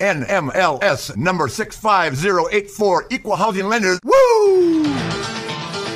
NMLS number 65084, equal housing lenders. Woo!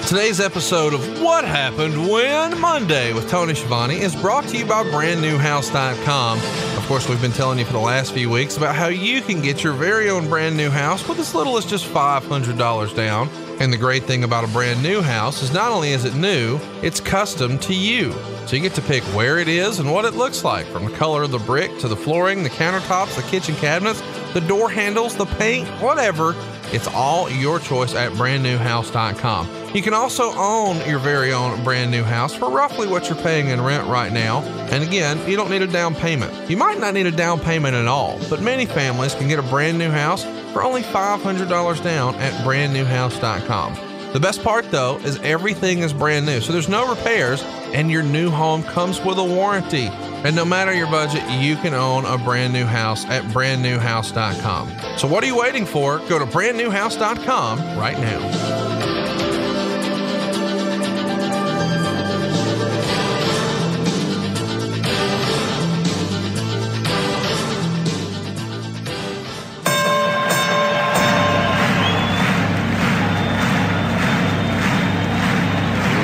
Today's episode of What Happened When Monday with Tony Schiavone is brought to you by brandnewhouse.com. Of course, we've been telling you for the last few weeks about how you can get your very own brand new house with as little as just $500 down. And the great thing about a brand new house is not only is it new, it's custom to you. So you get to pick where it is and what it looks like, from the color of the brick to the flooring, the countertops, the kitchen cabinets, the door handles, the paint, whatever. It's all your choice at brandnewhouse.com. You can also own your very own brand new house for roughly what you're paying in rent right now. And again, you don't need a down payment. You might not need a down payment at all, but many families can get a brand new house for only $500 down at brandnewhouse.com. The best part, though, is everything is brand new, so there's no repairs, and your new home comes with a warranty. And no matter your budget, you can own a brand new house at brandnewhouse.com. So what are you waiting for? Go to brandnewhouse.com right now.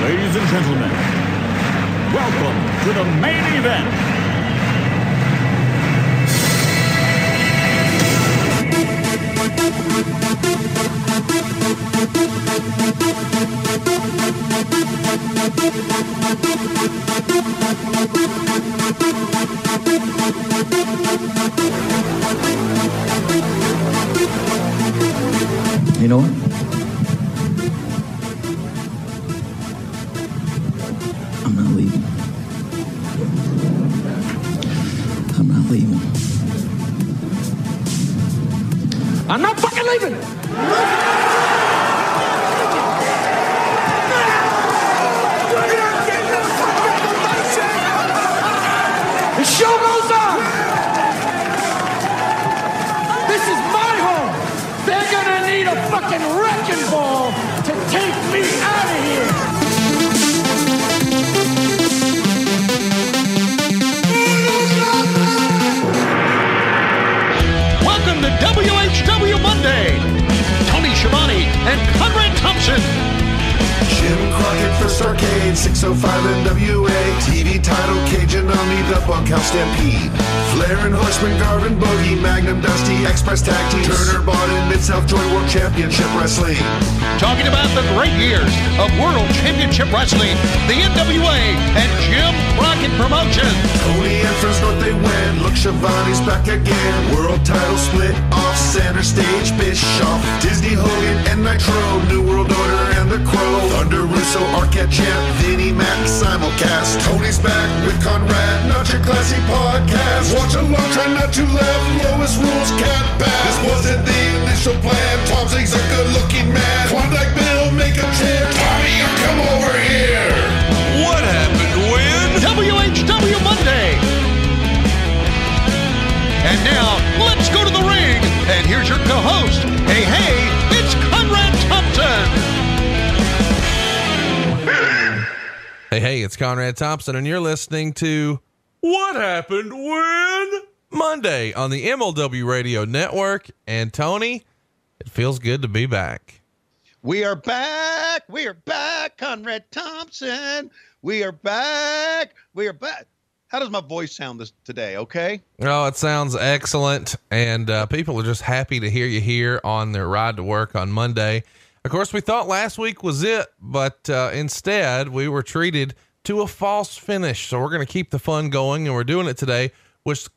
Ladies and gentlemen, welcome to the main event. You know what? I'm not leaving. I'm not leaving. I'm not fucking leaving! The show goes on! This is my home! They're gonna need a fucking wrecking ball to take me out of here! Welcome to WHW Monday. Tony Schiavone and Conrad Thompson. Jim Crockett First Arcade, 605 NWA, TV title Cajun Omni, the Bunkhouse Stampede, Flair and Horseman, Garvin, Bogey, Magnum, Dusty, Express Tag Team, Turner, Bond, Mid-South Joint World Championship Wrestling. Talking about the great years of World Championship Wrestling, the NWA, and Jim Crockett Promotions. Tony and Friends North they win, look Schiavone's back again. World title split off, center stage, Bischoff, Disney, Hogan, and Nitro, New World Order, and The Crow, Thunder, Russo, Arquette, Champ, Vinnie, Mac, simulcast. Tony's back with Conrad, not your classy podcast. Watch along, try not to laugh, lowest rules can't pass. This wasn't the initial plan, Tom Zigg's a good-looking man. Klondike Bill, make a chant, Tommy, you come over here. What happened when? WHW Monday. And now, let's go to the ring. And here's your co-host. Hey, it's Conrad Thompson. Hey, it's Conrad Thompson, and you're listening to What Happened When Monday on the MLW Radio Network. And Tony, it feels good to be back. We are back. Conrad Thompson. We are back. How does my voice sound today? Okay. Oh, it sounds excellent. And people are just happy to hear you here on their ride to work on Monday. Of course, we thought last week was it, but instead we were treated to a false finish. So we're going to keep the fun going, and we're doing it today with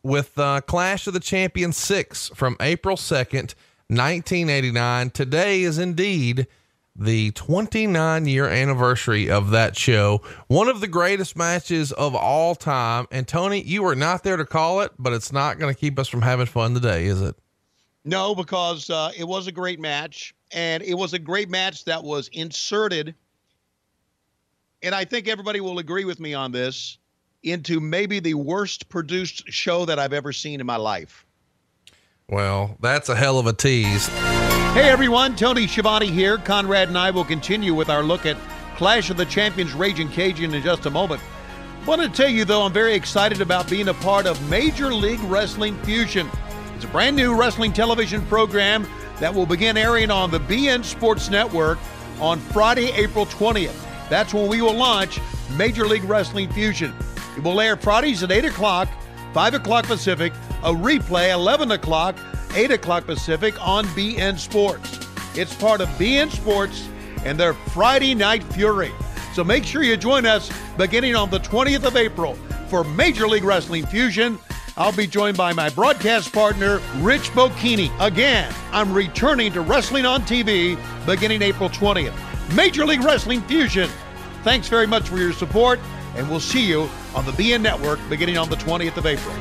Clash of the Champions 6 from April 2nd, 1989. Today is indeed the 29-year anniversary of that show. One of the greatest matches of all time. And Tony, you were not there to call it, but it's not going to keep us from having fun today, is it? No, because it was a great match, and it was a great match that was inserted, and I think everybody will agree with me on this, into maybe the worst produced show that I've ever seen in my life. Well, that's a hell of a tease. Hey everyone, Tony Schiavone here. Conrad and I will continue with our look at Clash of the Champions Ragin Cajun in just a moment. I want to tell you though, I'm very excited about being a part of Major League Wrestling Fusion. It's a brand new wrestling television program that will begin airing on the BN Sports Network on Friday, April 20th. That's when we will launch Major League Wrestling Fusion. It will air Fridays at 8 o'clock, 5 o'clock Pacific, a replay 11 o'clock, 8 o'clock Pacific on BN Sports. It's part of BN Sports and their Friday Night Fury. So make sure you join us beginning on the 20th of April for Major League Wrestling Fusion. I'll be joined by my broadcast partner, Rich Bocchini. Again, I'm returning to Wrestling on TV beginning April 20th. Major League Wrestling Fusion. Thanks very much for your support, and we'll see you on the BN Network beginning on the 20th of April.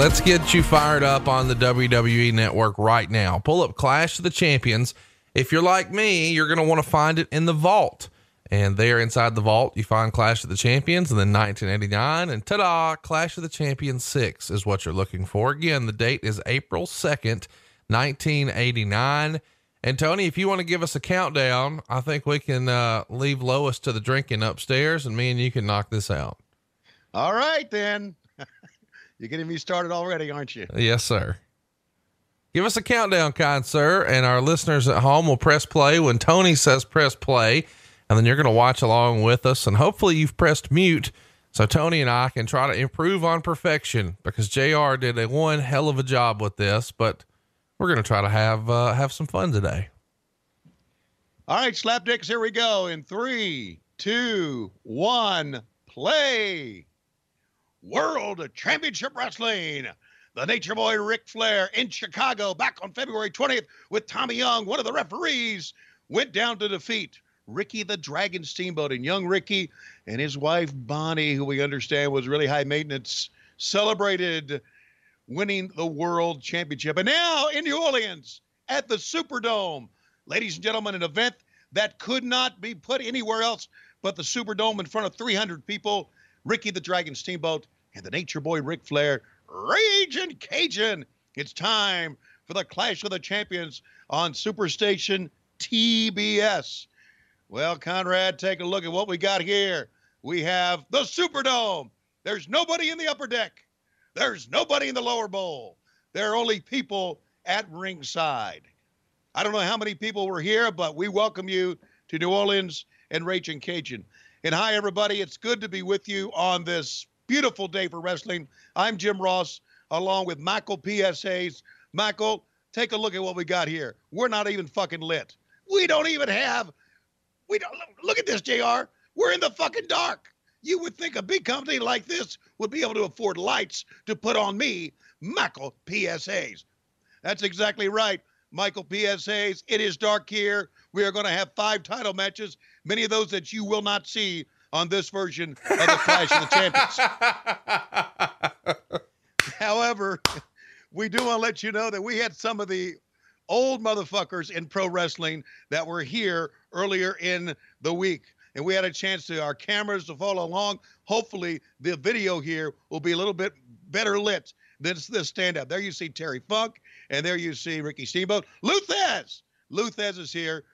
Let's get you fired up on the WWE Network right now. Pull up Clash of the Champions. If you're like me, you're going to want to find it in the vault. And there inside the vault, you find Clash of the Champions and then 1989. And ta-da, Clash of the Champions 6 is what you're looking for. Again, the date is April 2nd, 1989. And Tony, if you want to give us a countdown, I think we can leave Lois to the drinking upstairs, and me and you can knock this out. All right, then. You're getting me started already, aren't you? Yes, sir. Give us a countdown, kind sir, and our listeners at home will press play when Tony says press play. And then you're going to watch along with us, and hopefully you've pressed mute so Tony and I can try to improve on perfection, because JR did a one hell of a job with this, but we're going to try to have some fun today. All right, Slapdicks, here we go. In 3, 2, 1, play. World Championship Wrestling. The Nature Boy Ric Flair in Chicago back on February 20th with Tommy Young, one of the referees, went down to defeat Ricky the Dragon Steamboat, and young Ricky and his wife Bonnie, who we understand was really high maintenance, celebrated winning the world championship. And now in New Orleans at the Superdome, ladies and gentlemen, an event that could not be put anywhere else but the Superdome in front of 300 people. Ricky the Dragon Steamboat and the Nature Boy Ric Flair, Ragin Cajun. It's time for the Clash of the Champions on Superstation TBS. Well, Conrad, take a look at what we got here. We have the Superdome. There's nobody in the upper deck. There's nobody in the lower bowl. There are only people at ringside. I don't know how many people were here, but we welcome you to New Orleans and Ragin Cajun. And hi, everybody. It's good to be with you on this beautiful day for wrestling. I'm Jim Ross, along with Michael PSAs. Michael, take a look at what we got here. We're not even fucking lit. We don't look at this, JR. We're in the fucking dark. You would think a big company like this would be able to afford lights to put on me, Michael PSAs. That's exactly right, Michael PSAs. It is dark here. We are going to have 5 title matches, many of those that you will not see on this version of the Clash of the Champions. However, we do want to let you know that we had some of the old motherfuckers in pro wrestling that were here earlier in the week, and we had a chance to our cameras to follow along. Hopefully the video here will be a little bit better lit than this stand-up. There you see Terry Funk, and there you see Ricky Steamboat. Luthez is here,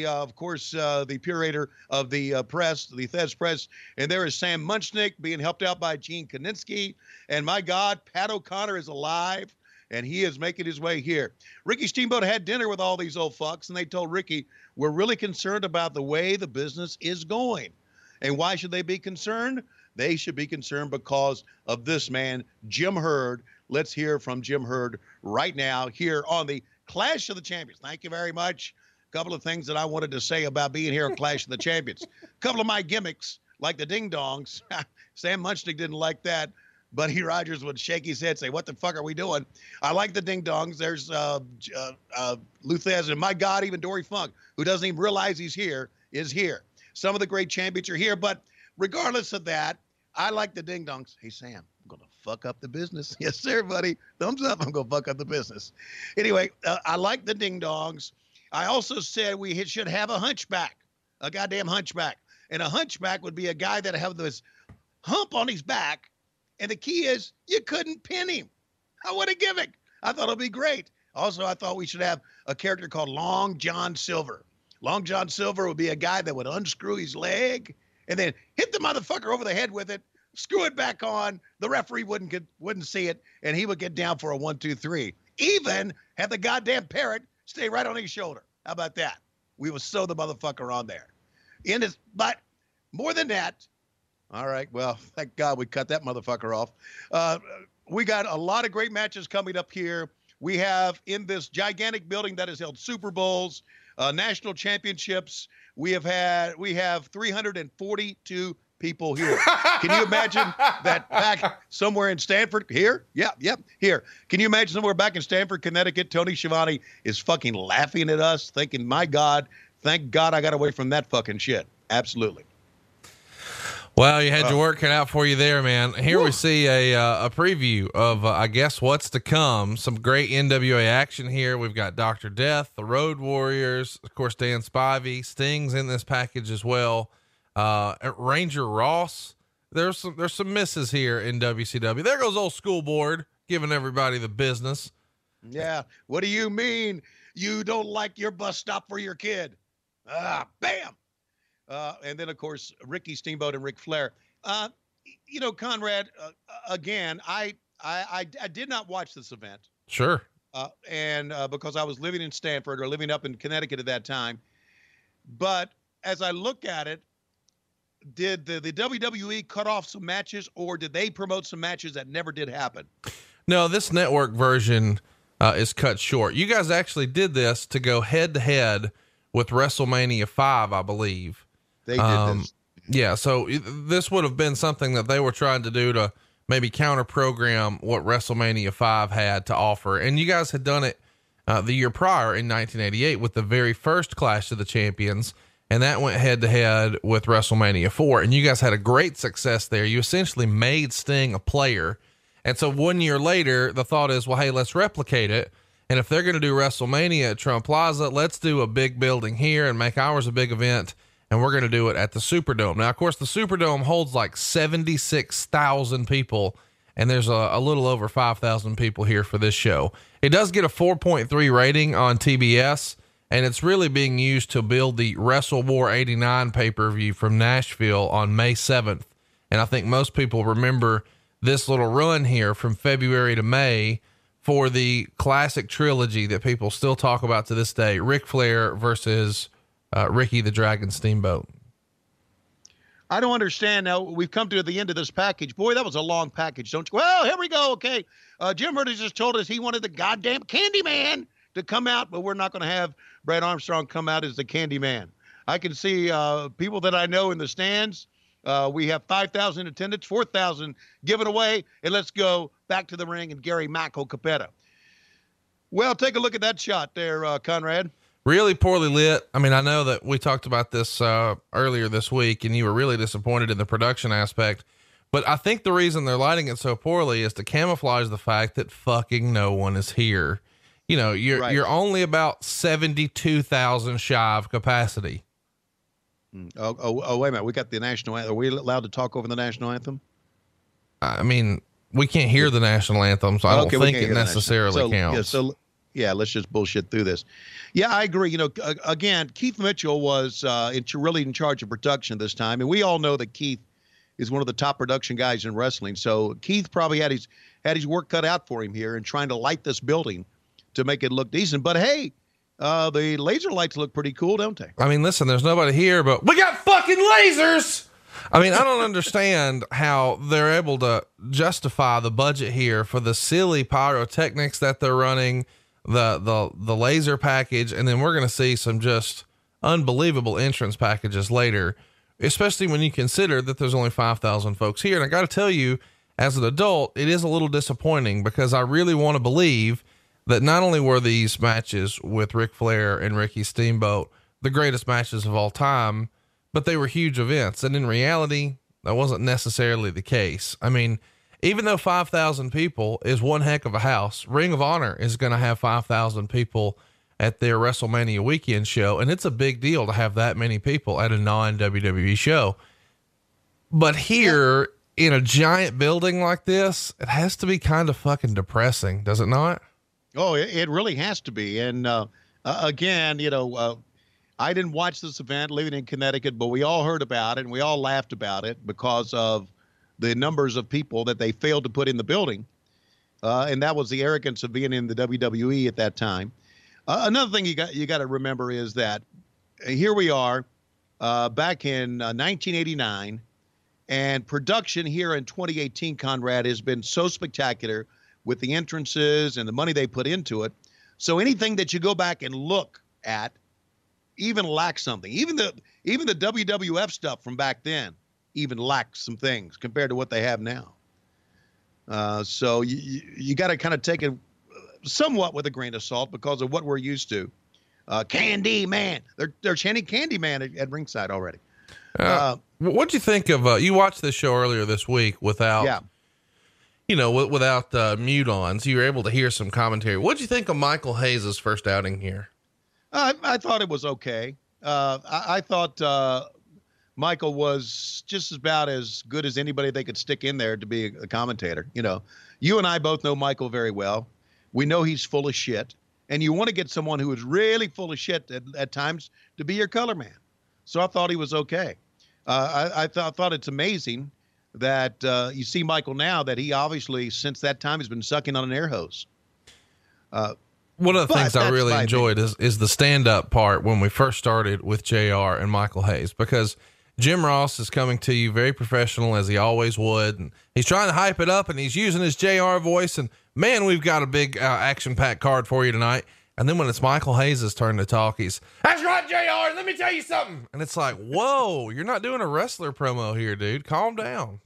of course, the curator of the press, the Thez Press, and there is Sam Munchnick being helped out by Gene Kaninsky, and my God, Pat O'Connor is alive, and he is making his way here. Ricky Steamboat had dinner with all these old fucks, and they told Ricky, we're really concerned about the way the business is going. And why should they be concerned? They should be concerned because of this man, Jim Herd. Let's hear from Jim Herd right now here on the Clash of the Champions. Thank you very much. A couple of things that I wanted to say about being here on Clash of the Champions. A couple of my gimmicks, like the ding-dongs. Sam Munchnick didn't like that. Buddy Rogers would shake his head, say, what the fuck are we doing? I like the ding-dongs. There's Luthez, and my God, even Dory Funk, who doesn't even realize he's here, is here. Some of the great champions are here, but regardless of that, I like the ding-dongs. Hey, Sam, I'm going to fuck up the business. Yes, sir, buddy. Thumbs up. I'm going to fuck up the business. Anyway, I like the ding-dongs. I also said we should have a hunchback, a goddamn hunchback. And a hunchback would be a guy that have this hump on his back, and the key is you couldn't pin him. What a gimmick. I thought it'd be great. Also, I thought we should have a character called Long John Silver. Long John Silver would be a guy that would unscrew his leg and then hit the motherfucker over the head with it, screw it back on. The referee wouldn't see it, and he would get down for a 1, 2, 3. Even had the goddamn parrot stay right on his shoulder. How about that? We would sew the motherfucker on there. But more than that, all right, well, thank God we cut that motherfucker off. We got a lot of great matches coming up here. We have in this gigantic building that has held Super Bowls, national championships. We have 342 people here. Can you imagine that back somewhere in Stamford? Here? Yep, here. Can you imagine somewhere back in Stamford, Connecticut, Tony Schiavone is fucking laughing at us, thinking, my God, thank God I got away from that fucking shit. Absolutely. Well, you had your work cut out for you there, man. Here we see a preview of, I guess, what's to come. Some great NWA action here. We've got Dr. Death, the Road Warriors, of course, Dan Spivey, Sting's in this package as well. Ranger Ross. There's some misses here in WCW. There goes old school board giving everybody the business. Yeah. What do you mean you don't like your bus stop for your kid? Bam. And then, of course, Ricky Steamboat and Ric Flair. Conrad, again, I did not watch this event. Sure. And because I was living in Stamford or living up in Connecticut at that time. But as I look at it, did the WWE cut off some matches, or did they promote some matches that never did happen? No, this network version is cut short. You guys actually did this to go head to head with WrestleMania V, I believe. They did this. Yeah. So this would have been something that they were trying to do to maybe counter program what WrestleMania V had to offer. And you guys had done it the year prior in 1988 with the very first Clash of the Champions. And that went head to head with WrestleMania IV. And you guys had a great success there. You essentially made Sting a player. And so 1 year later, the thought is, well, hey, let's replicate it. And if they're going to do WrestleMania at Trump Plaza, let's do a big building here and make ours a big event. And we're going to do it at the Superdome. Now, of course, the Superdome holds like 76,000 people, and there's a little over 5,000 people here for this show. It does get a 4.3 rating on TBS, and it's really being used to build the Wrestle War 89 pay-per-view from Nashville on May 7th. And I think most people remember this little run here from February to May for the classic trilogy that people still talk about to this day, Ric Flair versus Ricky the Dragon Steamboat. I don't understand. Now we've come to the end of this package. Boy, that was a long package, don't you? Well, here we go. Okay. Jim Hurdy just told us he wanted the goddamn Candyman to come out, but we're not going to have Brad Armstrong come out as the Candyman. I can see people that I know in the stands. We have 5,000 attendance, 4,000 given away, and let's go back to the ring and Gary Michael Capetta. Well, take a look at that shot there, Conrad. Really poorly lit. I mean, I know that we talked about this earlier this week, and you were really disappointed in the production aspect, but I think the reason they're lighting it so poorly is to camouflage the fact that fucking no one is here. You know, you're only about 72,000 shy of capacity. Oh, wait a minute. We got the national anthem. Are we allowed to talk over the national anthem? I mean, we can't hear the national anthem, so I don't think it necessarily counts. Yeah, let's just bullshit through this. Yeah, I agree. You know, again, Keith Mitchell was really in charge of production this time. And we all know that Keith is one of the top production guys in wrestling. So Keith probably had his work cut out for him here in trying to light this building to make it look decent. But hey, the laser lights look pretty cool, don't they? I mean, listen, there's nobody here, but we got fucking lasers. I mean, I don't understand how they're able to justify the budget here for the silly pyrotechnics that they're running, the laser package. And then we're going to see some just unbelievable entrance packages later, especially when you consider that there's only 5,000 folks here. And I got to tell you, as an adult, it is a little disappointing because I really want to believe that not only were these matches with Ric Flair and Ricky Steamboat the greatest matches of all time, but they were huge events. And in reality, that wasn't necessarily the case. I mean, even though 5,000 people is one heck of a house, Ring of Honor is going to have 5,000 people at their WrestleMania weekend show. And it's a big deal to have that many people at a non-WWE show. But here in a giant building like this, it has to be kind of fucking depressing, does it not? Oh, it really has to be. And again, I didn't watch this event living in Connecticut, but we all heard about it and we all laughed about it because of the numbers of people that they failed to put in the building. And that was the arrogance of being in the WWE at that time. Another thing you got to remember is that here we are back in 1989, and production here in 2018, Conrad, has been so spectacular with the entrances and the money they put into it. So anything that you go back and look at even lacks something. Even the WWF stuff from back then even lacks some things compared to what they have now. So you got to kind of take it somewhat with a grain of salt because of what we're used to. Candy Man, they're chanting Candy Man at ringside already. What'd you think of, you watched this show earlier this week without, without mute on, so you were able to hear some commentary. What'd you think of Michael Hayes' first outing here? I thought it was okay. I thought Michael was just about as good as anybody they could stick in there to be a commentator. You know, you and I both know Michael very well. We know he's full of shit, and you want to get someone who is really full of shit at times to be your color man. So I thought he was okay. I thought it's amazing that you see Michael now, that he obviously since that time has been sucking on an air hose. One of the things I really enjoyed is the stand-up part when we first started with JR and Michael Hayes, because Jim Ross is coming to you very professional, as he always would. And he's trying to hype it up, and he's using his JR voice, and man, we've got a big action-packed card for you tonight. And then when it's Michael Hayes' turn to talk, that's right, JR, let me tell you something. And it's like, whoa, you're not doing a wrestler promo here, dude. Calm down.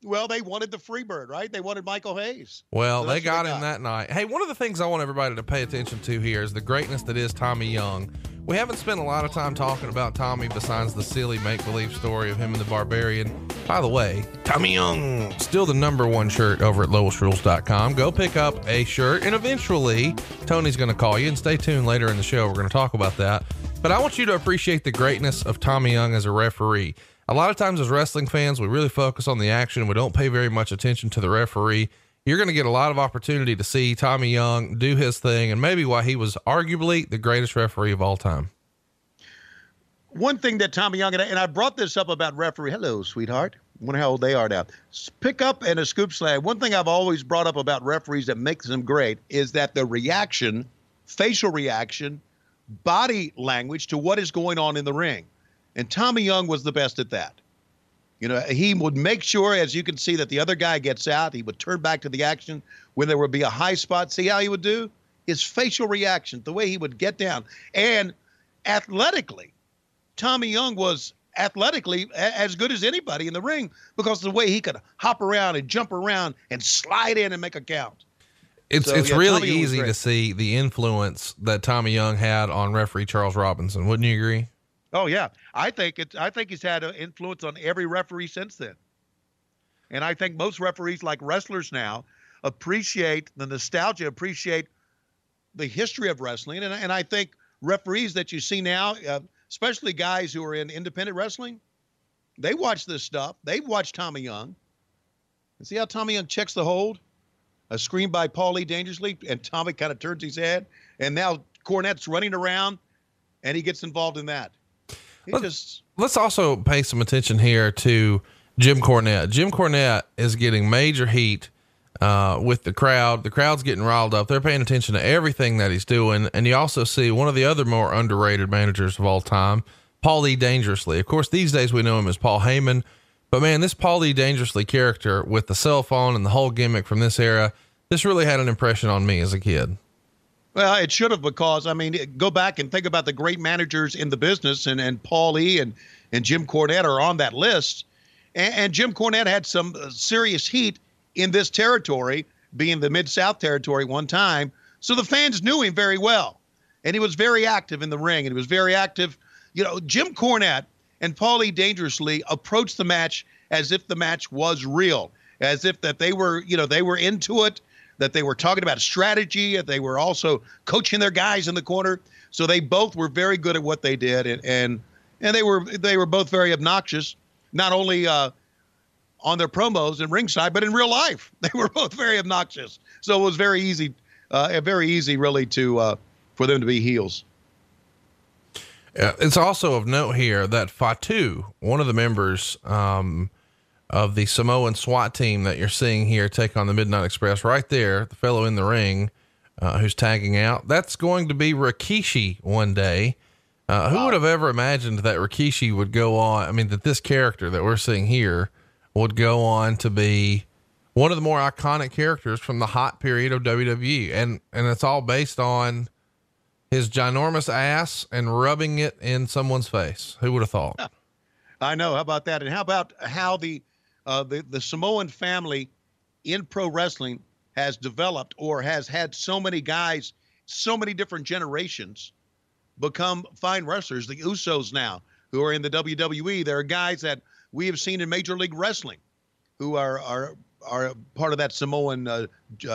Well, they wanted the Freebird, right? They wanted Michael Hayes. Well, so they got him that night. Hey, one of the things I want everybody to pay attention to here is the greatness that is Tommy Young. We haven't spent a lot of time talking about Tommy besides the silly make-believe story of him and the Barbarian. By the way, Tommy Young, still the #1 shirt over at lowestrules.com. Go pick up a shirt, and eventually Tony's going to call you, and stay tuned later in the show. We're going to talk about that. But I want you to appreciate the greatness of Tommy Young as a referee. A lot of times as wrestling fans, we really focus on the action. We don't pay very much attention to the referee. You're going to get a lot of opportunity to see Tommy Young do his thing, and maybe why he was arguably the greatest referee of all time. One thing that Tommy Young, and I brought this up about referee. Hello, sweetheart. I wonder how old they are now. Pick up and a scoop slam. One thing I've always brought up about referees that makes them great is that the reaction, facial reaction, body language to what is going on in the ring. And Tommy Young was the best at that. You know, he would make sure, as you can see, that the other guy gets out. He would turn back to the action when there would be a high spot. See how he would do? His facial reaction, the way he would get down. And athletically, Tommy Young was athletically as good as anybody in the ring because of the way he could hop around and jump around and slide in and make a count. It's really easy to see the influence that Tommy Young had on referee Charles Robinson. Wouldn't you agree? Oh yeah. I think he's had an influence on every referee since then. And I think most referees, like wrestlers now, appreciate the nostalgia, appreciate the history of wrestling. And I think referees that you see now, especially guys who are in independent wrestling, they watch this stuff. They watch Tommy Young. And see how Tommy Young checks the hold? A screen by Paul Lee dangerously, and Tommy kind of turns his head. And now Cornette's running around, and he gets involved in that. Let's also pay some attention here to Jim Cornette. Jim Cornette is getting major heat with the crowd. The crowd's getting riled up. They're paying attention to everything that he's doing. And you also see one of the other more underrated managers of all time, Paul Lee Dangerously. Of course, these days we know him as Paul Heyman. But man, this Paul Lee Dangerously character with the cell phone and the whole gimmick from this era, this really had an impression on me as a kid. Well, it should have, because, I mean, go back and think about the great managers in the business, and Paul Lee and Jim Cornette are on that list. And Jim Cornette had some serious heat in this territory, being the Mid-South territory one time. So the fans knew him very well. And he was very active in the ring, and he was very active. You know, Jim Cornette and Paul Lee Dangerously approached the match as if the match was real, as if that they were, you know, they were into it, that they were talking about strategy, and they were also coaching their guys in the corner. So they both were very good at what they did, and they were both very obnoxious, not only on their promos and ringside, but in real life. They were both very obnoxious. So it was very easy really to for them to be heels. It's also of note here that Fatu, one of the members of the Samoan SWAT team that you're seeing here take on the Midnight Express right there, the fellow in the ring, who's tagging out, that's going to be Rikishi one day. Who would have ever imagined that Rikishi would go on? I mean, that this character that we're seeing here would go on to be one of the more iconic characters from the hot period of WWE. And it's all based on his ginormous ass and rubbing it in someone's face. Who would have thought? I know. How about that? And how about how the Samoan family in pro wrestling has developed, or has had so many guys, so many different generations become fine wrestlers. The Usos now, who are in the WWE, there are guys that we have seen in Major League Wrestling who are part of that Samoan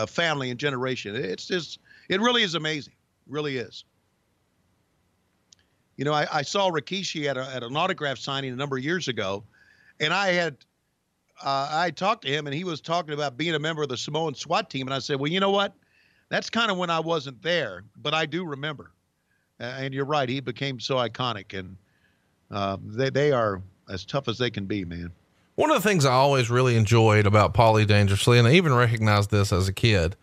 family and generation. It's just, it really is amazing. It really is. You know, I saw Rikishi at an autograph signing a number of years ago, and I talked to him, and he was talking about being a member of the Samoan SWAT team. And I said, well, you know what? That's kind of when I wasn't there, but I do remember. And you're right. He became so iconic, and they are as tough as they can be, man. One of the things I always really enjoyed about Paulie Dangerously, and I even recognized this as a kid,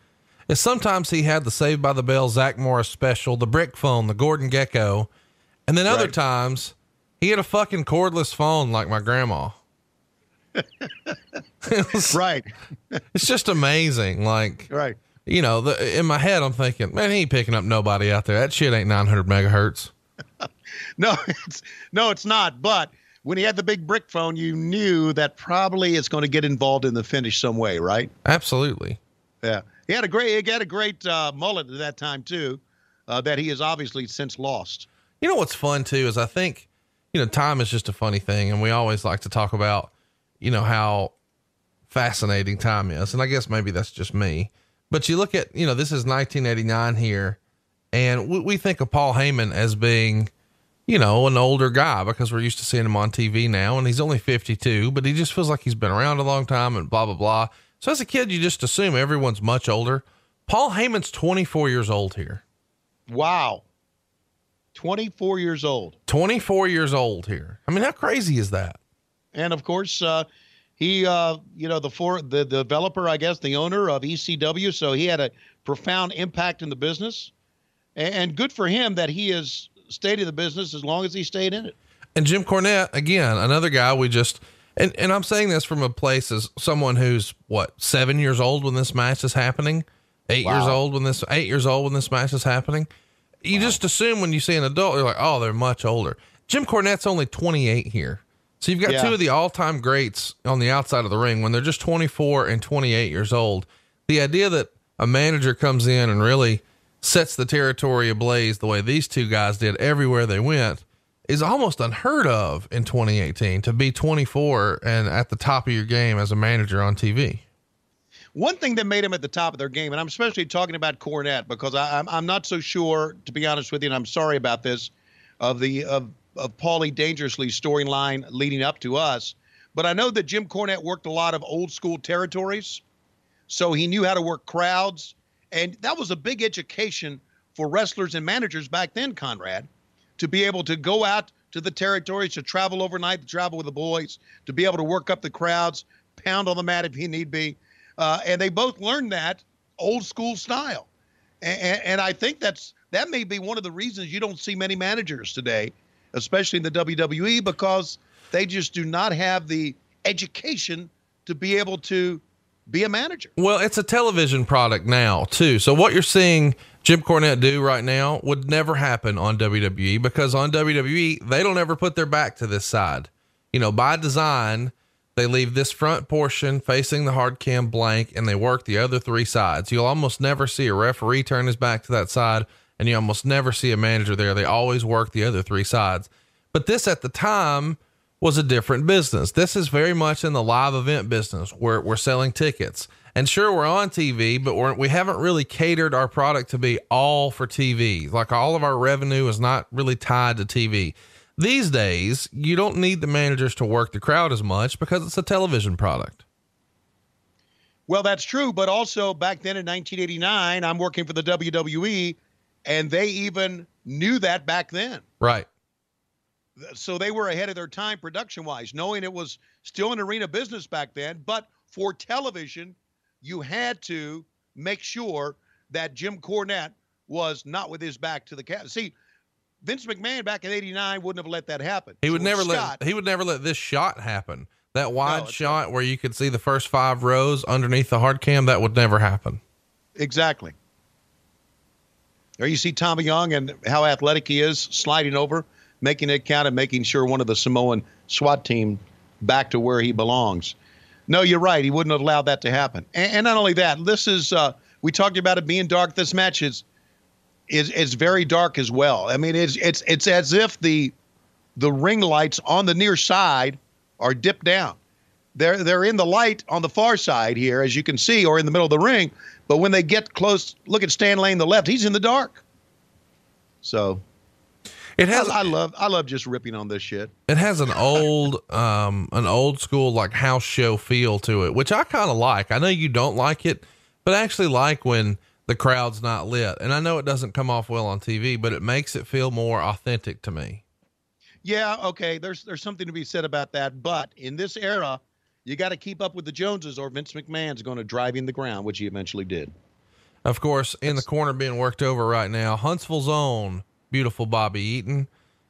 is sometimes he had the Saved by the Bell Zach Morris special, the brick phone, the Gordon Gecko. And then other times he had a fucking cordless phone like my grandma. Right. It's just amazing. Like, right. You know, in my head, I'm thinking, man, he ain't picking up nobody out there. That shit ain't 900 megahertz. No, it's not. But when he had the big brick phone, you knew that probably it's going to get involved in the finish some way, right? Absolutely. Yeah. He had a great mullet at that time too, that he has obviously since lost. You know, what's fun too, is I think, you know, time is just a funny thing. And we always like to talk about, you know, how fascinating time is. And I guess maybe that's just me, but you look at, you know, this is 1989 here, and we think of Paul Heyman as being, you know, an older guy because we're used to seeing him on TV now, and he's only 52, but he just feels like he's been around a long time and blah, blah, blah. So as a kid, you just assume everyone's much older. Paul Heyman's 24 years old here. Wow. 24 years old. 24 years old here. I mean, how crazy is that? And of course, he, you know, the developer, I guess, the owner of ECW. So he had a profound impact in the business, and good for him that he has stayed in the business as long as he stayed in it. And Jim Cornette, again, another guy we just, and I'm saying this from a place as someone who's 7 years old when this match is happening, 8 years old when this match is happening. You just assume when you see an adult, you're like, oh, they're much older. Jim Cornette's only 28 here. So you've got two of the all-time greats on the outside of the ring when they're just 24 and 28 years old. The idea that a manager comes in and really sets the territory ablaze the way these two guys did everywhere they went is almost unheard of in 2018, to be 24 and at the top of your game as a manager on TV. One thing that made him at the top of their game, and I'm especially talking about Cornette, because I'm not so sure, to be honest with you, and I'm sorry about this, of Paulie Dangerously storyline leading up to us, but I know that Jim Cornette worked a lot of old school territories, so he knew how to work crowds, and that was a big education for wrestlers and managers back then, Conrad, to be able to go out to the territories, to travel overnight, to travel with the boys, to be able to work up the crowds, pound on the mat if he need be. And they both learned that old school style. And I think that may be one of the reasons you don't see many managers today, especially in the WWE, because they just do not have the education to be able to be a manager. Well, it's a television product now too. So what you're seeing Jim Cornette do right now would never happen on WWE, because on WWE, they don't ever put their back to this side. You know, by design, they leave this front portion facing the hard cam blank, and they work the other three sides. You'll almost never see a referee turn his back to that side, and you almost never see a manager there. They always work the other three sides. But this at the time was a different business. This is very much in the live event business where we're selling tickets. And sure, we're on TV, but we haven't really catered our product to be all for TV. Like, all of our revenue is not really tied to TV. These days, you don't need the managers to work the crowd as much because it's a television product. Well, that's true. But also back then in 1989, I'm working for the WWE, and they even knew that back then. Right. So they were ahead of their time production-wise, knowing it was still an arena business back then. But for television, you had to make sure that Jim Cornette was not with his back to the camera. See, Vince McMahon back in '89 wouldn't have let that happen. He would never let this shot happen. That wide shot where you could see the first 5 rows underneath the hard cam, that would never happen. Exactly. There you see Tommy Young and how athletic he is, sliding over, making it count, and making sure one of the Samoan SWAT team back to where he belongs. No, you're right. He wouldn't have allowed that to happen. And not only that, this is, we talked about it being dark. This match is very dark as well. I mean, it's as if the ring lights on the near side are dipped down. They're in the light on the far side here, as you can see, or in the middle of the ring. But when they get close, look at Stan Lane, the left, he's in the dark. So it has, I love just ripping on this shit. It has an old school, like house show feel to it, which I kind of like. I know you don't like it, but I actually like when the crowd's not lit. And I know it doesn't come off well on TV, but it makes it feel more authentic to me. Yeah, okay, there's something to be said about that. But in this era, you got to keep up with the Joneses, or Vince McMahon's going to drive in the ground, which he eventually did. Of course, in the corner being worked over right now, Huntsville's own beautiful Bobby Eaton.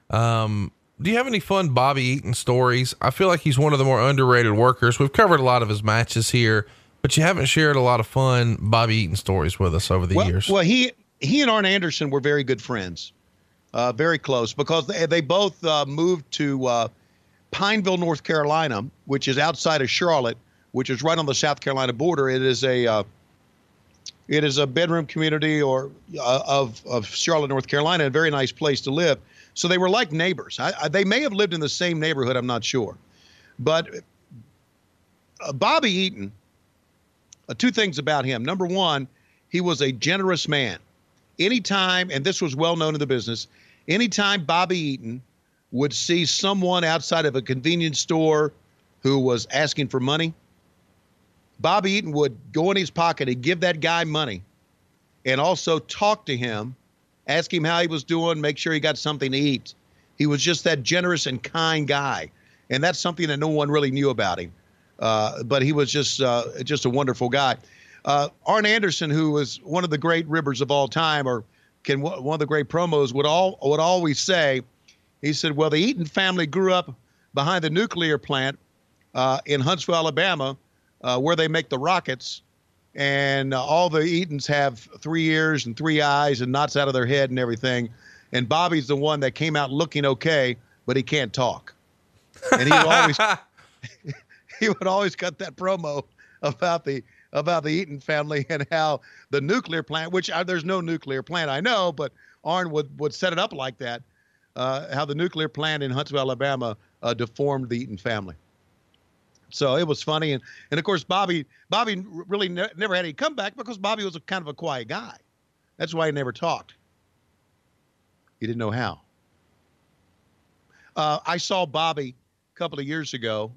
Do you have any fun Bobby Eaton stories? I feel like he's one of the more underrated workers. We've covered a lot of his matches here, but you haven't shared a lot of fun Bobby Eaton stories with us over the years. Well, he and Arn Anderson were very good friends. Very close, because they both moved to Pineville, North Carolina, which is outside of Charlotte, which is right on the South Carolina border. It is a bedroom community of Charlotte, North Carolina, a very nice place to live. So they were like neighbors. They may have lived in the same neighborhood, I'm not sure. But Bobby Eaton, 2 things about him. Number one, he was a generous man. Anytime, and this was well known in the business, anytime Bobby Eaton would see someone outside of a convenience store who was asking for money, Bobby Eaton would go in his pocket and give that guy money, and also talk to him, ask him how he was doing, make sure he got something to eat. He was just that generous and kind guy. And that's something that no one really knew about him. But he was just a wonderful guy. Arn Anderson, who was one of the great ribbers of all time, or one of the great promos, would always say, he said, well, the Eaton family grew up behind the nuclear plant in Huntsville, Alabama, where they make the rockets, and all the Eatons have 3 ears and 3 eyes and knots out of their head and everything. And Bobby's the one that came out looking okay, but he can't talk. And he would always cut that promo about the Eaton family and how the nuclear plant, which there's no nuclear plant, I know, but Arn would set it up like that, how the nuclear plant in Huntsville, Alabama, deformed the Eaton family. So it was funny. And of course, Bobby really never had any comeback, because Bobby was kind of a quiet guy. That's why he never talked. He didn't know how. I saw Bobby a couple of years ago,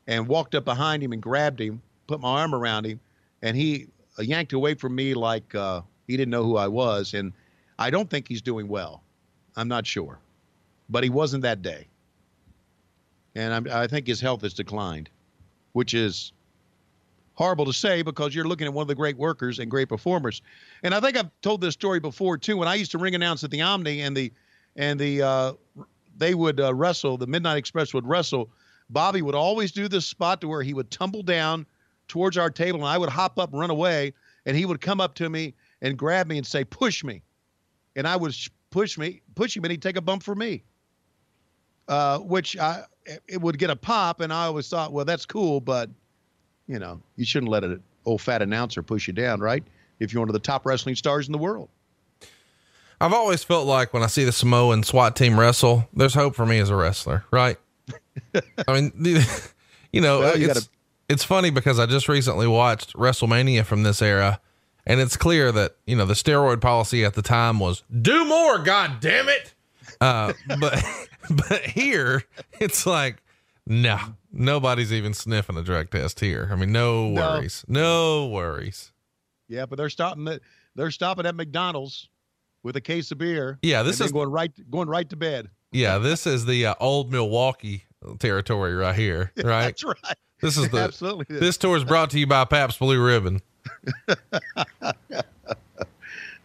and walked up behind him and grabbed him, put my arm around him, and he yanked away from me like he didn't know who I was. And I don't think he's doing well. I'm not sure. But he wasn't that day. And I think his health has declined, which is horrible to say, because you're looking at one of the great workers and great performers. And I think I've told this story before too. When I used to ring announce at the Omni, and they would wrestle, the Midnight Express would wrestle, Bobby would always do this spot to where he would tumble down towards our table, and I would hop up and run away, and he would come up to me and grab me and say, push me. And I would push him, and he'd take a bump for me, which it would get a pop. And I always thought, well, that's cool, but you shouldn't let an old fat announcer push you down, right? If you're one of the top wrestling stars in the world. I've always felt like when I see the Samoan SWAT team wrestle, there's hope for me as a wrestler, right? I mean, it's funny because I just recently watched WrestleMania from this era, and it's clear that, the steroid policy at the time was do more, God damn it. But here it's like, no, nobody's even sniffing a drug test here. I mean, no worries. Yeah. But they're stopping at McDonald's with a case of beer. Yeah. This is going right to bed. Yeah, this is the old Milwaukee territory right here, right? That's right. This is Absolutely. This tour is brought to you by Pabst Blue Ribbon.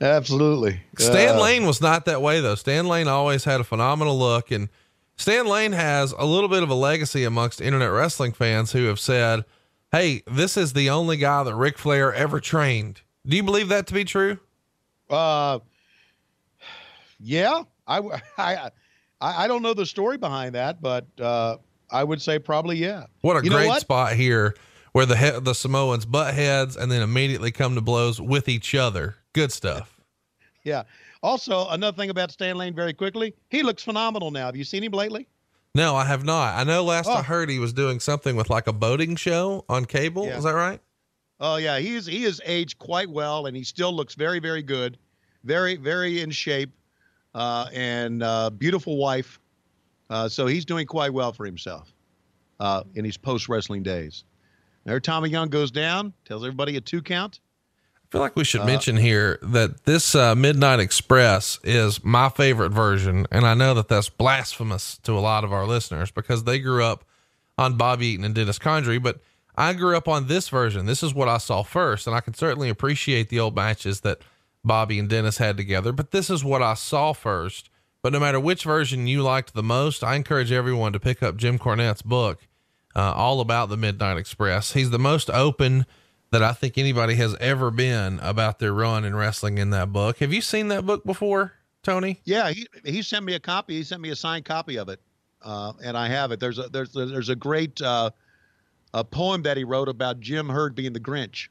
Absolutely. Stan Lane was not that way though. Stan Lane always had a phenomenal look, and Stan Lane has a little bit of a legacy amongst internet wrestling fans who have said, "Hey, this is the only guy that Ric Flair ever trained." Do you believe that to be true? Yeah, I don't know the story behind that, but I would say probably yeah. What a great spot here where the Samoans butt heads and then immediately come to blows with each other. Good stuff. Yeah. Also, another thing about Stan Lane very quickly, he looks phenomenal now. Have you seen him lately? No, I have not. I know last I heard he was doing something with like a boating show on cable. Yeah. Is that right? Oh yeah. He is aged quite well, and he still looks very, very good. Very, very in shape, and beautiful wife. So he's doing quite well for himself in his post-wrestling days. Every time a Young goes down, tells everybody a 2 count. I feel like we should mention here that this Midnight Express is my favorite version. And I know that that's blasphemous to a lot of our listeners because they grew up on Bobby Eaton and Dennis Condrey, but I grew up on this version. This is what I saw first. And I can certainly appreciate the old matches that Bobby and Dennis had together, but this is what I saw first. But no matter which version you liked the most, I encourage everyone to pick up Jim Cornette's book, all about the Midnight Express. He's the most open that I think anybody has ever been about their run in wrestling in that book. Have you seen that book before, Tony? Yeah. He sent me a copy. He sent me a signed copy of it. And I have it. There's a great, a poem that he wrote about Jim Herd being the Grinch.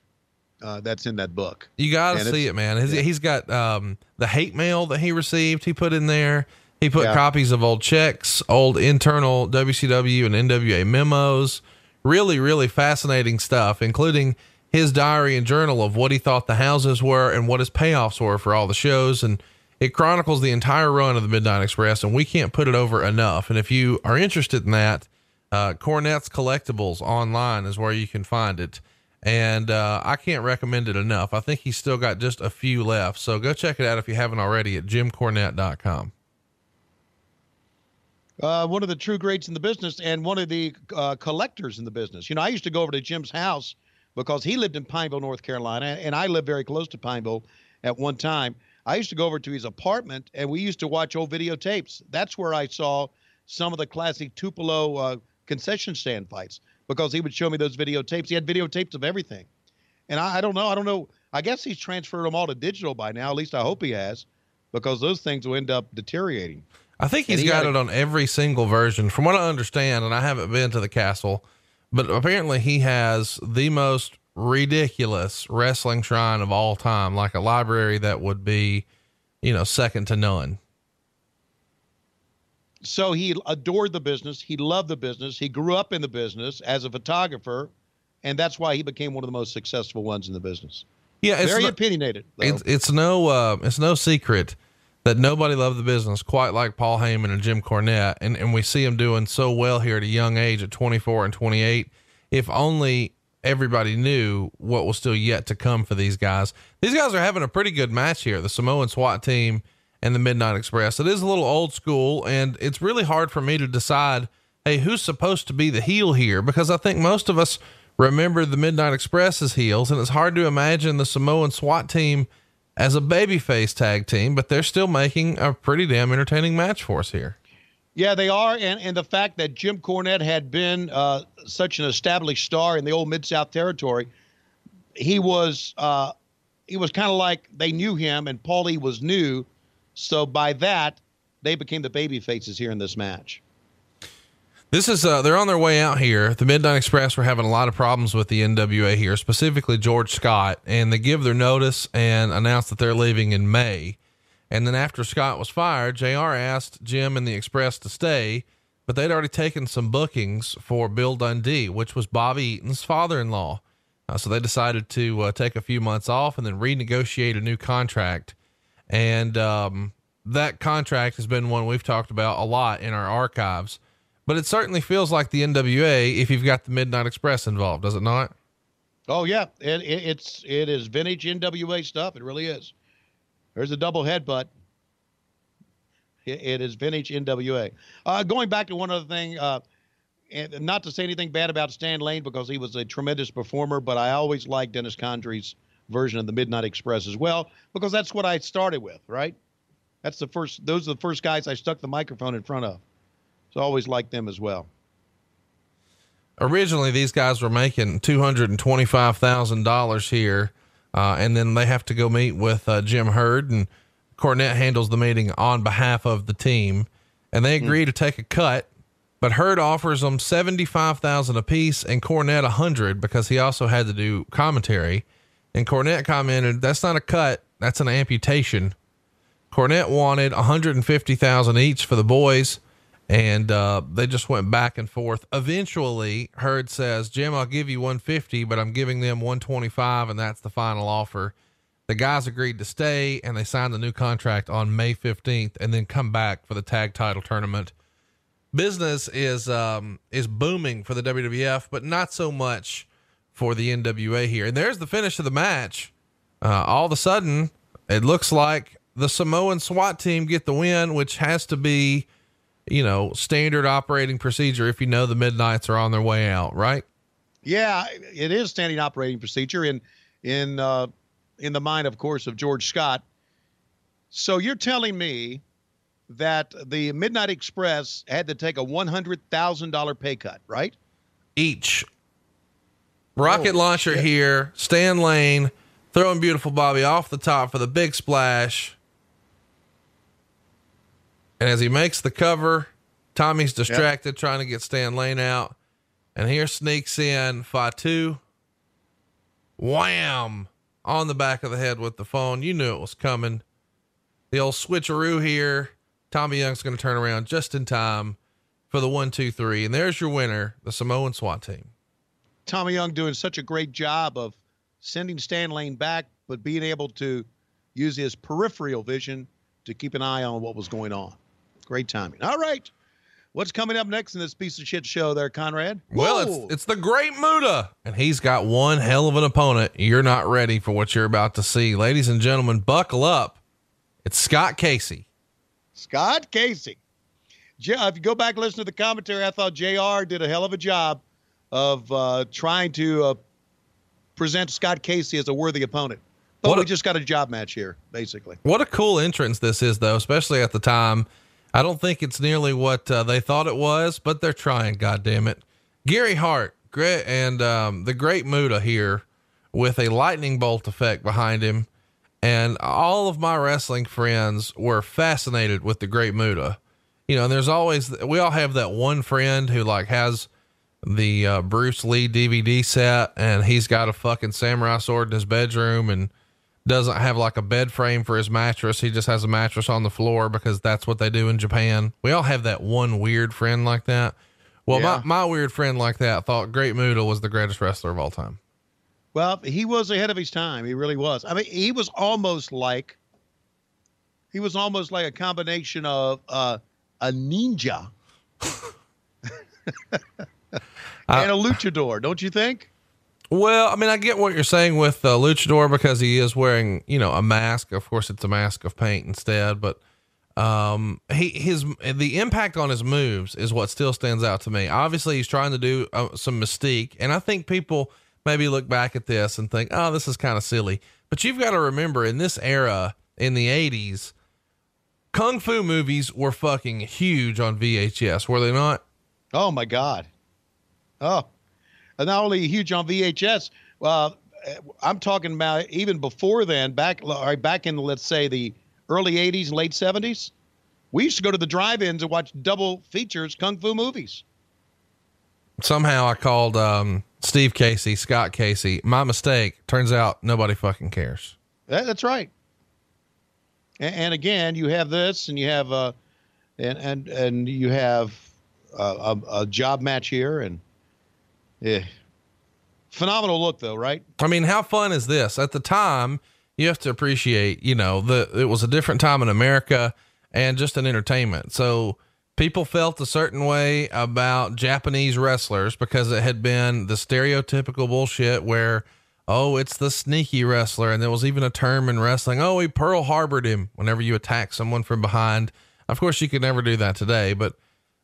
That's in that book. You got to see it, man. He's got, the hate mail that he received. He put in there, he put copies of old checks, old internal WCW and NWA memos, really, really fascinating stuff, including his diary and journal of what he thought the houses were and what his payoffs were for all the shows. And it chronicles the entire run of the Midnight Express, and we can't put it over enough. And if you are interested in that, Cornette's Collectibles online is where you can find it. And, I can't recommend it enough. I think he's still got just a few left. So go check it out if you haven't already at jimcornette.com. One of the true greats in the business and one of the collectors in the business. You know, I used to go over to Jim's house because he lived in Pineville, North Carolina, and I lived very close to Pineville at one time. I used to go over to his apartment, and we used to watch old videotapes. That's where I saw some of the classic Tupelo concession stand fights because he would show me those videotapes. He had videotapes of everything. And I don't know. I guess he's transferred them all to digital by now. At least I hope he has, because those things will end up deteriorating. I think he's got it on every single version from what I understand. And I haven't been to the castle, but apparently he has the most ridiculous wrestling shrine of all time, like a library that would be, second to none. So he adored the business. He loved the business. He grew up in the business as a photographer, and that's why he became one of the most successful ones in the business. Yeah. Very opinionated. It's no secret that nobody loved the business quite like Paul Heyman and Jim Cornette. And we see him doing so well here at a young age at 24 and 28. If only everybody knew what was still yet to come for these guys. These guys are having a pretty good match here. The Samoan SWAT team and the Midnight Express. It is a little old school, and it's really hard for me to decide, hey, who's supposed to be the heel here? Because I think most of us remember the Midnight Express as heels, and it's hard to imagine the Samoan SWAT team as a babyface tag team, but they're still making a pretty damn entertaining match for us here. Yeah, they are. And the fact that Jim Cornette had been such an established star in the old Mid-South territory, he was kind of like they knew him and Paulie was new. So by that, they became the baby faces here in this match. This is, they're on their way out here. The Midnight Express were having a lot of problems with the NWA here, specifically George Scott, and they give their notice and announce that they're leaving in May. And then after Scott was fired, JR asked Jim and the Express to stay, but they'd already taken some bookings for Bill Dundee, which was Bobby Eaton's father-in-law. So they decided to take a few months off and then renegotiate a new contract. And that contract has been one we've talked about a lot in our archives. But it certainly feels like the NWA if you've got the Midnight Express involved, does it not? Oh yeah, it is vintage NWA stuff. It really is. There's a double headbutt. It is vintage NWA. Going back to one other thing, and not to say anything bad about Stan Lane because he was a tremendous performer, but I always liked Dennis Condrey's version of the Midnight Express as well, because that's what I started with, right? Those are the first guys I stuck the microphone in front of. So I always liked them as well. Originally, these guys were making $225,000 here. And then they have to go meet with Jim Herd, and Cornette handles the meeting on behalf of the team, and they agree to take a cut, but Herd offers them $75,000 apiece and Cornette $100 because he also had to do commentary. And Cornette commented, "That's not a cut. That's an amputation." Cornette wanted $150,000 each for the boys. And, they just went back and forth. Eventually Herd says, "Jim, I'll give you $150, but I'm giving them $125. And that's the final offer." The guys agreed to stay, and they signed the new contract on May 15th and then come back for the tag title tournament. Business is booming for the WWF, but not so much for the NWA here. And there's the finish of the match. All of a sudden it looks like the Samoan SWAT team get the win, which has to be, standard operating procedure if the Midnights are on their way out, right? Yeah, it is standing operating procedure in the mind, of course, of George Scott. So you're telling me that the Midnight Express had to take a $100,000 pay cut, right? Each. Rocket launcher shit. Here, Stan Lane throwing Beautiful Bobby off the top for the big splash. And as he makes the cover, Tommy's distracted trying to get Stan Lane out. And here sneaks in Fatu. Wham! On the back of the head with the phone. You knew it was coming. The old switcheroo here. Tommy Young's going to turn around just in time for the 1, 2, 3. And there's your winner, the Samoan SWAT team. Tommy Young doing such a great job of sending Stan Lane back, but being able to use his peripheral vision to keep an eye on what was going on. Great timing. All right. What's coming up next in this piece of shit show there, Conrad? Well, it's the Great Muta, and he's got one hell of an opponent. You're not ready for what you're about to see. Ladies and gentlemen, buckle up. It's Scott Casey. Scott Casey. If you go back and listen to the commentary, I thought JR did a hell of a job of trying to present Scott Casey as a worthy opponent. But we just got a job match here, basically. What a cool entrance this is, though, especially at the time. I don't think it's nearly what they thought it was, but they're trying, goddammit. Gary Hart, and the Great Muta here with a lightning bolt effect behind him. And all of my wrestling friends were fascinated with the Great Muta. And there's always, we all have that one friend who has the Bruce Lee DVD set, and he's got a fucking samurai sword in his bedroom and doesn't have a bed frame for his mattress. He just has a mattress on the floor because that's what they do in Japan. We all have that one weird friend like that. Well, my weird friend like that thought Great Muta was the greatest wrestler of all time. Well, he was ahead of his time. He really was. I mean, he was almost like a combination of a ninja and a luchador, don't you think? Well, I mean, I get what you're saying with luchador because he is wearing, a mask. Of course, it's a mask of paint instead, but the impact on his moves is what still stands out to me. Obviously, he's trying to do some mystique, and I think people maybe look back at this and think, "Oh, this is kind of silly." But you've got to remember, in this era, in the 80s, kung fu movies were fucking huge on VHS, were they not? Oh my God! Oh. Not only huge on VHS, I'm talking about even before then, back in, let's say, the early 80s, late 70s, we used to go to the drive-ins and watch double features kung fu movies. Somehow I called Steve Casey, Scott Casey. My mistake. Turns out nobody fucking cares. That's right. And again, you have this, and you have and you have a job match here, and yeah. Phenomenal look though, right? I mean, how fun is this? At the time, you have to appreciate, it was a different time in America and just an entertainment. So people felt a certain way about Japanese wrestlers because it had been the stereotypical bullshit where, oh, it's the sneaky wrestler. And there was even a term in wrestling, oh, he Pearl Harbored him whenever you attack someone from behind. Of course, you could never do that today, but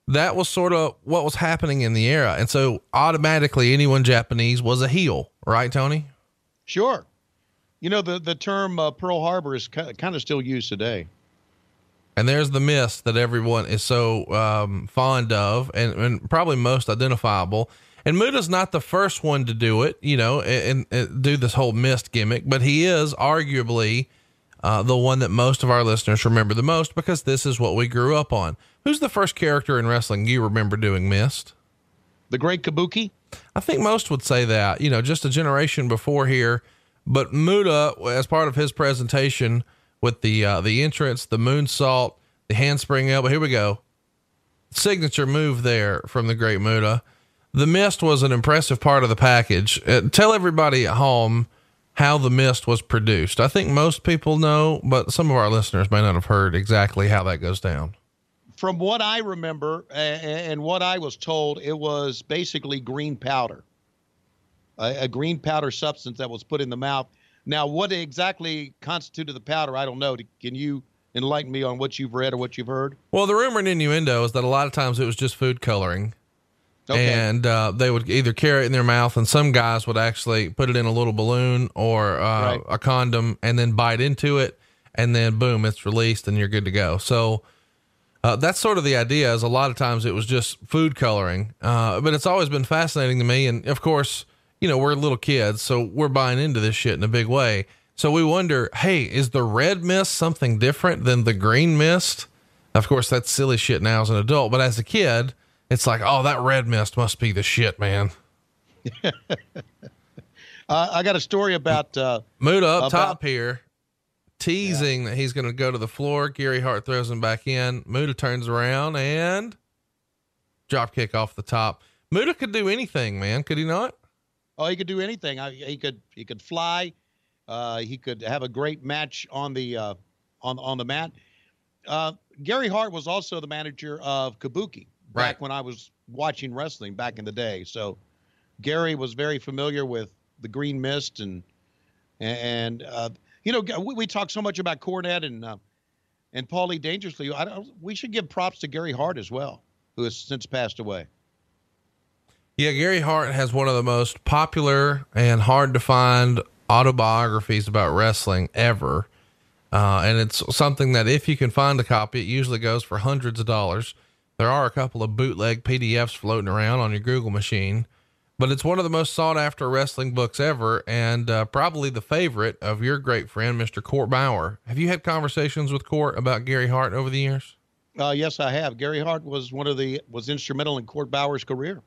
that was sort of what was happening in the era. And so automatically anyone Japanese was a heel, right, Tony? Sure. You know, the term Pearl Harbor is kind of still used today. And there's the mist that everyone is so fond of and probably most identifiable. And Muda's not the first one to do it, you know, and do this whole mist gimmick, but he is arguably the one that most of our listeners remember the most because this is what we grew up on. Who's the first character in wrestling you remember doing mist? The Great Kabuki? I think most would say that, you know, just a generation before here. But Muda, as part of his presentation with the entrance, the moonsault, the handspring elbow, here we go. Signature move there from the Great Muda. The mist was an impressive part of the package. Tell everybody at home how the mist was produced. I think most people know, but some of our listeners may not have heard exactly how that goes down. From what I remember and what I was told, it was basically green powder, a green powder substance that was put in the mouth. Now, what exactly constituted the powder, I don't know. Can you enlighten me on what you've read or what you've heard? Well, the rumor and innuendo is that a lot of times it was just food coloring. Okay. And they would either carry it in their mouth, and some guys would actually put it in a little balloon or a condom and then bite into it, and then boom, it's released and you're good to go. So that's sort of the idea. Is a lot of times it was just food coloring, but it's always been fascinating to me. And of course, you know, we're little kids, so we're buying into this shit in a big way. So we wonder, hey, is the red mist something different than the green mist? Of course, that's silly shit now as an adult, but as a kid, it's like, oh, that red mist must be the shit, man. I got a story about Muda up top here, teasing that he's going to go to the floor. Gary Hart throws him back in. Muda turns around and drop kick off the top. Muda could do anything, man. Could he not? Oh, he could do anything. He could fly. He could have a great match on the mat. Gary Hart was also the manager of Kabuki back when I was watching wrestling back in the day. So Gary was very familiar with the green mist and you know, we talk so much about Cornette and Paulie Dangerously. We should give props to Gary Hart as well, who has since passed away. Yeah. Gary Hart has one of the most popular and hard to find autobiographies about wrestling ever. And it's something that if you can find a copy, it usually goes for hundreds of dollars. There are a couple of bootleg PDFs floating around on your Google machine, but it's one of the most sought after wrestling books ever. And, probably the favorite of your great friend, Mr. Court Bauer. Have you had conversations with Court about Gary Hart over the years? Yes, I have. Gary Hart was was instrumental in Court Bauer's career.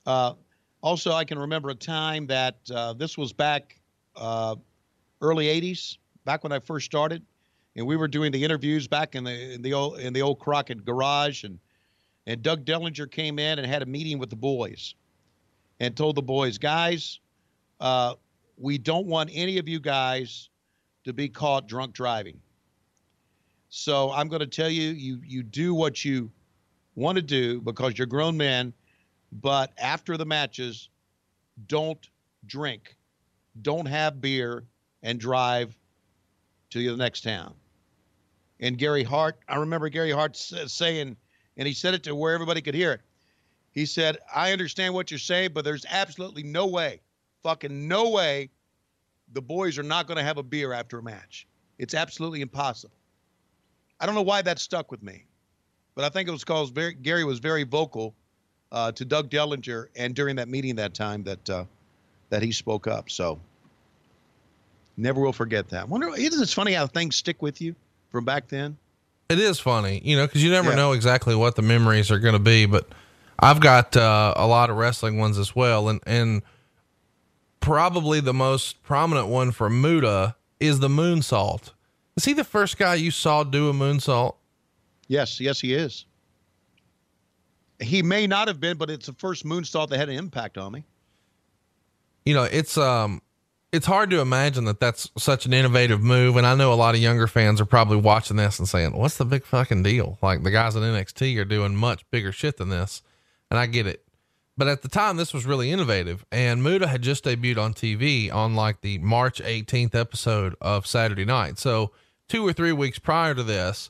Also, I can remember a time that, this was back, early 80s, back when I first started, and we were doing the interviews back in the old Crockett garage, and Doug Dellinger came in and had a meeting with the boys and told the boys, guys, we don't want any of you guys to be caught drunk driving. So I'm going to tell you, you do what you want to do because you're grown men, but after the matches, don't drink, don't have beer, and drive to the next town. And Gary Hart, I remember Gary Hart saying, and he said it to where everybody could hear it. He said, I understand what you're saying, but there's absolutely no way, fucking no way, the boys are not going to have a beer after a match. It's absolutely impossible. I don't know why that stuck with me, but I think it was because Gary was very vocal to Doug Dellinger, and during that meeting that time that he spoke up. So never will forget that. Isn't it funny how things stick with you from back then? It is funny, you know, cause you never know exactly what the memories are going to be, but I've got a lot of wrestling ones as well. And probably the most prominent one for Muda is the moonsault. Is he the first guy you saw do a moonsault? Yes, he is. He may not have been, but it's the first moonsault that had an impact on me. You know, it's hard to imagine that that's such an innovative move. And I know a lot of younger fans are probably watching this and saying, what's the big fucking deal? Like the guys in NXT are doing much bigger shit than this. And I get it. But at the time, this was really innovative. And Muda had just debuted on TV on like the March 18th episode of Saturday Night. So 2 or 3 weeks prior to this,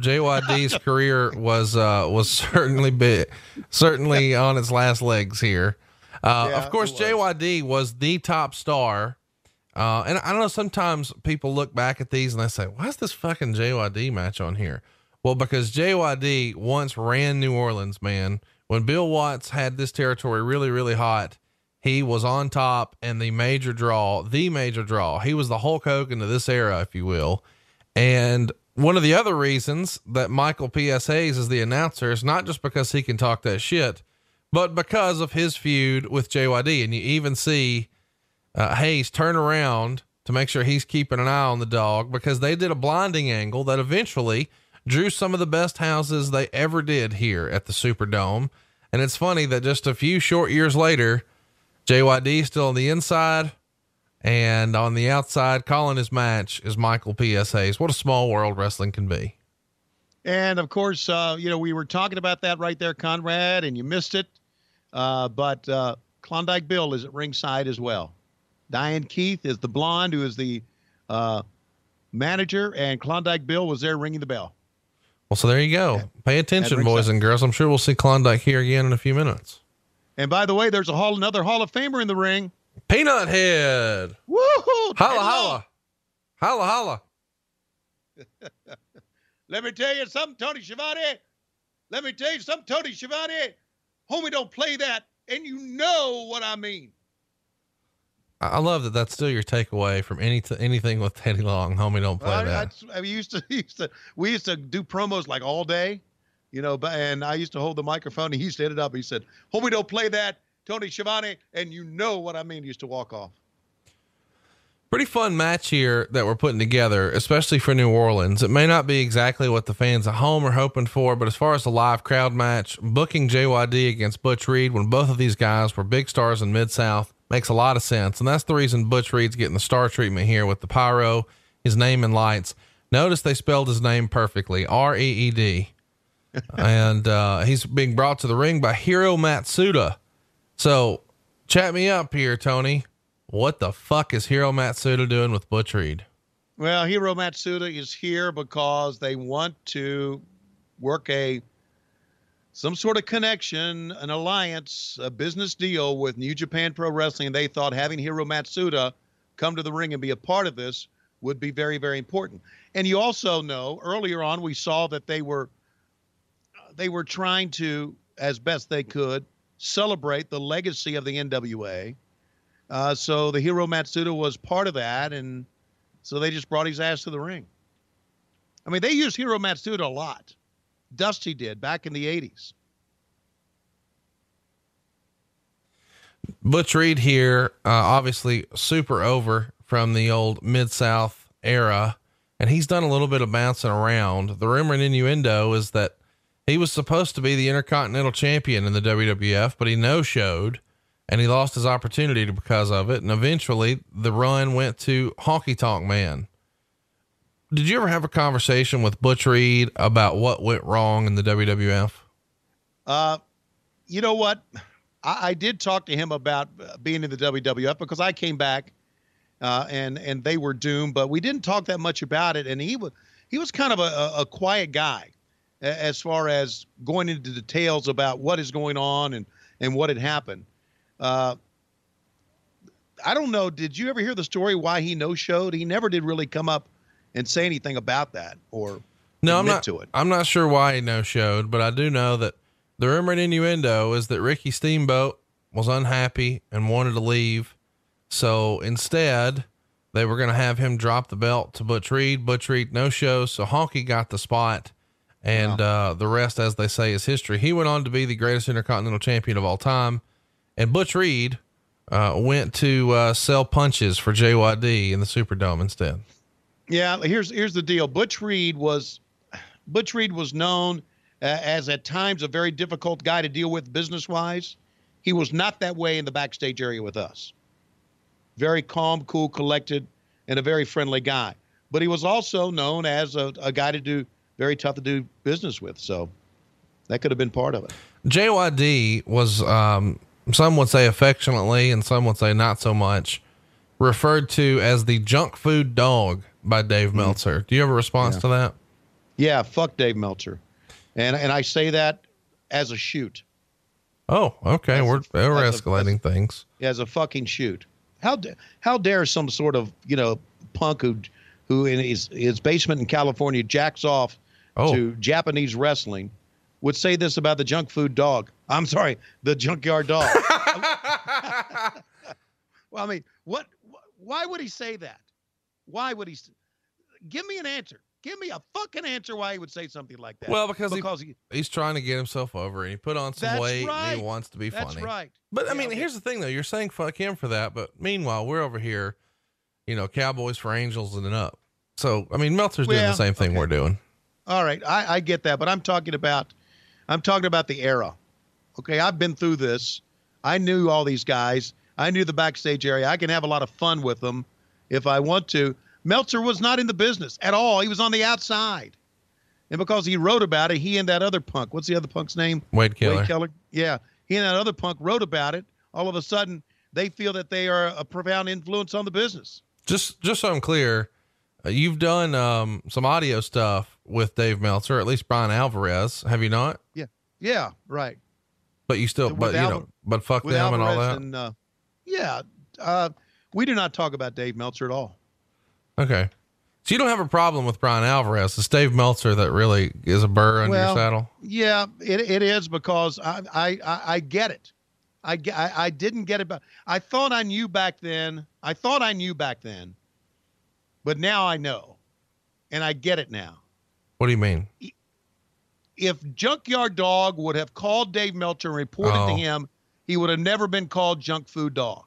JYD's career was certainly on its last legs here. Of course, JYD was the top star. And I don't know, sometimes people look back at these and they say, why's this fucking JYD match on here? Well, because JYD once ran New Orleans, man. When Bill Watts had this territory really, really hot, he was on top and the major draw. He was the Hulk Hogan of this era, if you will. And one of the other reasons that Michael P.S. Hayes is the announcer is not just because he can talk that shit, but because of his feud with JYD. And you even see Hayes turn around to make sure he's keeping an eye on the dog, because they did a blinding angle that eventually drew some of the best houses they ever did here at the Superdome. And it's funny that just a few short years later, JYD still on the inside, and on the outside calling his match is Michael P.S. Hayes. What a small world wrestling can be. And of course, we were talking about that right there, Conrad, and you missed it. But Klondike Bill is at ringside as well. Diane Keith is the blonde who is the manager, and Klondike Bill was there ringing the bell. Well, so there you go. Pay attention, boys and girls. I'm sure we'll see Klondike here again in a few minutes. And by the way, there's another Hall of Famer in the ring. Peanut Head. Woohoo! Holla, holla. Holla, holla. Let me tell you something, Tony Schiavone. Homie, don't play that, and you know what I mean. I love that that's still your takeaway from anything with Teddy Long. Homie, don't play that. We used to do promos like all day, and I used to hold the microphone, and he stood it up. He said, homie, don't play that, Tony Schiavone, and you know what I mean. He used to walk off. Pretty fun match here that we're putting together, especially for New Orleans. It may not be exactly what the fans at home are hoping for, but as far as the live crowd match, booking JYD against Butch Reed when both of these guys were big stars in Mid-South makes a lot of sense. And that's the reason Butch Reed's getting the star treatment here with the pyro, his name and lights. Notice they spelled his name perfectly, R-E-E-D. And he's being brought to the ring by Hiro Matsuda. So chat me up here, Tony. What the fuck is Hiro Matsuda doing with Butch Reed? Well, Hiro Matsuda is here because they want to work some sort of connection, an alliance, a business deal with New Japan Pro Wrestling. And they thought having Hiro Matsuda come to the ring and be a part of this would be very, very important. And you also know earlier on, we saw that they were trying to, as best they could, celebrate the legacy of the NWA. So the Hiro Matsuda was part of that. And so they just brought his ass to the ring. I mean, they used Hiro Matsuda a lot. Dusty did back in the 80s. Butch Reed here, obviously super over from the old Mid-South era. And he's done a little bit of bouncing around. The rumor and innuendo is that he was supposed to be the Intercontinental Champion in the WWF, but he no-showed and he lost his opportunity because of it. And eventually the run went to Honky Tonk Man. Did you ever have a conversation with Butch Reed about what went wrong in the WWF? You know what? I did talk to him about being in the WWF because I came back, and they were doomed, but we didn't talk that much about it. And he was kind of a quiet guy as far as going into details about what is going on and what had happened. I don't know. Did you ever hear the story why he no-showed? He never did really come up and say anything about that or admit to it. I'm not sure why he no-showed, but I do know that the rumor and innuendo is that Ricky Steamboat was unhappy and wanted to leave. So instead they were going to have him drop the belt to Butch Reed. Butch Reed no-show. So Honky got the spot, and the rest, as they say, is history. He went on to be the greatest Intercontinental Champion of all time. And Butch Reed went to sell punches for JYD in the Superdome instead. Yeah, here's the deal. Butch Reed was known as at times a very difficult guy to deal with business-wise. He was not that way in the backstage area with us. Very calm, cool, collected, and a very friendly guy. But he was also known as a guy very tough to do business with. So that could have been part of it. JYD was, some would say affectionately and some would say not so much, referred to as the junk food dog by Dave Meltzer. Do you have a response to that? Yeah, fuck Dave Meltzer. And I say that as a shoot. Oh, okay. We're escalating things. As a fucking shoot. How dare some sort of, punk who in his basement in California jacks off to Japanese wrestling would say this about the junk food dog. I'm sorry, the junkyard dog. Well, I mean, why would he say that? Why would he? Give me an answer. Give me a fucking answer why he would say something like that. Well, because he's trying to get himself over and he put on some weight and he wants to be funny. That's right. But I mean, here's the thing though. You're saying fuck him for that. But meanwhile, we're over here, Cowboys for Angels and up. So, I mean, Meltzer's doing the same thing we're doing. All right. I get that, but I'm talking about the era. Okay. I've been through this. I knew all these guys. I knew the backstage area. I can have a lot of fun with them if I want to. Meltzer was not in the business at all. He was on the outside. And because he wrote about it, he and that other punk, what's the other punk's name? Wade Keller. Wade Keller. Yeah. He and that other punk wrote about it. All of a sudden, they feel that they are a profound influence on the business. Just so I'm clear, you've done some audio stuff with Dave Meltzer, or at least Brian Alvarez. Have you not? Yeah. Yeah. Right. But you still, but fuck them Alvarez and all that. And, we do not talk about Dave Meltzer at all. Okay. So you don't have a problem with Brian Alvarez. It's Dave Meltzer that really is a burr under your saddle. Yeah, it is because I get it. I didn't get it. But I thought I knew back then. But now I know. And I get it now. What do you mean? If Junkyard Dog would have called Dave Meltzer and reported to him, he would have never been called Junk Food Dog.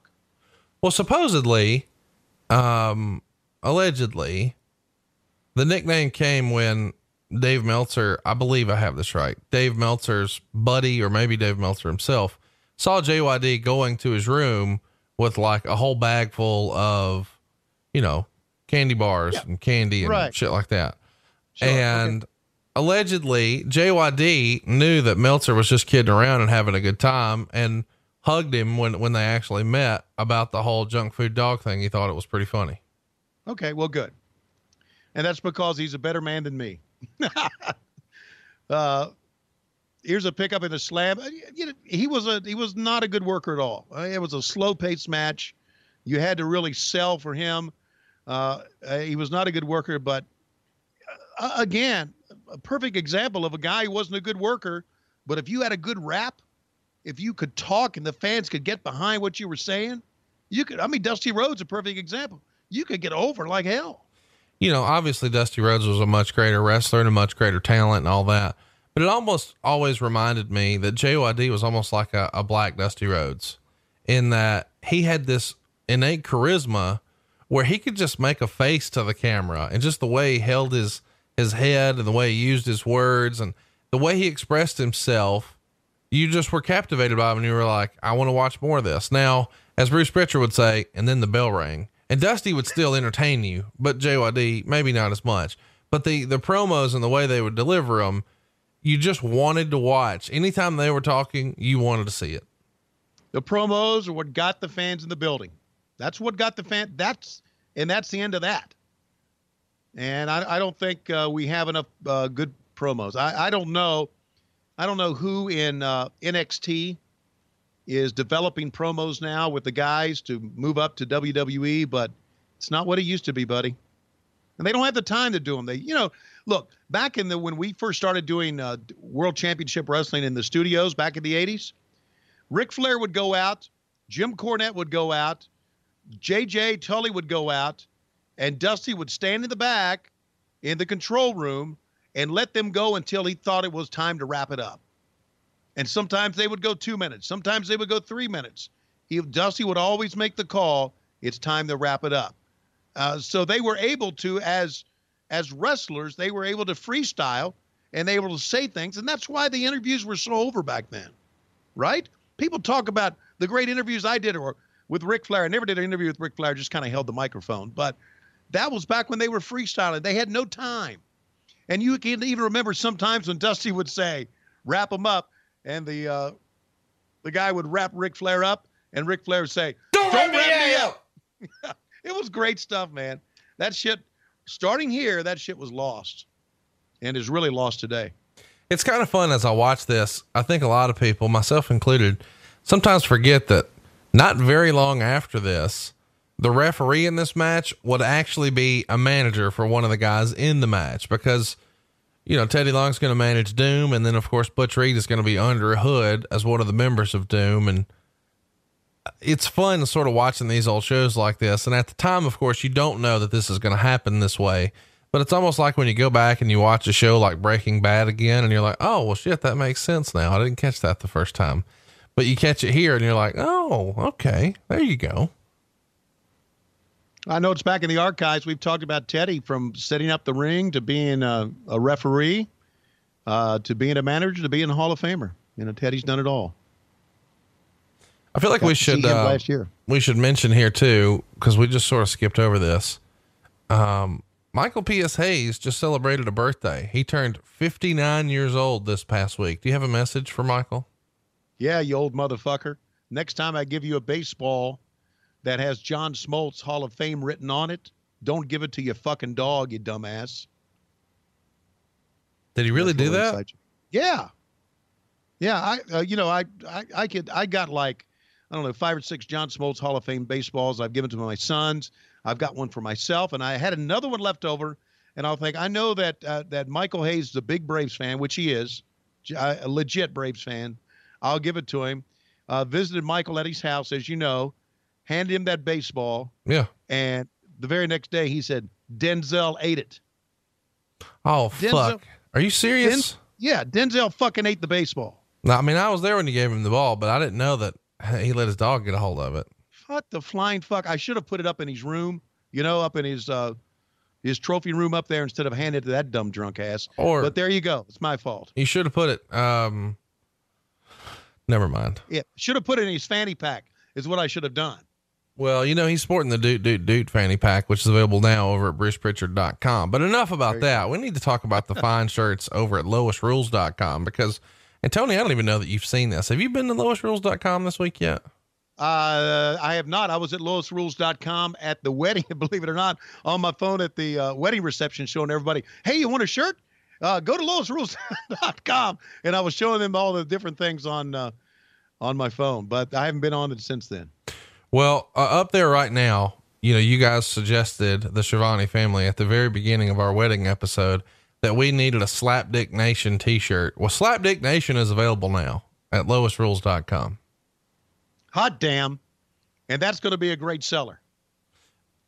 Well, supposedly, allegedly, the nickname came when Dave Meltzer, I believe I have this right, Dave Meltzer's buddy, or maybe Dave Meltzer himself, saw JYD going to his room with like a whole bag full of, candy bars and candy and shit like that. Sure, and allegedly JYD knew that Meltzer was just kidding around and having a good time and hugged him when they actually met about the whole junk food dog thing. He thought it was pretty funny. Okay, well, good. And that's because he's a better man than me. Here's a pickup in a slam. He was not a good worker at all. It was a slow paced match. You had to really sell for him. He was not a good worker, but again, a perfect example of a guy who wasn't a good worker. But if you had a good rap, if you could talk and the fans could get behind what you were saying, Dusty Rhodes, a perfect example. You could get over like hell. Obviously Dusty Rhodes was a much greater wrestler and a much greater talent and all that, but it almost always reminded me that JYD was almost like a black Dusty Rhodes, in that he had this innate charisma where he could just make a face to the camera, and just the way he held his head and the way he used his words and the way he expressed himself, you just were captivated by him and you were like, I want to watch more of this. Now, as Bruce Pritchard would say, and then the bell rang. And Dusty would still entertain you, but JYD, maybe not as much. But the promos and the way they would deliver them, you just wanted to watch. Anytime they were talking, you wanted to see it. The promos are what got the fans in the building. That's what got the fan. That's the end of that. And I don't think we have enough good promos. I don't know who in NXT is developing promos now with the guys to move up to WWE, but it's not what it used to be, buddy. And they don't have the time to do them. Look, back when we first started doing World Championship Wrestling in the studios back in the 80s, Ric Flair would go out, Jim Cornette would go out, JJ Tully would go out, and Dusty would stand in the back in the control room and let them go until he thought it was time to wrap it up. And sometimes they would go 2 minutes. Sometimes they would go 3 minutes. Dusty would always make the call. It's time to wrap it up. So they were able to, as wrestlers, they were able to freestyle and they were able to say things. And that's why the interviews were so over back then, right? People talk about the great interviews I did with Ric Flair. I never did an interview with Ric Flair, just kind of held the microphone. But that was back when they were freestyling. They had no time. And you can even remember sometimes when Dusty would say, wrap them up. And the guy would wrap Ric Flair up, and Ric Flair would say, Don't wrap me up. It was great stuff, man. That shit, starting here, that shit was lost. and is really lost today. It's kind of fun as I watch this. I think a lot of people, myself included, sometimes forget that not very long after this, the referee in this match would actually be a manager for one of the guys in the match, because, you know, Teddy Long's going to manage Doom. And then of course, Butch Reed is going to be under a hood as one of the members of Doom. And it's fun sort of watching these old shows like this. And at the time, of course, you don't know that this is going to happen this way, but it's almost like when you go back and you watch a show like Breaking Bad again, and you're like, oh, well, shit, that makes sense now. I didn't catch that the first time, but you catch it here and you're like, oh, okay, there you go. I know it's back in the archives. We've talked about Teddy from setting up the ring to being a referee, to being a manager, to being a Hall of Famer. You know, Teddy's done it all. I feel like we should, last year. We should mention here too, cause we just sort of skipped over this. Michael P.S. Hayes just celebrated a birthday. He turned 59 years old this past week. Do you have a message for Michael? Yeah, you old motherfucker. Next time I give you a baseball that has John Smoltz Hall of Fame written on it, don't give it to your fucking dog, you dumbass. Did he really do that? Yeah. Yeah. I got like, I don't know, 5 or 6 John Smoltz Hall of Fame baseballs. I've given to my sons. I've got one for myself, and I had another one left over. And I'll think, I know that, that Michael Hayes is a big Braves fan, which he is, a legit Braves fan. I'll give it to him. Visited Michael at his house, as you know, handed him that baseball. Yeah. And the very next day he said, Denzel ate it. Oh, fuck. Are you serious? Yeah. Denzel fucking ate the baseball. No, I mean, I was there when you gave him the ball, but I didn't know that he let his dog get a hold of it. What the flying fuck? I should have put it up in his room, you know, up in his trophy room up there instead of handing it to that dumb drunk ass. But there you go. It's my fault. You should have put it, never mind. Yeah. Should have put it in his fanny pack is what I should have done. Well, you know, he's sporting the Doot fanny pack, which is available now over at brucepritchard.com. But enough about that. We need to talk about the fine shirts over at lowestrules.com because, and Tony, I don't even know that you've seen this. Have you been to lowestrules.com this week yet? I have not. I was at lowestrules.com at the wedding, believe it or not, on my phone at the wedding reception, showing everybody, hey, you want a shirt? Go to lowestrules.com. And I was showing them all the different things on my phone, but I haven't been on it since then. Well, up there right now, you know, you guys suggested, the Schiavone family, at the very beginning of our wedding episode, that we needed a Slapdick Nation t-shirt. Well, Slapdick Nation is available now at lowestrules.com. Hot damn. And that's going to be a great seller.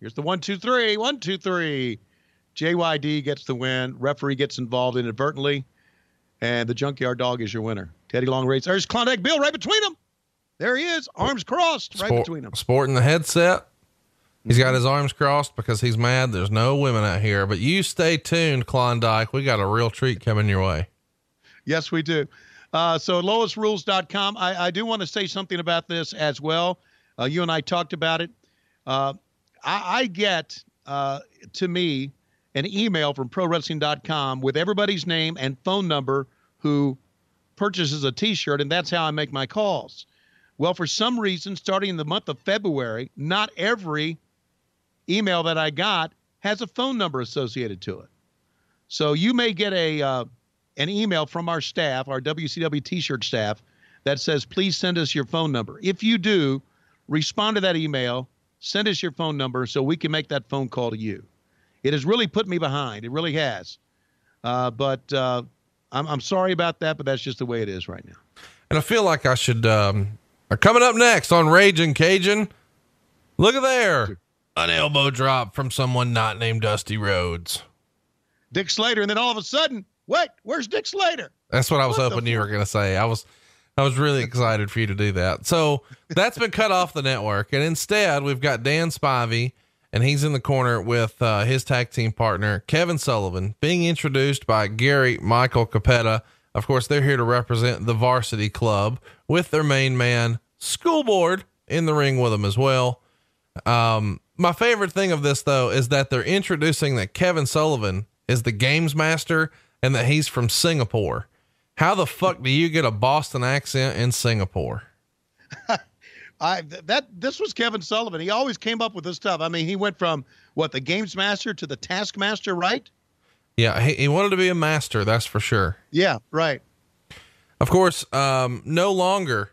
Here's the 1, 2, 3, 1, 2, 3. JYD gets the win. Referee gets involved inadvertently. And the Junkyard Dog is your winner. Teddy Long rates. There's Klondike Bill right between them. There he is. Arms crossed right between them. Sporting the headset. He's got his arms crossed because he's mad there's no women out here, but you stay tuned, Klondike. We got a real treat coming your way. Yes, we do. So lowestrules.com. I do want to say something about this as well. You and I talked about it. I get, to me, an email from prowrestling.com with everybody's name and phone number who purchases a t-shirt. And that's how I make my calls. Well, for some reason, starting in the month of February, not every email that I got has a phone number associated to it. So you may get an email from our staff, our WCW t-shirt staff, that says, please send us your phone number. If you do, respond to that email, send us your phone number so we can make that phone call to you. It has really put me behind. It really has. But I'm sorry about that, but that's just the way it is right now. And I feel like I should, coming up next on Ragin Cajun, look at there. An elbow drop from someone not named Dusty Rhodes. Dick Slater. And then all of a sudden, wait, where's Dick Slater? That's what I was hoping you were going to say. I was really excited for you to do that. So that's been cut off the network. And instead we've got Dan Spivey, and he's in the corner with his tag team partner, Kevin Sullivan, being introduced by Gary Michael Capetta. Of course, they're here to represent the Varsity Club with their main man, School Board, in the ring with them as well. My favorite thing of this, though, is that they're introducing that Kevin Sullivan is the games master and that he's from Singapore. How the fuck do you get a Boston accent in Singapore? This was Kevin Sullivan. He always came up with this stuff. I mean, he went from the games master to the taskmaster, right? Yeah. He wanted to be a master. That's for sure. Yeah. Right. Of course, no longer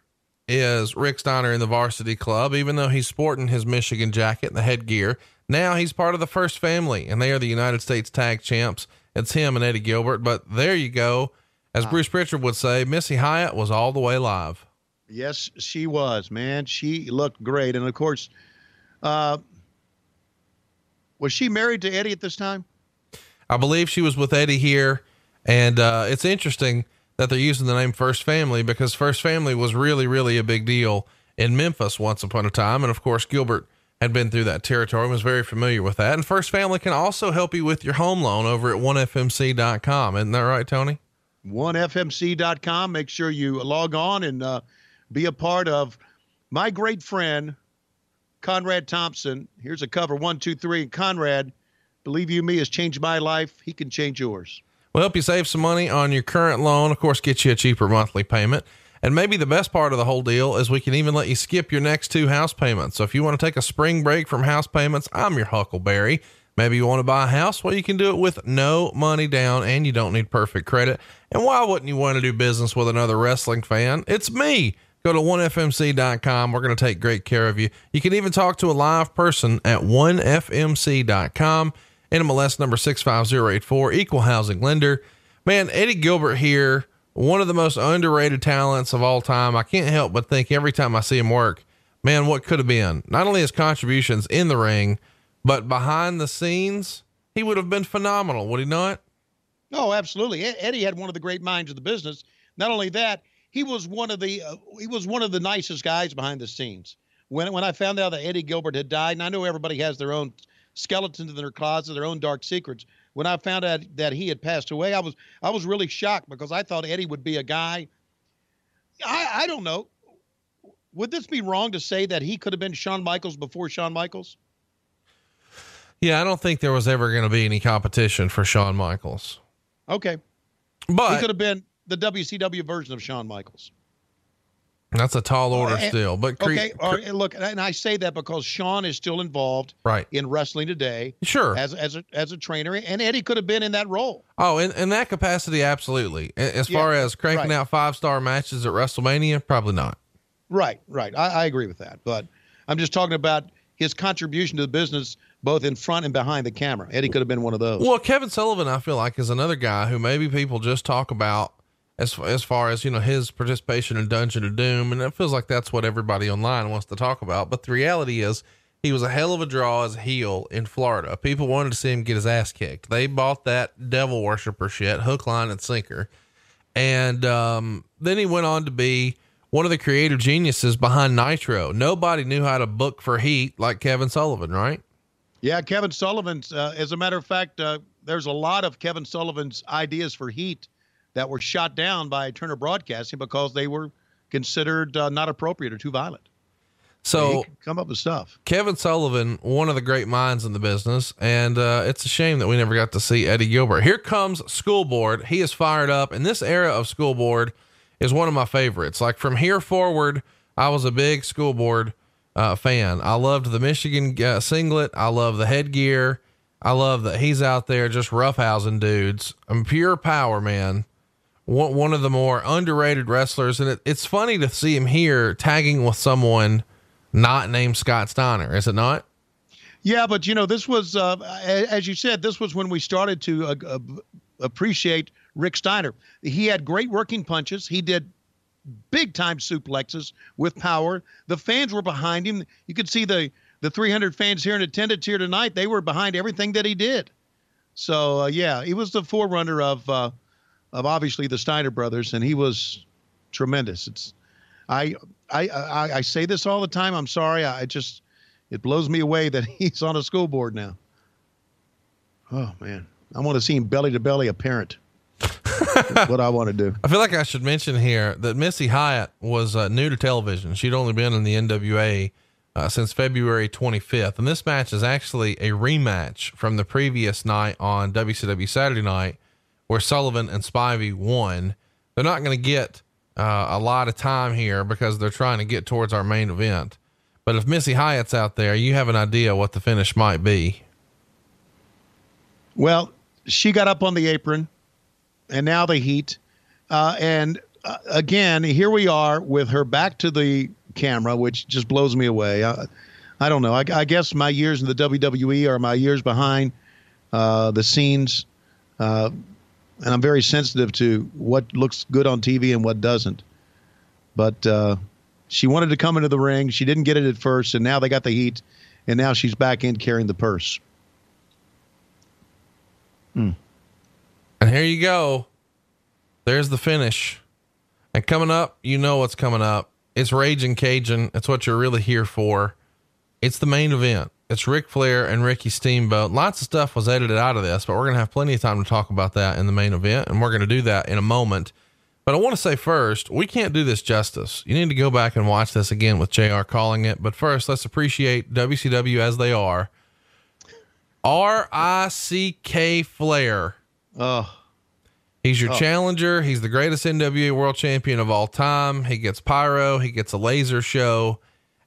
is Rick Steiner in the varsity club, even though he's sporting his Michigan jacket and the headgear. Now he's part of the First Family, and they are the United States Tag Champs. It's him and Eddie Gilbert. But there you go. As Bruce Pritchard would say, Missy Hyatt was all the way live. Yes, she was, man. She looked great. And of course, was she married to Eddie at this time? I believe she was with Eddie here. And, it's interesting that they're using the name First Family, because First Family was really, really a big deal in Memphis once upon a time. And of course, Gilbert had been through that territory and was very familiar with that. And First Family can also help you with your home loan over at 1fmc.com. Isn't that right, Tony? 1fmc.com. Make sure you log on and be a part of my great friend, Conrad Thompson. Here's a cover, 1, 2, 3. Conrad, believe you me, has changed my life. He can change yours. We'll help you save some money on your current loan. Of course, get you a cheaper monthly payment. And maybe the best part of the whole deal is we can even let you skip your next 2 house payments. So if you want to take a spring break from house payments, I'm your Huckleberry. Maybe you want to buy a house. Well, you can do it with no money down, and you don't need perfect credit. And why wouldn't you want to do business with another wrestling fan? It's me. Go to 1fmc.com. We're going to take great care of you. You can even talk to a live person at 1fmc.com. NMLS number 65084, equal housing lender. Man, Eddie Gilbert here, one of the most underrated talents of all time. I can't help but think every time I see him work, man, what could have been? Not only his contributions in the ring, but behind the scenes, he would have been phenomenal, would he not? Oh, absolutely. Eddie had one of the great minds of the business. Not only that, he was one of the nicest guys behind the scenes. When I found out that Eddie Gilbert had died, and I know everybody has their own skeletons in their closet, their own dark secrets. When I found out that he had passed away, I was really shocked, because I thought Eddie would be a guy. I don't know. Would this be wrong to say that he could have been Shawn Michaels before Shawn Michaels? Yeah, I don't think there was ever going to be any competition for Shawn Michaels. Okay. But he could have been the WCW version of Shawn Michaels. That's a tall order still, but look, and I say that because Shawn is still involved in wrestling today. Sure. As a trainer, and Eddie could have been in that role. Oh, in that capacity. Absolutely. As far as cranking out 5-star matches at WrestleMania, probably not. Right. I agree with that, but I'm just talking about his contribution to the business, both in front and behind the camera. Eddie could have been one of those. Well, Kevin Sullivan, I feel like, is another guy who maybe people just talk about as far as, his participation in Dungeon of Doom. And it feels like that's what everybody online wants to talk about. But the reality is he was a hell of a draw as a heel in Florida. People wanted to see him get his ass kicked. They bought that devil worshiper shit, hook, line, and sinker. And, then he went on to be one of the creative geniuses behind Nitro. Nobody knew how to book for heat like Kevin Sullivan, right? Yeah. Kevin Sullivan's, as a matter of fact, there's a lot of Kevin Sullivan's ideas for heat that were shot down by Turner Broadcasting because they were considered not appropriate or too violent. So come up with stuff. Kevin Sullivan, one of the great minds in the business. And it's a shame that we never got to see Eddie Gilbert. Here comes Schoolboard. He is fired up. And this era of Schoolboard is one of my favorites. Like from here forward, I was a big Schoolboard fan. I loved the Michigan singlet. I love the headgear. I love that he's out there just roughhousing dudes. I'm pure power, man. One of the more underrated wrestlers. And it's funny to see him here tagging with someone not named Scott Steiner. Is it not? Yeah. But this was, as you said, this was when we started to appreciate Rick Steiner. He had great working punches. He did big time suplexes with power. The fans were behind him. You could see the 300 fans here in attendance here tonight. They were behind everything that he did. So he was the forerunner of obviously the Steiner brothers, and he was tremendous. I say this all the time. I'm sorry. It blows me away that he's on a school board now. Oh man. I want to see him belly to belly a parent. That's what I want to do. I feel like I should mention here that Missy Hyatt was new to television. She'd only been in the NWA since February 25th. And this match is actually a rematch from the previous night on WCW Saturday Night, where Sullivan and Spivey won. They're not going to get a lot of time here because they're trying to get towards our main event. But if Missy Hyatt's out there, you have an idea what the finish might be. Well, she got up on the apron, and now the heat. Again, here we are with her back to the camera, which just blows me away. I don't know. I guess my years in the WWE are my years behind the scenes. And I'm very sensitive to what looks good on TV and what doesn't. But she wanted to come into the ring. She didn't get it at first, and now they got the heat, and now she's back in carrying the purse. And here you go. There's the finish. And coming up, you know what's coming up. It's Ragin Cajun. It's what you're really here for. It's the main event. It's Ric Flair and Ricky Steamboat. Lots of stuff was edited out of this, but we're going to have plenty of time to talk about that in the main event, and we're going to do that in a moment. But I want to say first, we can't do this justice. You need to go back and watch this again with JR calling it. But first, let's appreciate WCW as they are. Rick Flair. Oh. He's your challenger. He's the greatest NWA world champion of all time. He gets pyro. He gets a laser show.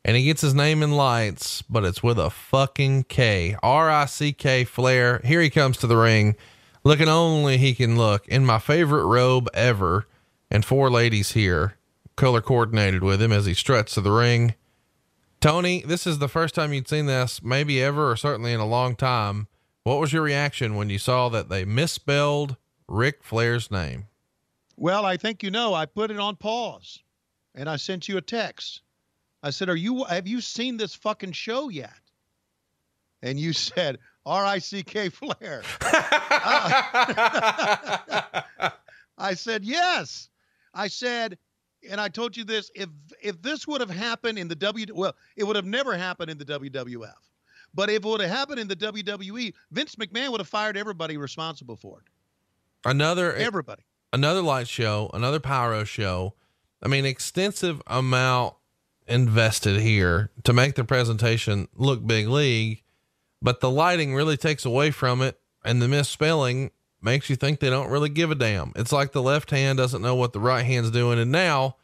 And he gets his name in lights, but it's with a fucking K. Rick Flair. Here he comes to the ring, looking only he can look, in my favorite robe ever. And 4 ladies here, color coordinated with him as he struts to the ring. Tony, this is the first time you'd seen this, maybe ever, or certainly in a long time. What was your reaction when you saw that they misspelled Ric Flair's name? Well, I think I put it on pause, and I sent you a text. I said, have you seen this fucking show yet? And you said, Rick Flair. I said, yes. I said, and I told you this, if this would have happened in the it would have never happened in the WWF. But if it would have happened in the WWE, Vince McMahon would have fired everybody responsible for it. Everybody. Another light show, another pyro show. I mean, extensive amount invested here to make the presentation look big league, but the lighting really takes away from it, and the misspelling makes you think they don't really give a damn. It's like the left hand doesn't know what the right hand's doing. And now,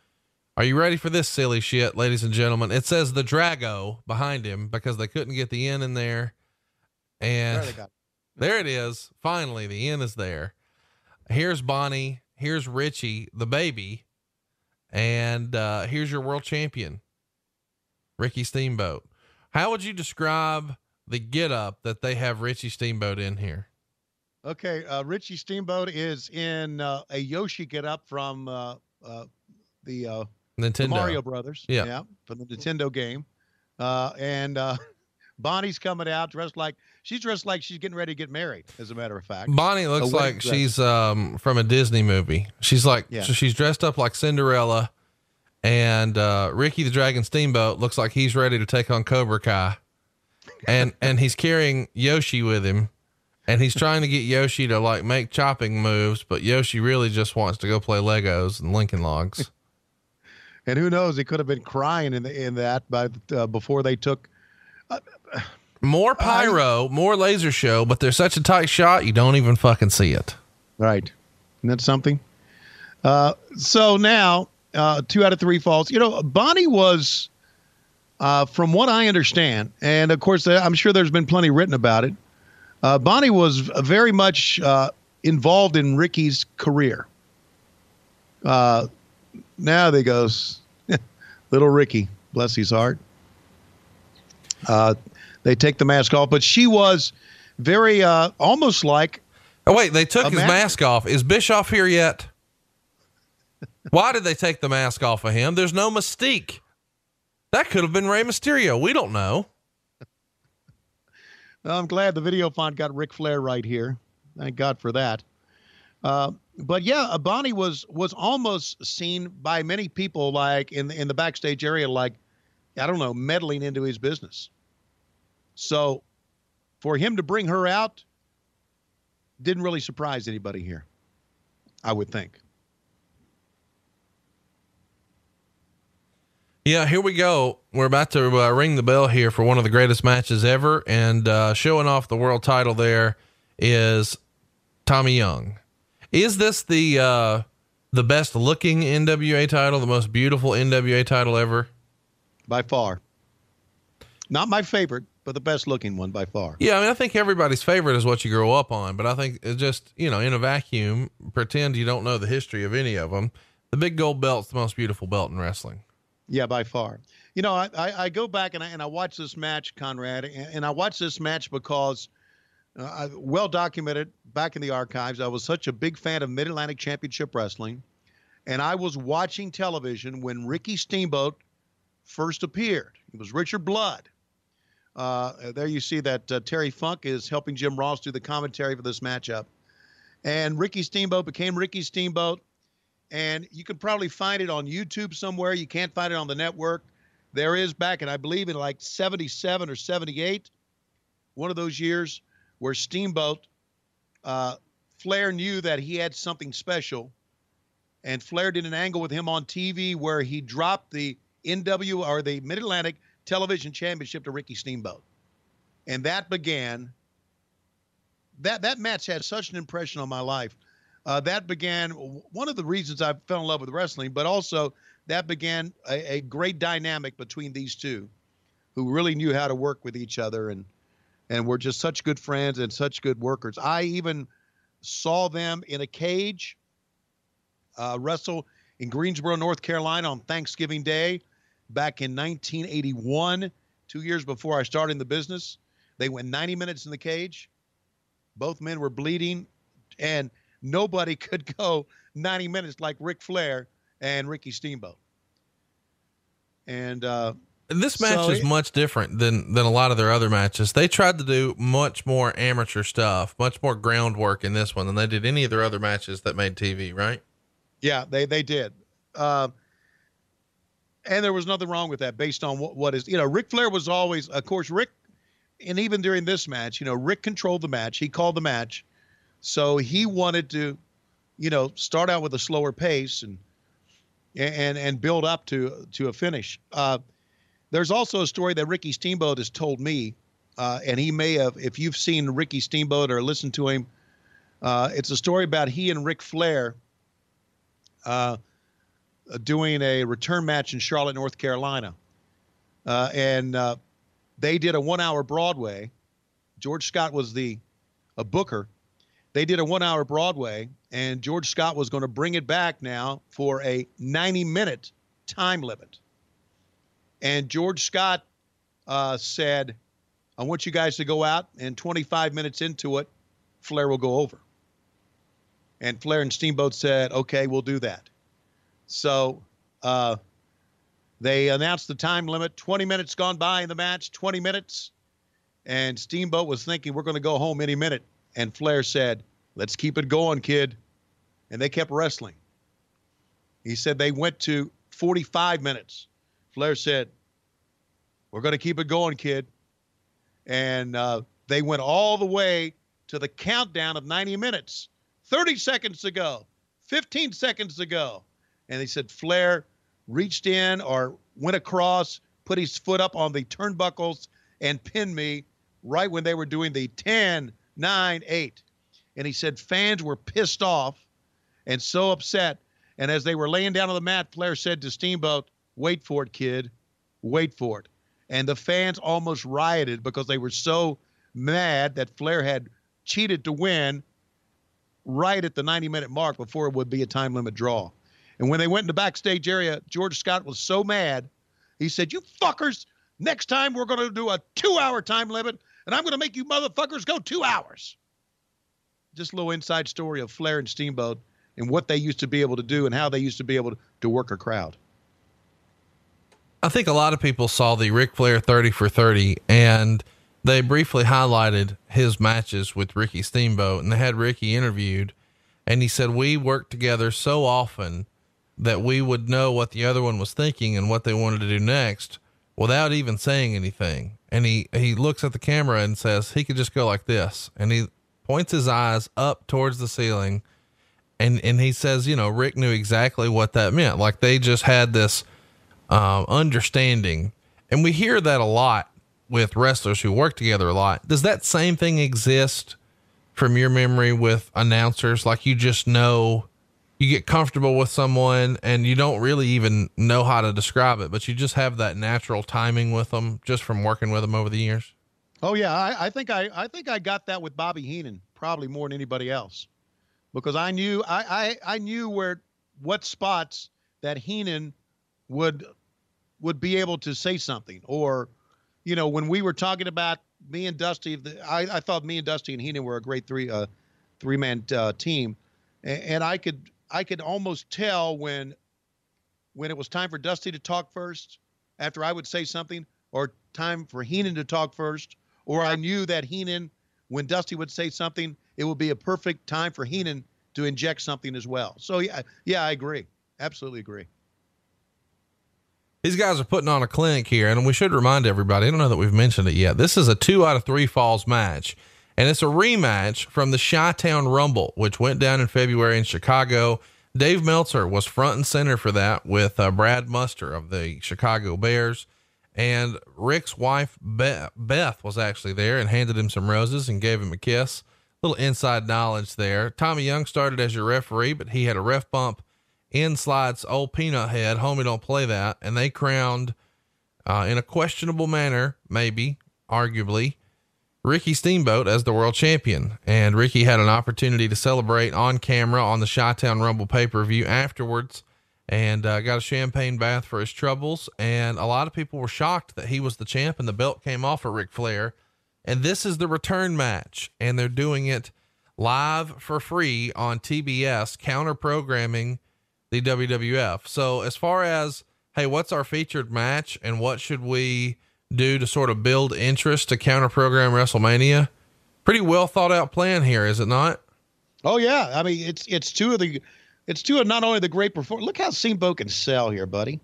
are you ready for this silly shit, ladies and gentlemen? It says the Drago behind him because they couldn't get the N in there. And there it is. Finally, the N is there. Here's Bonnie. Here's Richie, the baby. And here's your world champion, Ricky Steamboat. How would you describe the get up that they have Richie Steamboat in here? Okay. Richie Steamboat is in a Yoshi get up from the Nintendo Mario Brothers. Yeah. From the Nintendo game. And Bonnie's coming out dressed like she's getting ready to get married. As a matter of fact, Bonnie looks like she's from a Disney movie. She's like, so she's dressed up like Cinderella, and Ricky the Dragon Steamboat looks like he's ready to take on Cobra Kai, and he's carrying Yoshi with him, and he's trying to get Yoshi to like make chopping moves, but Yoshi really just wants to go play Legos and Lincoln Logs. And who knows? He could have been crying in that before they took. More pyro, more laser show, but there's such a tight shot, you don't even fucking see it. Right. Isn't that something? So now, 2 out of 3 falls. Bonnie was, from what I understand, and of course, I'm sure there's been plenty written about it. Bonnie was very much involved in Ricky's career. Now there goes little Ricky, bless his heart. They take the mask off, but she was very, almost like. Oh, wait, they took his mask off. Is Bischoff here yet? Why did they take the mask off of him? There's no mystique. That could have been Rey Mysterio. We don't know. Well, I'm glad the video font got Ric Flair right here. Thank God for that. But yeah, Bonnie was almost seen by many people like in the backstage area, like, I don't know, meddling into his business. So for him to bring her out didn't really surprise anybody here, I would think. Yeah, here we go. We're about to ring the bell here for one of the greatest matches ever. And showing off the world title there is Tommy Young. Is this the best looking NWA title, the most beautiful NWA title ever? By far. Not my favorite, but the best looking one by far. Yeah. I mean, I think everybody's favorite is what you grow up on, but I think it's just, in a vacuum, pretend you don't know the history of any of them. The big gold belt's the most beautiful belt in wrestling. Yeah, by far. I go back and I watch this match, Conrad, and I watch this match because well documented back in the archives. I was such a big fan of Mid-Atlantic Championship Wrestling, and I was watching television when Ricky Steamboat first appeared. It was Richard Blood. There you see that Terry Funk is helping Jim Ross do the commentary for this matchup. And Ricky Steamboat became Ricky Steamboat. And you can probably find it on YouTube somewhere. You can't find it on the network. There is back, and I believe in like 77 or 78, one of those years where Steamboat, Flair knew that he had something special. And Flair did an angle with him on TV where he dropped the the Mid-Atlantic Television Championship to Ricky Steamboat. And that began, that match had such an impression on my life. That began one of the reasons I fell in love with wrestling, but also that began a great dynamic between these two who really knew how to work with each other and were just such good friends and such good workers. I even saw them in a cage wrestle in Greensboro, North Carolina on Thanksgiving Day back in 1981, 2 years before I started in the business. They went 90 minutes in the cage. Both men were bleeding, and nobody could go 90 minutes like Ric Flair and Ricky Steamboat. And this match is much different than a lot of their other matches. They tried to do much more amateur stuff, much more groundwork in this one than they did any of their other matches that made TV, right? Yeah, they did. And there was nothing wrong with that based on what is, Ric Flair was always, of course, Rick, and even during this match, Rick controlled the match. He called the match. So he wanted to, start out with a slower pace and build up to a finish. There's also a story that Ricky Steamboat has told me, and he may have, if you've seen Ricky Steamboat or listened to him, it's a story about he and Ric Flair doing a return match in Charlotte, North Carolina. And they did a 1 hour Broadway. George Scott was a booker. They did a 1 hour Broadway, and George Scott was going to bring it back now for a 90-minute time limit. And George Scott said, I want you guys to go out, and 25 minutes into it, Flair will go over. And Flair and Steamboat said, okay, we'll do that. So they announced the time limit, 20 minutes gone by in the match, 20 minutes. And Steamboat was thinking, we're going to go home any minute. And Flair said, let's keep it going, kid. And they kept wrestling. He said they went to 45 minutes. Flair said, we're going to keep it going, kid. And they went all the way to the countdown of 90 minutes. 30 seconds to go, 15 seconds to go. And they said Flair reached in or went across, put his foot up on the turnbuckles, and pinned me right when they were doing the 10, 9, 8. And he said fans were pissed off and so upset. And as they were laying down on the mat, Flair said to Steamboat, wait for it, kid. Wait for it. And the fans almost rioted because they were so mad that Flair had cheated to win right at the 90-minute mark before it would be a time limit draw. And when they went in the backstage area, George Scott was so mad, he said, you fuckers, next time we're going to do a 2-hour time limit, and I'm going to make you motherfuckers go 2 hours. Just a little inside story of Flair and Steamboat and what they used to be able to do and how they used to be able to work a crowd. I think a lot of people saw the Ric Flair 30 for 30, and they briefly highlighted his matches with Ricky Steamboat, and they had Ricky interviewed, and he said, we worked together so often that we would know what the other one was thinking and what they wanted to do next without even saying anything. And he looks at the camera and says he could just go like this. And he points his eyes up towards the ceiling. And he says, Rick knew exactly what that meant. Like they just had this, understanding. And we hear that a lot with wrestlers who work together a lot. Does that same thing exist from your memory with announcers? Like you just know, you get comfortable with someone and you don't really even know how to describe it, but you just have that natural timing with them just from working with them over the years. Oh yeah, I think I got that with Bobby Heenan probably more than anybody else, because I knew what spots that Heenan would be able to say something, or when we were talking about me and Dusty, I thought me and Dusty and Heenan were a great three-man team, and I could almost tell when it was time for Dusty to talk first after I would say something, or time for Heenan to talk first, or I knew that Heenan, when Dusty would say something, it would be a perfect time for Heenan to inject something as well. So yeah, I agree. Absolutely agree. These guys are putting on a clinic here, and we should remind everybody, I don't know that we've mentioned it yet. This is a 2 out of 3 falls match, and it's a rematch from the Chi-Town Rumble, which went down in February in Chicago. Dave Meltzer was front and center for that with Brad Muster of the Chicago Bears, and Rick's wife, Beth, was actually there and handed him some roses and gave him a kiss. Little inside knowledge there. Tommy Young started as your referee, but he had a ref bump. In slides old Peanut Head, homie, don't play that. And they crowned, in a questionable manner, maybe, arguably, Ricky Steamboat as the world champion. And Ricky had an opportunity to celebrate on camera on the Chi-Town Rumble pay-per-view afterwards, and got a champagne bath for his troubles. And a lot of people were shocked that he was the champ and the belt came off of Ric Flair. And this is the return match, and they're doing it live for free on TBS, counter programming the WWF. So as far as, hey, what's our featured match and what should we do to sort of build interest to counter program WrestleMania? Pretty well thought out plan here, is it not? Oh yeah. I mean, it's two of not only the great performers. Look how Steamboat can sell here, buddy.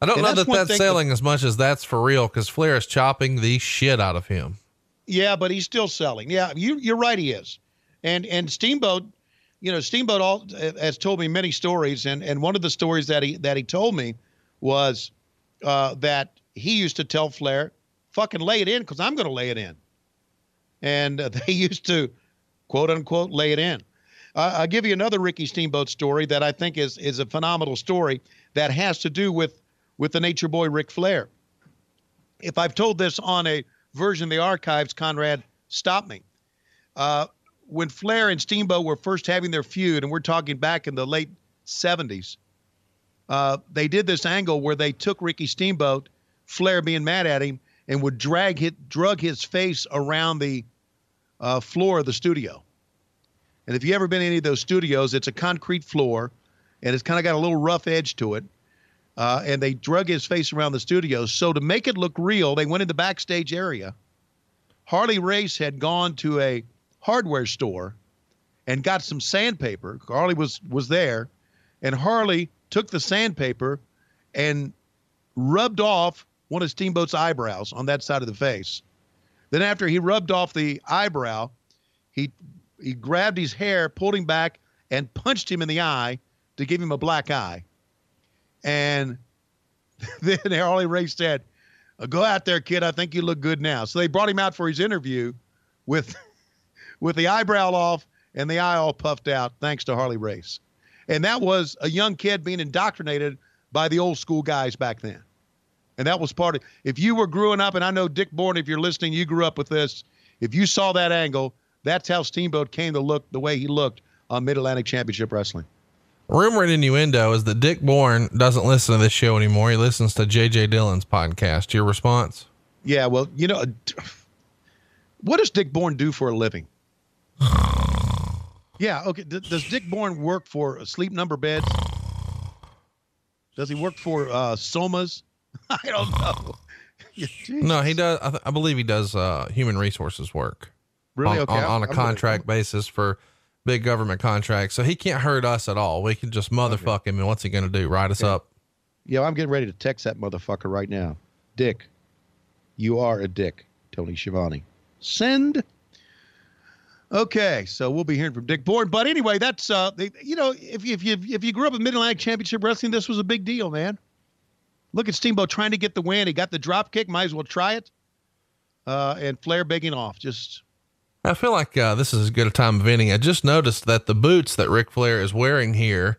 I don't know that that's selling as much as that's for real, because Flair is chopping the shit out of him. Yeah, but he's still selling. Yeah, you're right, he is. And Steamboat, Steamboat has told me many stories, and one of the stories that he told me was that he used to tell Flair, "Fucking lay it in, because I'm going to lay it in," and they used to, quote unquote, lay it in. I'll give you another Ricky Steamboat story that I think is a phenomenal story that has to do with the Nature Boy Ric Flair. If I've told this on a version of the archives, Conrad, stop me. When Flair and Steamboat were first having their feud, and we're talking back in the late 70s, they did this angle where they took Ricky Steamboat, Flair being mad at him, and would drug his face around the floor of the studio. And if you ever been in any of those studios, it's a concrete floor, and it's kind of got a little rough edge to it. And they drug his face around the studio. So to make it look real, they went in the backstage area. Harley Race had gone to a hardware store and got some sandpaper. Harley was there, and Harley took the sandpaper and rubbed off one of Steamboat's eyebrows on that side of the face. Then after he rubbed off the eyebrow, he grabbed his hair, pulled him back, and punched him in the eye to give him a black eye. And then Harley Race said, "Go out there, kid. I think you look good now." So they brought him out for his interview with the eyebrow off and the eye all puffed out, thanks to Harley Race. And that was a young kid being indoctrinated by the old school guys back then. And that was part of, if you were growing up, and I know Dick Bourne, if you're listening, you grew up with this. If you saw that angle, that's how Steamboat came to look the way he looked on Mid-Atlantic Championship Wrestling. Rumor and innuendo is that Dick Bourne doesn't listen to this show anymore. He listens to JJ Dillon's podcast. Your response? Yeah, well, what does Dick Bourne do for a living? Yeah, okay. Does Dick Bourne work for Sleep Number Beds? Does he work for Somas? I don't know. No, he does. I believe he does human resources work. Really? Okay. On a contract basis for big government contracts. So he can't hurt us at all. We can just motherfuck him. And what's he going to do? Write us up? Yeah, I'm getting ready to text that motherfucker right now. Dick, you are a dick. Tony Schiavone. Send. Okay, so we'll be hearing from Dick Bourne. But anyway, that's if you grew up in Mid-Atlantic Championship Wrestling, this was a big deal, man. Look at Steamboat trying to get the win. He got the drop kick. Might as well try it. And Flair begging off. I feel like this is as good a time of ending. I just noticed that the boots that Ric Flair is wearing here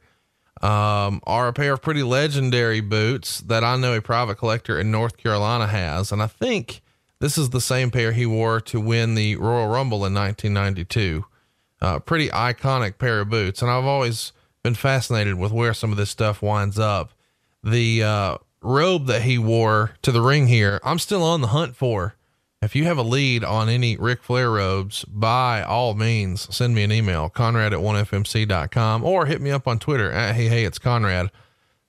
are a pair of pretty legendary boots that I know a private collector in North Carolina has. And I think This is the same pair he wore to win the Royal Rumble in 1992. Pretty iconic pair of boots. And I've always been fascinated with where some of this stuff winds up. The robe that he wore to the ring here, I'm still on the hunt for. If you have a lead on any Ric Flair robes, by all means, send me an email, Conrad@1fmc.com, or hit me up on Twitter at hey, it's Conrad.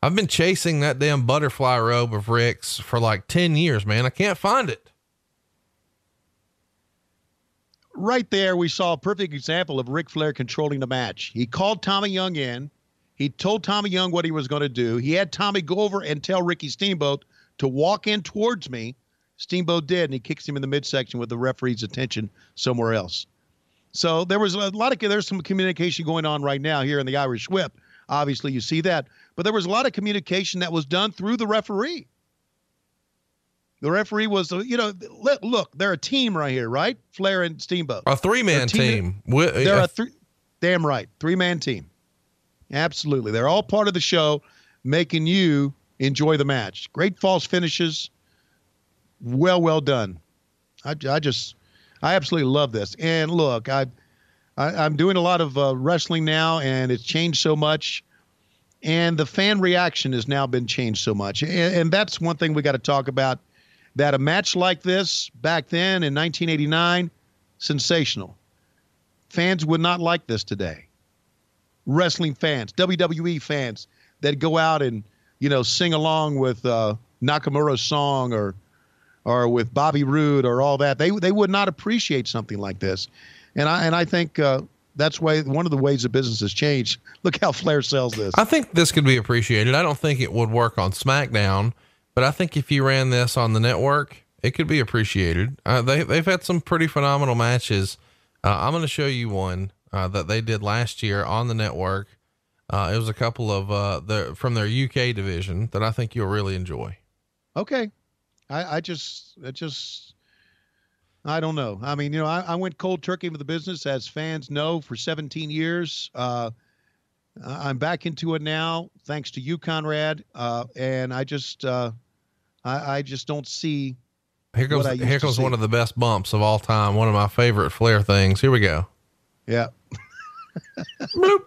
I've been chasing that damn butterfly robe of Rick's for like 10 years, man. I can't find it. Right there, we saw a perfect example of Ric Flair controlling the match. He called Tommy Young in. He told Tommy Young what he was going to do. He had Tommy go over and tell Ricky Steamboat to walk in towards me. Steamboat did, and he kicks him in the midsection with the referee's attention somewhere else. So there was there's some communication going on right now here in the Irish Whip. Obviously, you see that. But there was a lot of communication that was done through the referee. The referee was, look, they're a team right here, right? Flair and Steamboat. A three-man team. They're damn right. 3-man team. Absolutely. They're all part of the show, making you enjoy the match. Great false finishes. Well done. I absolutely love this. And look, I'm doing a lot of wrestling now, and it's changed so much. And the fan reaction has now been changed so much. And that's one thing we got to talk about. That a match like this back then in 1989, sensational. Fans would not like this today. Wrestling fans, WWE fans that go out and, sing along with Nakamura's song or with Bobby Roode or all that. They would not appreciate something like this. And I think that's one of the ways the business has changed. Look how Flair sells this. I think this could be appreciated. I don't think it would work on SmackDown, but I think if you ran this on the network, it could be appreciated. They've had some pretty phenomenal matches. I'm going to show you one that they did last year on the network. It was a couple of from their UK division that I think you'll really enjoy. Okay. I don't know. I mean, I went cold turkey with the business, as fans know, for 17 years. I'm back into it now, thanks to you, Conrad. And I just don't see. Here goes one of the best bumps of all time. One of my favorite Flair things. Here we go. Yeah. Bloop.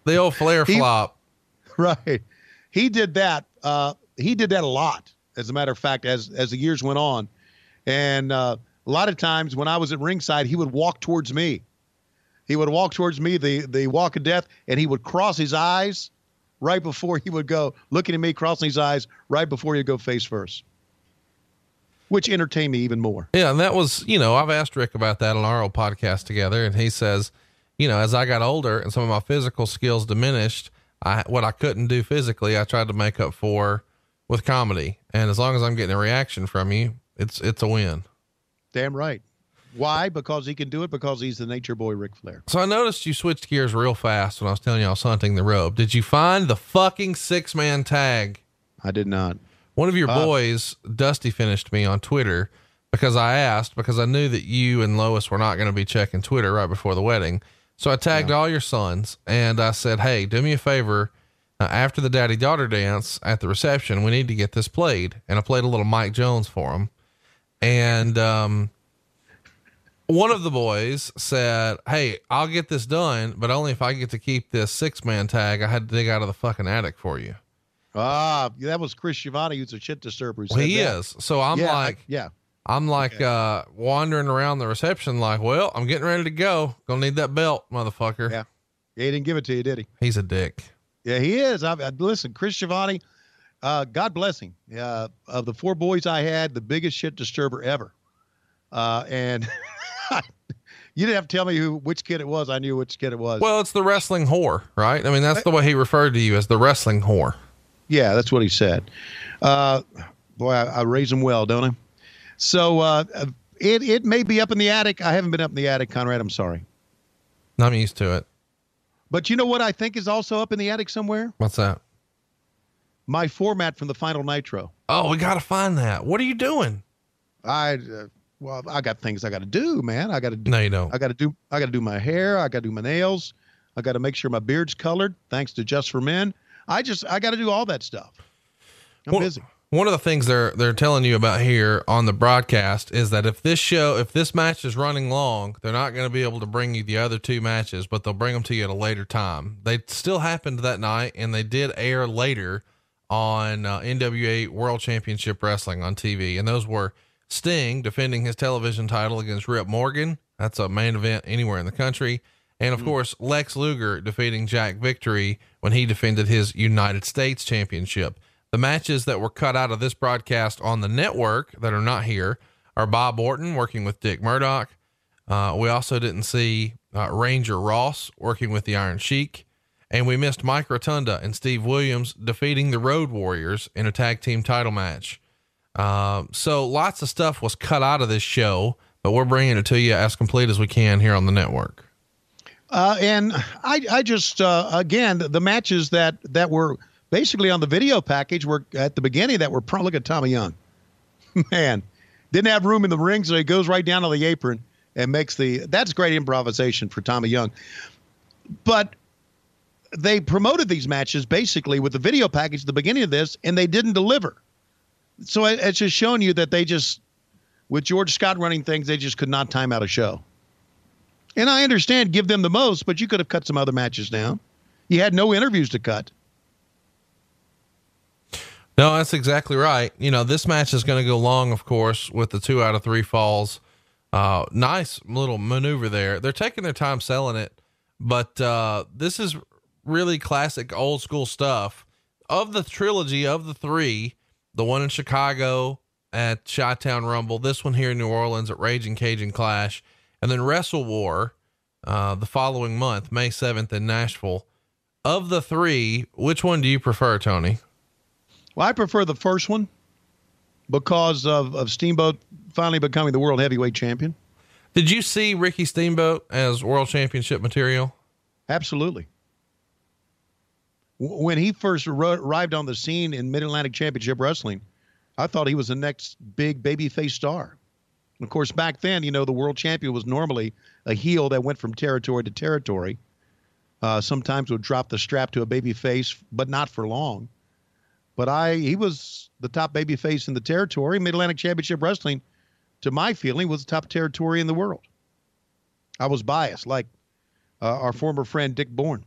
The old Flair flop. Right. He did that. He did that a lot, as a matter of fact, as the years went on. And a lot of times when I was at ringside, he would walk towards me. He would walk towards me, the walk of death, and he would cross his eyes right before he would go, looking at me, crossing his eyes right before he'd go face first, which entertained me even more. Yeah. And that was, I've asked Rick about that on our old podcast together. And he says, as I got older and some of my physical skills diminished, what I couldn't do physically, I tried to make up for with comedy. And as long as I'm getting a reaction from you, it's a win. Damn right. Why? Because he can do it, because he's the nature boy, Ric Flair. So I noticed you switched gears real fast when I was telling you I was hunting the robe. Did you find the fucking 6-man tag? I did not. One of your boys, Dusty, finished me on Twitter because I knew that you and Lois were not going to be checking Twitter right before the wedding. So I tagged all your sons and I said, hey, do me a favor. After the daddy-daughter dance at the reception, we need to get this played. And I played a little Mike Jones for him. And, one of the boys said, hey, I'll get this done, but only if I get to keep this 6-man tag I had to dig out of the fucking attic for you. That was Chris Schiavone, who's a shit disturber. Well, he is. So I'm wandering around the reception like, well, I'm getting ready to go. Gonna need that belt, motherfucker. Yeah. He didn't give it to you, did he? He's a dick. Yeah, he is. Listen, Chris Schiavone, God bless him. Of the 4 boys I had, the biggest shit disturber ever. And you didn't have to tell me which kid it was. I knew which kid it was. Well, it's the wrestling whore, right? I mean, that's the way he referred to you, as the wrestling whore. Yeah, that's what he said. Boy, I raise him well, don't I? So, it may be up in the attic. I haven't been up in the attic, Conrad. I'm sorry. I'm used to it. But you know what I think is also up in the attic somewhere? What's that? My format from the Final Nitro. Oh, we got to find that. What are you doing? Well, I got things I got to do, man. I got to do. No, you don't. I got to do my hair. I got to do my nails. I got to make sure my beard's colored, thanks to Just for Men. I got to do all that stuff. I'm busy. One of the things they're telling you about here on the broadcast is that if this match is running long, they're not going to be able to bring you the other two matches, but they'll bring them to you at a later time. They still happened that night, and they did air later on NWA World Championship Wrestling on TV. And those were Sting defending his television title against Rip Morgan. That's a main event anywhere in the country. And of course, Lex Luger defeating Jack Victory when he defended his United States Championship. The matches that were cut out of this broadcast on the network that are not here are Bob Orton working with Dick Murdoch. We also didn't see Ranger Ross working with the Iron Sheik, and we missed Mike Rotunda and Steve Williams defeating the Road Warriors in a tag team title match. So lots of stuff was cut out of this show, but we're bringing it to you as complete as we can here on the network. And I just, again, the matches that were basically on the video package were at the beginning that were look at Tommy Young, man, didn't have room in the ring. So he goes right down to the apron and makes that's great improvisation for Tommy Young. But they promoted these matches basically with the video package at the beginning of this, and they didn't deliver. So it's just showing you that they just, with George Scott running things, they just could not time out a show. And I understand, give them the most, but you could have cut some other matches down. You had no interviews to cut. No, that's exactly right. You know, this match is going to go long, of course, with the 2 out of 3 falls. Nice little maneuver there. They're taking their time selling it, but this is really classic old school stuff. Of the trilogy of the 3, the one in Chicago at Chi-Town Rumble, this one here in New Orleans at Ragin Cajun Clash, and then Wrestle War the following month, May 7th in Nashville. Of the 3, which one do you prefer, Tony? Well, I prefer the first one because of Steamboat finally becoming the world heavyweight champion. Did you see Ricky Steamboat as world championship material? Absolutely. When he first arrived on the scene in Mid-Atlantic Championship Wrestling, I thought he was the next big babyface star. Of course, back then, you know, the world champion was normally a heel that went from territory to territory. Sometimes would drop the strap to a babyface, but not for long. But he was the top babyface in the territory. Mid-Atlantic Championship Wrestling, to my feeling, was the top territory in the world. I was biased, like our former friend Dick Bourne.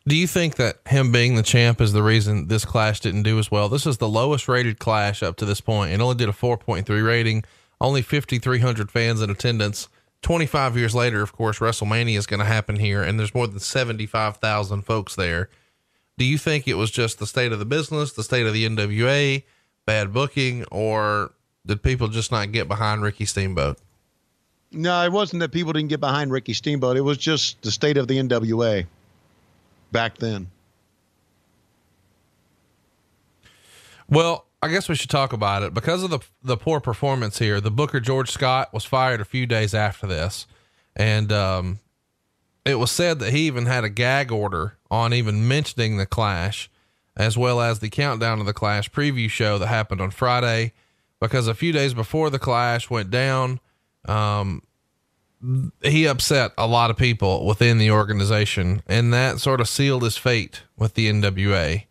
Do you think that him being the champ is the reason this Clash didn't do as well? This is the lowest rated Clash up to this point. It only did a 4.3 rating, only 5,300 fans in attendance. 25 years later, of course, WrestleMania is going to happen here, and there's more than 75,000 folks there. Do you think it was just the state of the business, the state of the NWA, bad booking, or did people just not get behind Ricky Steamboat? No, it wasn't that people didn't get behind Ricky Steamboat. It was just the state of the NWA back then. Well, I guess we should talk about it. Because of the poor performance here, the booker, George Scott, was fired a few days after this. And it was said that he even had a gag order on even mentioning the Clash, as well as the Countdown of the Clash preview show that happened on Friday, because a few days before the Clash went down, he upset a lot of people within the organization, and that sort of sealed his fate with the NWA.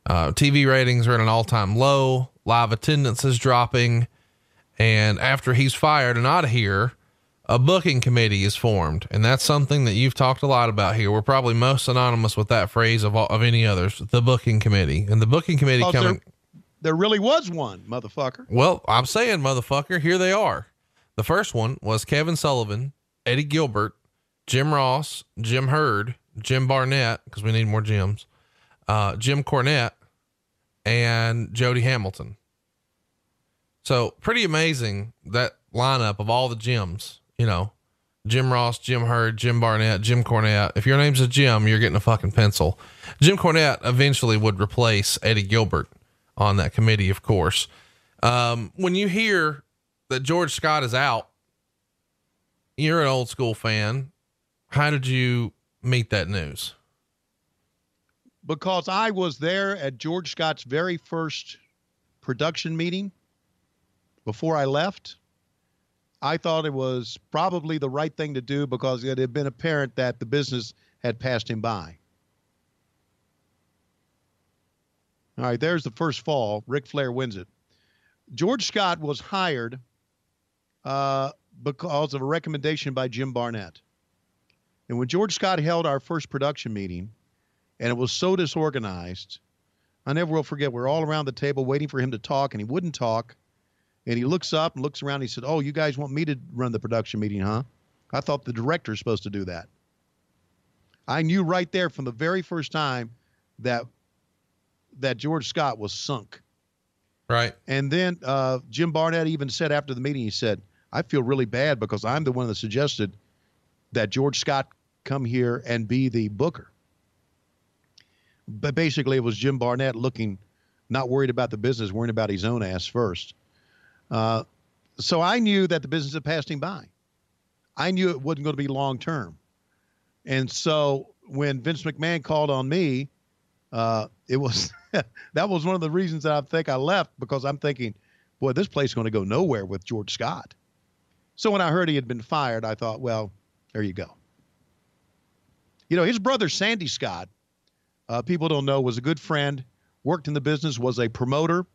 TV ratings are at an all-time low, live attendance is dropping. And after he's fired and out of here, a booking committee is formed. And that's something that you've talked a lot about here. We're probably most synonymous with that phrase of any others, the booking committee. And the booking committee there really was one, motherfucker. Well, I'm saying, motherfucker, here they are. The first one was Kevin Sullivan, Eddie Gilbert, Jim Ross, Jim Hurd, Jim Barnett, because we need more Jims, Jim Cornette, and Jody Hamilton. So pretty amazing, that lineup of all the Jims, you know, Jim Ross, Jim Hurd, Jim Barnett, Jim Cornette. If your name's a Jim, you're getting a fucking pencil. Jim Cornette eventually would replace Eddie Gilbert on that committee, of course. When you hear that George Scott is out, you're an old school fan. How did you meet that news? Because I was there at George Scott's very first production meeting before I left. I thought it was probably the right thing to do because it had been apparent that the business had passed him by. All right, there's the first fall. Ric Flair wins it. George Scott was hired because of a recommendation by Jim Barnett. And when George Scott held our first production meeting, and it was so disorganized, I never will forget, we're all around the table waiting for him to talk, and he wouldn't talk. And he looks up and looks around, and he said, "Oh, you guys want me to run the production meeting, huh? I thought the director's supposed to do that." I knew right there from the very first time that George Scott was sunk. Right. And then Jim Barnett even said after the meeting, he said, "I feel really bad because I'm the one that suggested that George Scott come here and be the booker." But basically, it was Jim Barnett looking, not worried about the business, worrying about his own ass first. So I knew that the business had passed him by. I knew it wasn't going to be long term. And so when Vince McMahon called on me, it was that was one of the reasons that I think I left, because I'm thinking, boy, this place is going to go nowhere with George Scott. So when I heard he had been fired, I thought, well, there you go. You know, his brother, Sandy Scott, people don't know, was a good friend, worked in the business, was a promoter,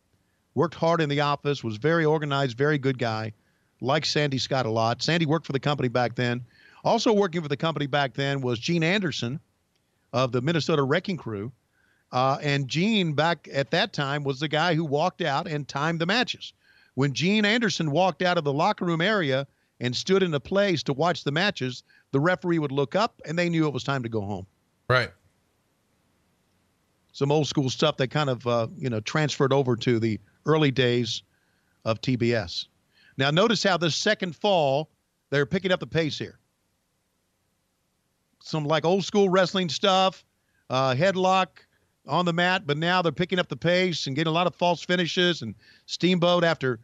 worked hard in the office, was very organized, very good guy, liked Sandy Scott a lot. Sandy worked for the company back then. Also working for the company back then was Gene Anderson of the Minnesota Wrecking Crew. And Gene, back at that time, was the guy who walked out and timed the matches. When Gene Anderson walked out of the locker room area and stood in a place to watch the matches, the referee would look up and they knew it was time to go home. Right. Some old school stuff that kind of, transferred over to the early days of TBS. Now, notice how this second fall, they're picking up the pace here. Some like old school wrestling stuff, headlock on the mat, but now they're picking up the pace and getting a lot of false finishes. And Steamboat, after,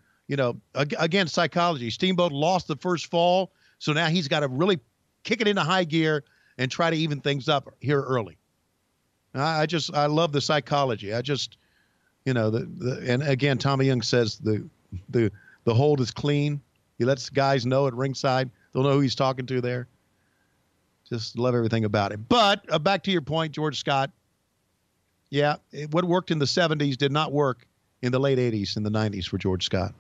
again, psychology. Steamboat lost the first fall, so now he's got to really kick it into high gear and try to even things up here early. I love the psychology. And again, Tommy Young says the hold is clean. He lets guys know at ringside. They'll know who he's talking to there. Just love everything about it. But back to your point, George Scott. Yeah, what worked in the 70s did not work in the late 80s and the 90s for George Scott.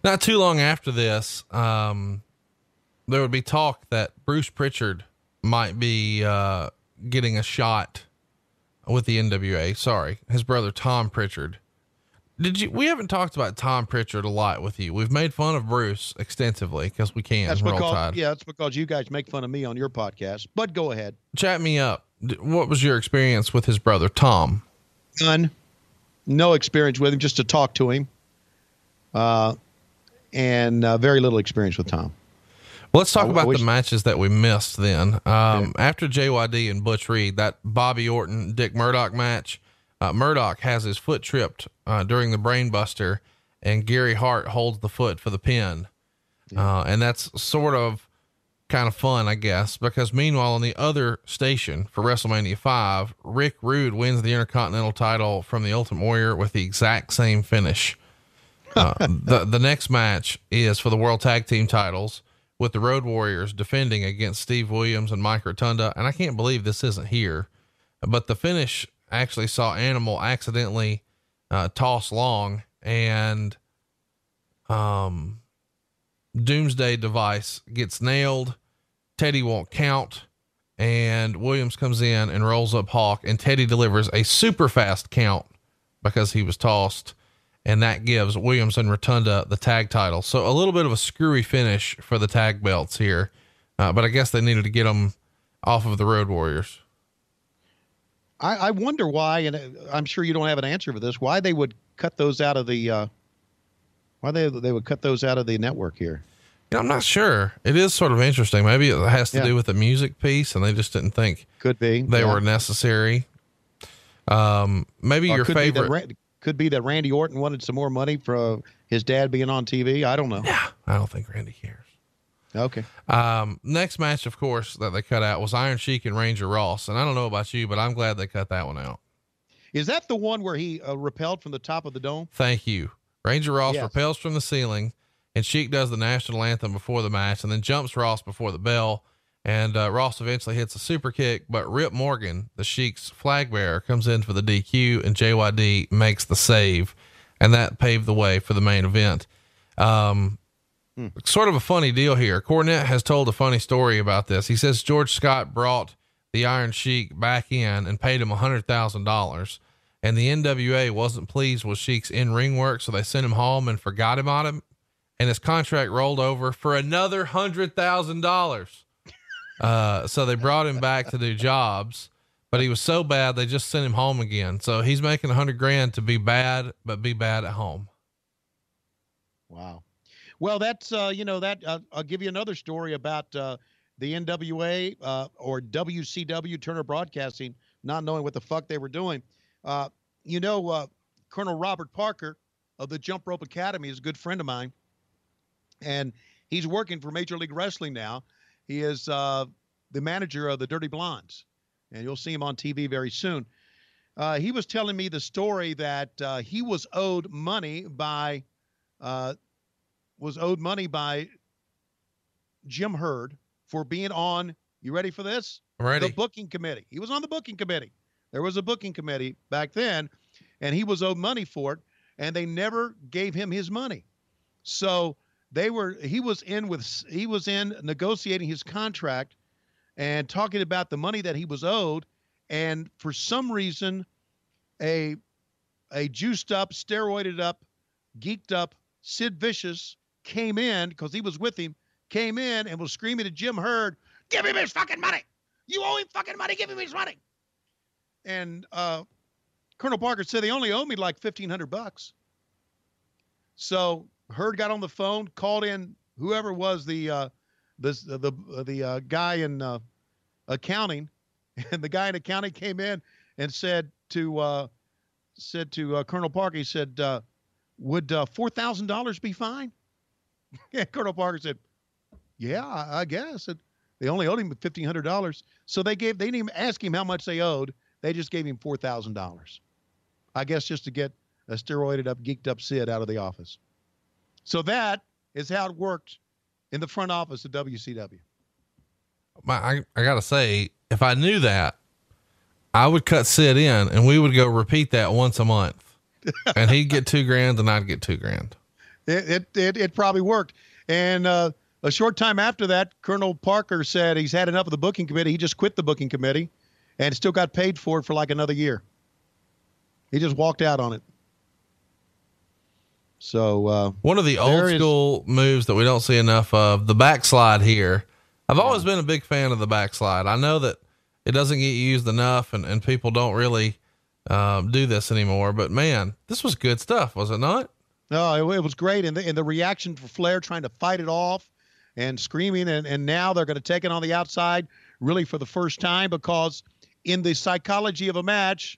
Not too long after this, there would be talk that Bruce Pritchard might be getting a shot with the NWA. Sorry, his brother Tom Pritchard. We haven't talked about Tom Pritchard a lot with you. We've made fun of Bruce extensively because we can. That's because you guys make fun of me on your podcast, but go ahead. Chat me up. What was your experience with his brother, Tom? None. No experience with him, just to talk to him. And very little experience with Tom. Well, let's talk about the matches that we missed then. After JYD and Butch Reed, that Bobby Orton, Dick Murdoch match, Murdoch has his foot tripped during the Brain Buster, and Gary Hart holds the foot for the pin. And that's sort of kind of fun, I guess, because meanwhile on the other station for WrestleMania 5, Rick Rude wins the Intercontinental title from the Ultimate Warrior with the exact same finish. The next match is for the World Tag Team titles, with the Road Warriors defending against Steve Williams and Mike Rotunda. And I can't believe this isn't here, but the finish actually saw Animal accidentally toss Long, and Doomsday Device gets nailed. Teddy won't count, and Williams comes in and rolls up Hawk, and Teddy delivers a super fast count because he was tossed. And that gives Williams and Rotunda the tag title. So a little bit of a screwy finish for the tag belts here. But I guess they needed to get them off of the Road Warriors. I wonder why, and I'm sure you don't have an answer for this, why they would cut those out of the, they would cut those out of the network here. I'm not sure. It is sort of interesting. Maybe it has to do with the music piece, and they just didn't think could be they were necessary. Maybe or your favorite. Could be that Randy Orton wanted some more money for his dad being on TV. I don't know. Yeah, I don't think Randy cares. Okay. Next match, of course, that they cut out was Iron Sheik and Ranger Ross. And I don't know about you, but I'm glad they cut that one out. Is that the one where he rappelled from the top of the dome? Thank you. Ranger Ross rappels from the ceiling, and Sheik does the national anthem before the match and then jumps Ross before the bell. And Ross eventually hits a super kick, but Rip Morgan, the Sheik's flag bearer, comes in for the DQ, and JYD makes the save, and that paved the way for the main event. Sort of a funny deal here. Cornette has told a funny story about this. He says George Scott brought the Iron Sheik back in and paid him $100,000, and the NWA wasn't pleased with Sheik's in-ring work, so they sent him home and forgot about him, and his contract rolled over for another $100,000. So they brought him back to do jobs, but he was so bad they just sent him home again. So he's making $100,000 to be bad, but be bad at home. Wow. Well, that's, I'll give you another story about, the NWA, or WCW, Turner Broadcasting, not knowing what the fuck they were doing. Colonel Robert Parker of the Jump Rope Academy is a good friend of mine, and he's working for Major League Wrestling now. He is, the manager of the Dirty Blondes, and you'll see him on TV very soon. He was telling me the story that, he was owed money by Jim Herd for being on, you ready for this? Ready. The booking committee. He was on the booking committee. There was a booking committee back then, and he was owed money for it, and they never gave him his money. So he was in negotiating his contract and talking about the money that he was owed. And for some reason, a juiced up, steroided up, geeked up Sid Vicious came in, because he was with him, came in and was screaming at Jim Herd, "Give him his fucking money. You owe him fucking money. Give him his money." And Colonel Parker said they only owe me like $1,500. So Herd got on the phone, called in whoever was the guy in accounting, and the guy in accounting came in and said to Colonel Parker, he said, "Would $4,000 be fine?" And Colonel Parker said, "Yeah, I guess." They only owed him $1,500. So they didn't even ask him how much they owed. They just gave him $4,000. I guess just to get a steroided up, geeked up Sid out of the office. So that is how it worked in the front office of WCW. I gotta say, if I knew that, I would cut Sid in and we would go repeat that once a month, and he'd get $2,000 and I'd get $2,000. It probably worked. And a short time after that, Colonel Parker said he's had enough of the booking committee. He just quit the booking committee and still got paid for it for like another year. He just walked out on it. So one of the old school moves that we don't see enough of, the backslide here. I've always been a big fan of the backslide. I know that it doesn't get used enough, and people don't really do this anymore, but man, this was good stuff, was it not? No, it was great. And the reaction for Flair trying to fight it off and screaming. And now they're going to take it on the outside really for the first time, because in the psychology of a match,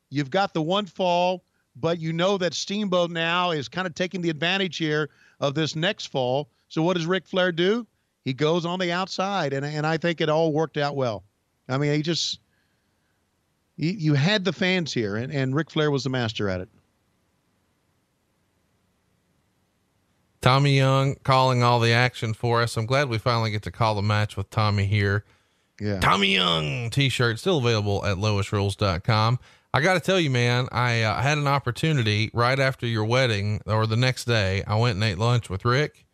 you've got the one fall, but you know that Steamboat now is kind of taking the advantage here of this next fall. So what does Ric Flair do? He goes on the outside, and I think it all worked out well. I mean, you had the fans here, and Ric Flair was the master at it. Tommy Young calling all the action for us. I'm glad we finally get to call the match with Tommy here. Yeah. Tommy Young t-shirt still available at lowestrules.com. I got to tell you, man, I had an opportunity right after your wedding, or the next day. I went and ate lunch with Rick,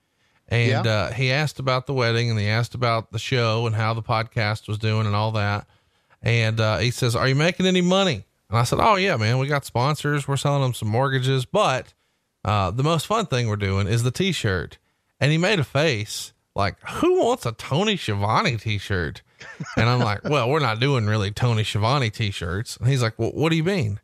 and he asked about the wedding, and he asked about the show and how the podcast was doing and all that. And he says, "Are you making any money?" And I said, "Oh yeah, man, we got sponsors. We're selling them some mortgages, but the most fun thing we're doing is the t-shirt." And he made a face like, "Who wants a Tony Schiavone t-shirt?" And I'm like, "Well, we're not doing really Tony Schiavone t-shirts." And he's like, "Well, what do you mean?"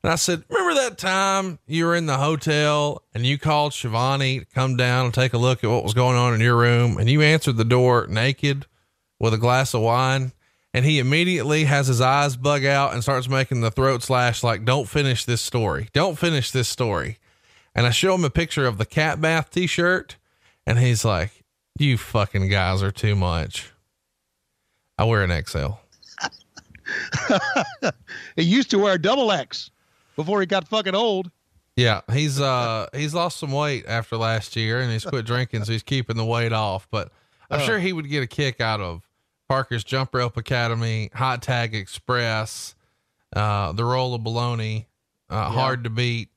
And I said, "Remember that time you were in the hotel and you called Schiavone to come down and take a look at what was going on in your room, and you answered the door naked with a glass of wine?" And he immediately has his eyes bug out and starts making the throat slash, like, "Don't finish this story. Don't finish this story." And I show him a picture of the cat bath t-shirt, and he's like, "You fucking guys are too much." I wear an XL. He used to wear a double X before he got fucking old. Yeah. He's lost some weight after last year, and he's quit drinking. So he's keeping the weight off, but I'm sure he would get a kick out of Parker's Jump Rope Academy, Hot Tag Express, the Roll of Baloney, Hard to Beat.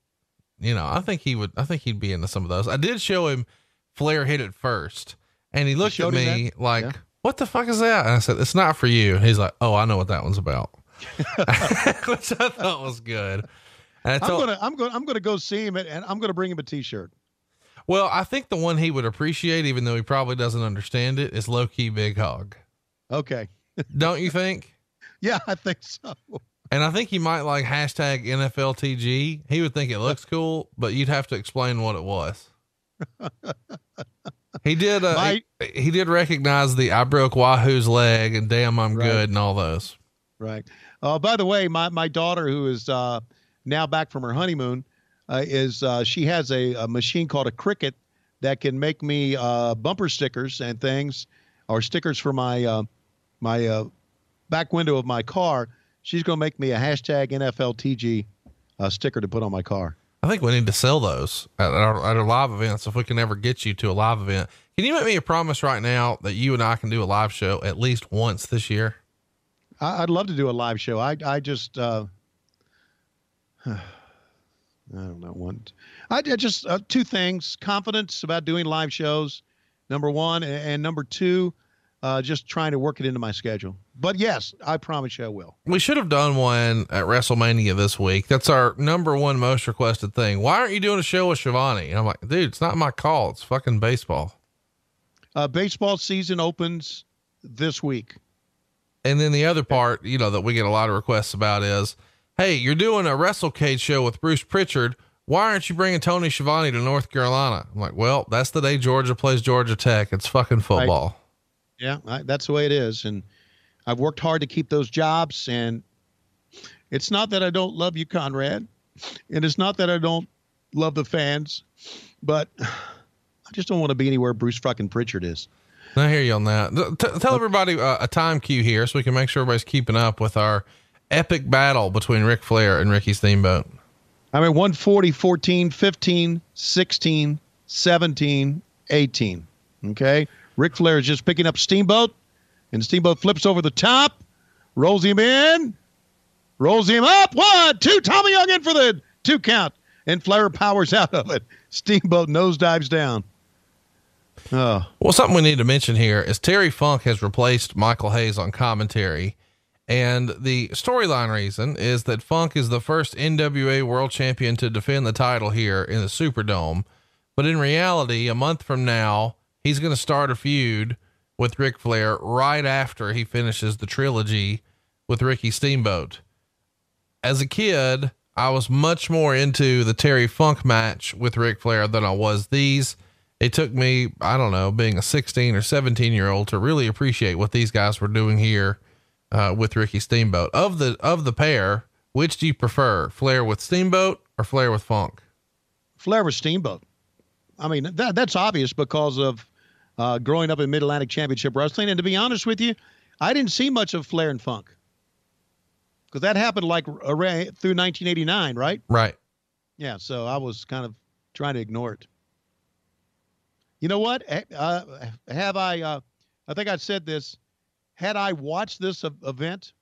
You know, I think he'd be into some of those. I did show him Flair Hit It First, and he looked at me like, what the fuck is that? And I said, it's not for you. And he's like, oh, I know what that one's about. Which I thought was good. And I'm going to go see him and I'm going to bring him a t-shirt. Well, I think the one he would appreciate, even though he probably doesn't understand it, is Low Key Big Hog. Okay. Don't you think? Yeah, I think so. And I think he might like hashtag NFLTG. He would think it looks cool, but you'd have to explain what it was. He did, he did recognize the I broke Wahoo's leg and damn, I'm good and all those. Right. By the way, my daughter, who is now back from her honeymoon, she has a machine called a Cricut that can make me bumper stickers and things, or stickers for my my back window of my car. She's going to make me a hashtag NFLTG sticker to put on my car. I think we need to sell those at our live events. If we can ever get you to a live event, can you make me a promise right now that you and I can do a live show at least once this year? I'd love to do a live show. I just, I don't know. I just, two things: confidence about doing live shows, number one, and number two, just trying to work it into my schedule. But yes, I promise you I will. We should have done one at WrestleMania this week. That's our number one most requested thing. Why aren't you doing a show with Schiavone? And I'm like, dude, it's not my call. It's fucking baseball. Baseball season opens this week. And then the other part, you know, that we get a lot of requests about is, hey, you're doing a Wrestle Cage show with Bruce Pritchard. Why aren't you bringing Tony Schiavone to North Carolina? I'm like, well, that's the day Georgia plays Georgia Tech. It's fucking football. Yeah, that's the way it is. And I've worked hard to keep those jobs, and it's not that I don't love you, Conrad, and it's not that I don't love the fans, but I just don't want to be anywhere Bruce fucking Pritchard is. I hear you on that. Tell everybody a time cue here so we can make sure everybody's keeping up with our epic battle between Ric Flair and Ricky Steamboat. I mean, 140, 14, 15, 16, 17, 18. Okay. Ric Flair is just picking up Steamboat, and Steamboat flips over the top, rolls him in, rolls him up. 1, 2, Tommy Young in for the 2 count, and Flair powers out of it. Steamboat nosedives down. Oh. Well, something we need to mention here is Terry Funk has replaced Michael Hayes on commentary. And the storyline reason is that Funk is the first NWA world champion to defend the title here in the Superdome. But in reality, a month from now, he's going to start a feud with Ric Flair right after he finishes the trilogy with Ricky Steamboat. As a kid, I was much more into the Terry Funk match with Ric Flair than I was these. It took me, I don't know, being a 16 or 17-year-old to really appreciate what these guys were doing here with Ricky Steamboat. Of the pair, which do you prefer, Flair with Steamboat or Flair with Funk? Flair with Steamboat. I mean, that's obvious because of growing up in Mid-Atlantic Championship Wrestling. And to be honest with you, I didn't see much of Flair and Funk because that happened like through 1989, right? Right. Yeah. So I was kind of trying to ignore it. You know what? Have I think I said this, had I watched this event,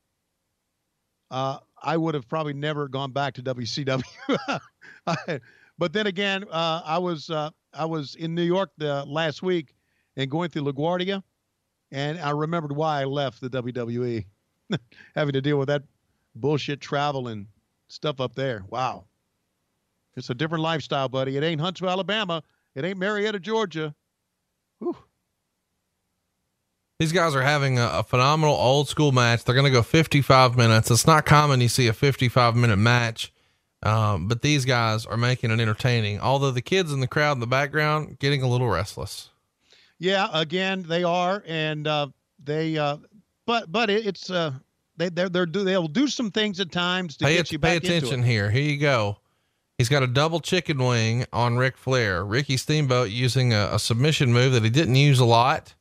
I would have probably never gone back to WCW. But then again, I was in New York last week and going through LaGuardia, and I remembered why I left the WWE, having to deal with that bullshit travel and stuff up there. Wow. It's a different lifestyle, buddy. It ain't Huntsville, Alabama. It ain't Marietta, Georgia. Whew. These guys are having a phenomenal old school match. They're going to go 55 minutes. It's not common you see a 55-minute match. But these guys are making it entertaining, although the kids in the crowd in the background getting a little restless. Yeah, again, they are. And, they'll do some things at times to get you back into it. Pay attention here. Here you go. He's got a double chicken wing on Ric Flair. Ricky Steamboat using a submission move that he didn't use a lot.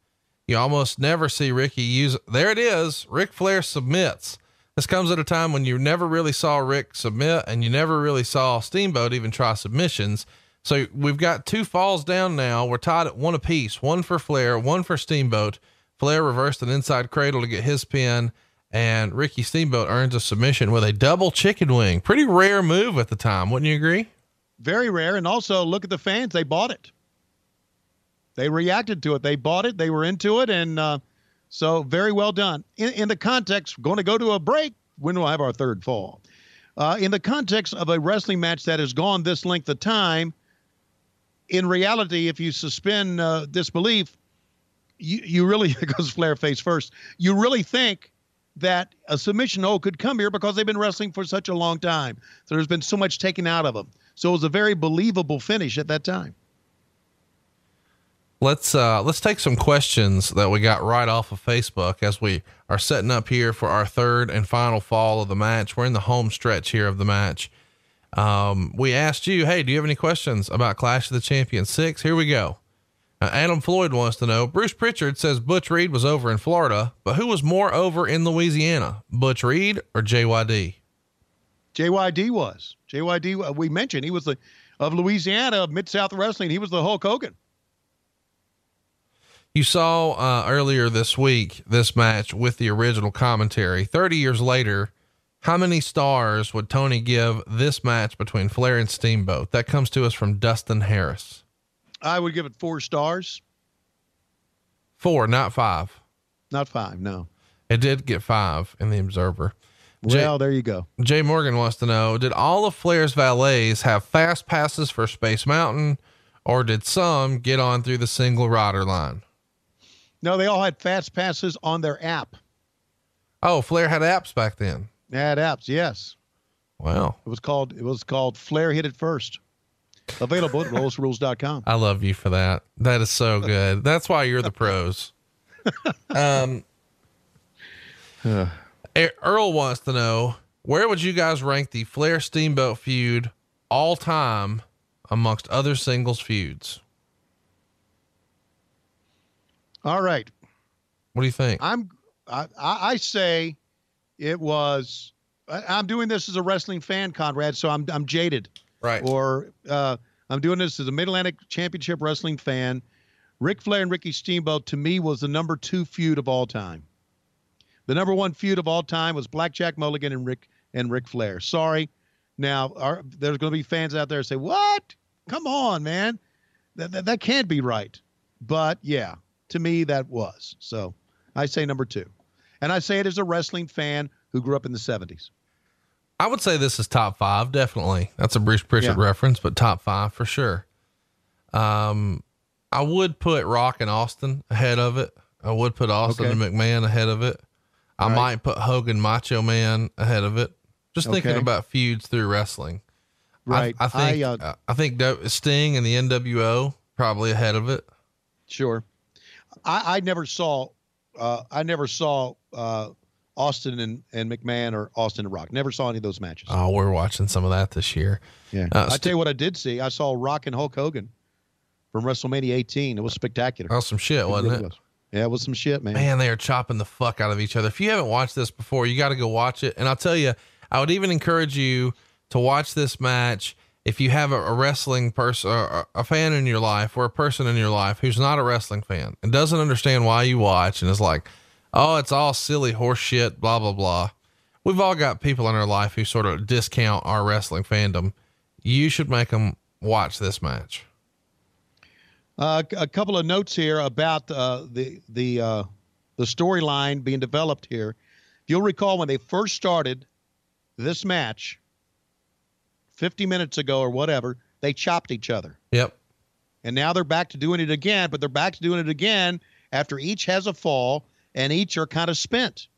You almost never see Ricky use. There it is. Ric Flair submits. This comes at a time when you never really saw Rick submit, and you never really saw Steamboat even try submissions. So we've got 2 falls down now. We're tied at 1 apiece, 1 for Flair, 1 for Steamboat. Flair reversed an inside cradle to get his pin, and Ricky Steamboat earns a submission with a double chicken wing. Pretty rare move at the time. Wouldn't you agree? Very rare. And also look at the fans. They bought it. They reacted to it. They bought it. They were into it. And, so very well done. In the context, going to go to a break. When we'll have our third fall. In the context of a wrestling match that has gone this length of time, in reality, if you suspend disbelief, you really, because Flair faced first, you really think that a submission hold could come here because they've been wrestling for such a long time. So there's been so much taken out of them. So it was a very believable finish at that time. Let's take some questions that we got right off of Facebook as we are setting up here for our third and final fall of the match. We're in the home stretch here of the match. We asked you, hey, do you have any questions about Clash of the Champions 6? Here we go. Adam Floyd wants to know, Bruce Pritchard says Butch Reed was over in Florida, but who was more over in Louisiana, Butch Reed or JYD? JYD was. JYD, we mentioned, he was of Louisiana, of Mid-South Wrestling. He was the Hulk Hogan. You saw earlier this week, this match with the original commentary. 30 years later, how many stars would Tony give this match between Flair and Steamboat? That comes to us from Dustin Harris. I would give it 4 stars. 4, not 5. Not 5, no. It did get 5 in the Observer. Well, there you go. Jay Morgan wants to know, did all of Flair's valets have fast passes for Space Mountain, or did some get on through the single rider line? No, they all had fast passes on their app. Oh, Flair had apps back then. They had apps, yes. Wow. It was called Flair Hit It First. Available at rollsrules.com. I love you for that. That is so good. That's why you're the pros. Earl wants to know, where would you guys rank the Flair Steamboat feud all time amongst other singles feuds? All right. What do you think? I say it was, I'm doing this as a wrestling fan, Conrad, so I'm jaded. Right. Or, I'm doing this as a Mid-Atlantic Championship Wrestling fan. Ric Flair and Ricky Steamboat, to me, was the number 2 feud of all time. The number 1 feud of all time was Blackjack Mulligan and Ric Flair. Sorry. Now, there's going to be fans out there who say, what? Come on, man. That can't be right. But yeah, to me, that was. So I say number 2. And I say it as a wrestling fan who grew up in the 70s. I would say this is top 5. Definitely. That's a Bruce Pritchard reference, but top 5 for sure. I would put Rock and Austin ahead of it. I would put Austin and McMahon ahead of it. I might put Hogan Macho Man ahead of it. Just thinking about feuds through wrestling. Right. I think Sting and the NWO probably ahead of it. Sure. I never saw Austin and McMahon or Austin and Rock. Never saw any of those matches. Oh, we're watching some of that this year. Yeah. I tell you what I did see. I saw Rock and Hulk Hogan from WrestleMania 18. It was spectacular. Oh, some shit, wasn't it? Yeah, it was some shit, man. Man, they are chopping the fuck out of each other. If you haven't watched this before, you got to go watch it. And I'll tell you, I would even encourage you to watch this match if you have a wrestling person, a fan in your life, or a person in your life who's not a wrestling fan and doesn't understand why you watch and is like, oh, it's all silly horse shit, blah, blah, blah. We've all got people in our life who sort of discount our wrestling fandom. You should make them watch this match. A couple of notes here about the storyline being developed here. If you'll recall, when they first started this match 50 minutes ago or whatever, they chopped each other. Yep. And now they're back to doing it again, but they're back to doing it again after each has a fall and each are kind of spent.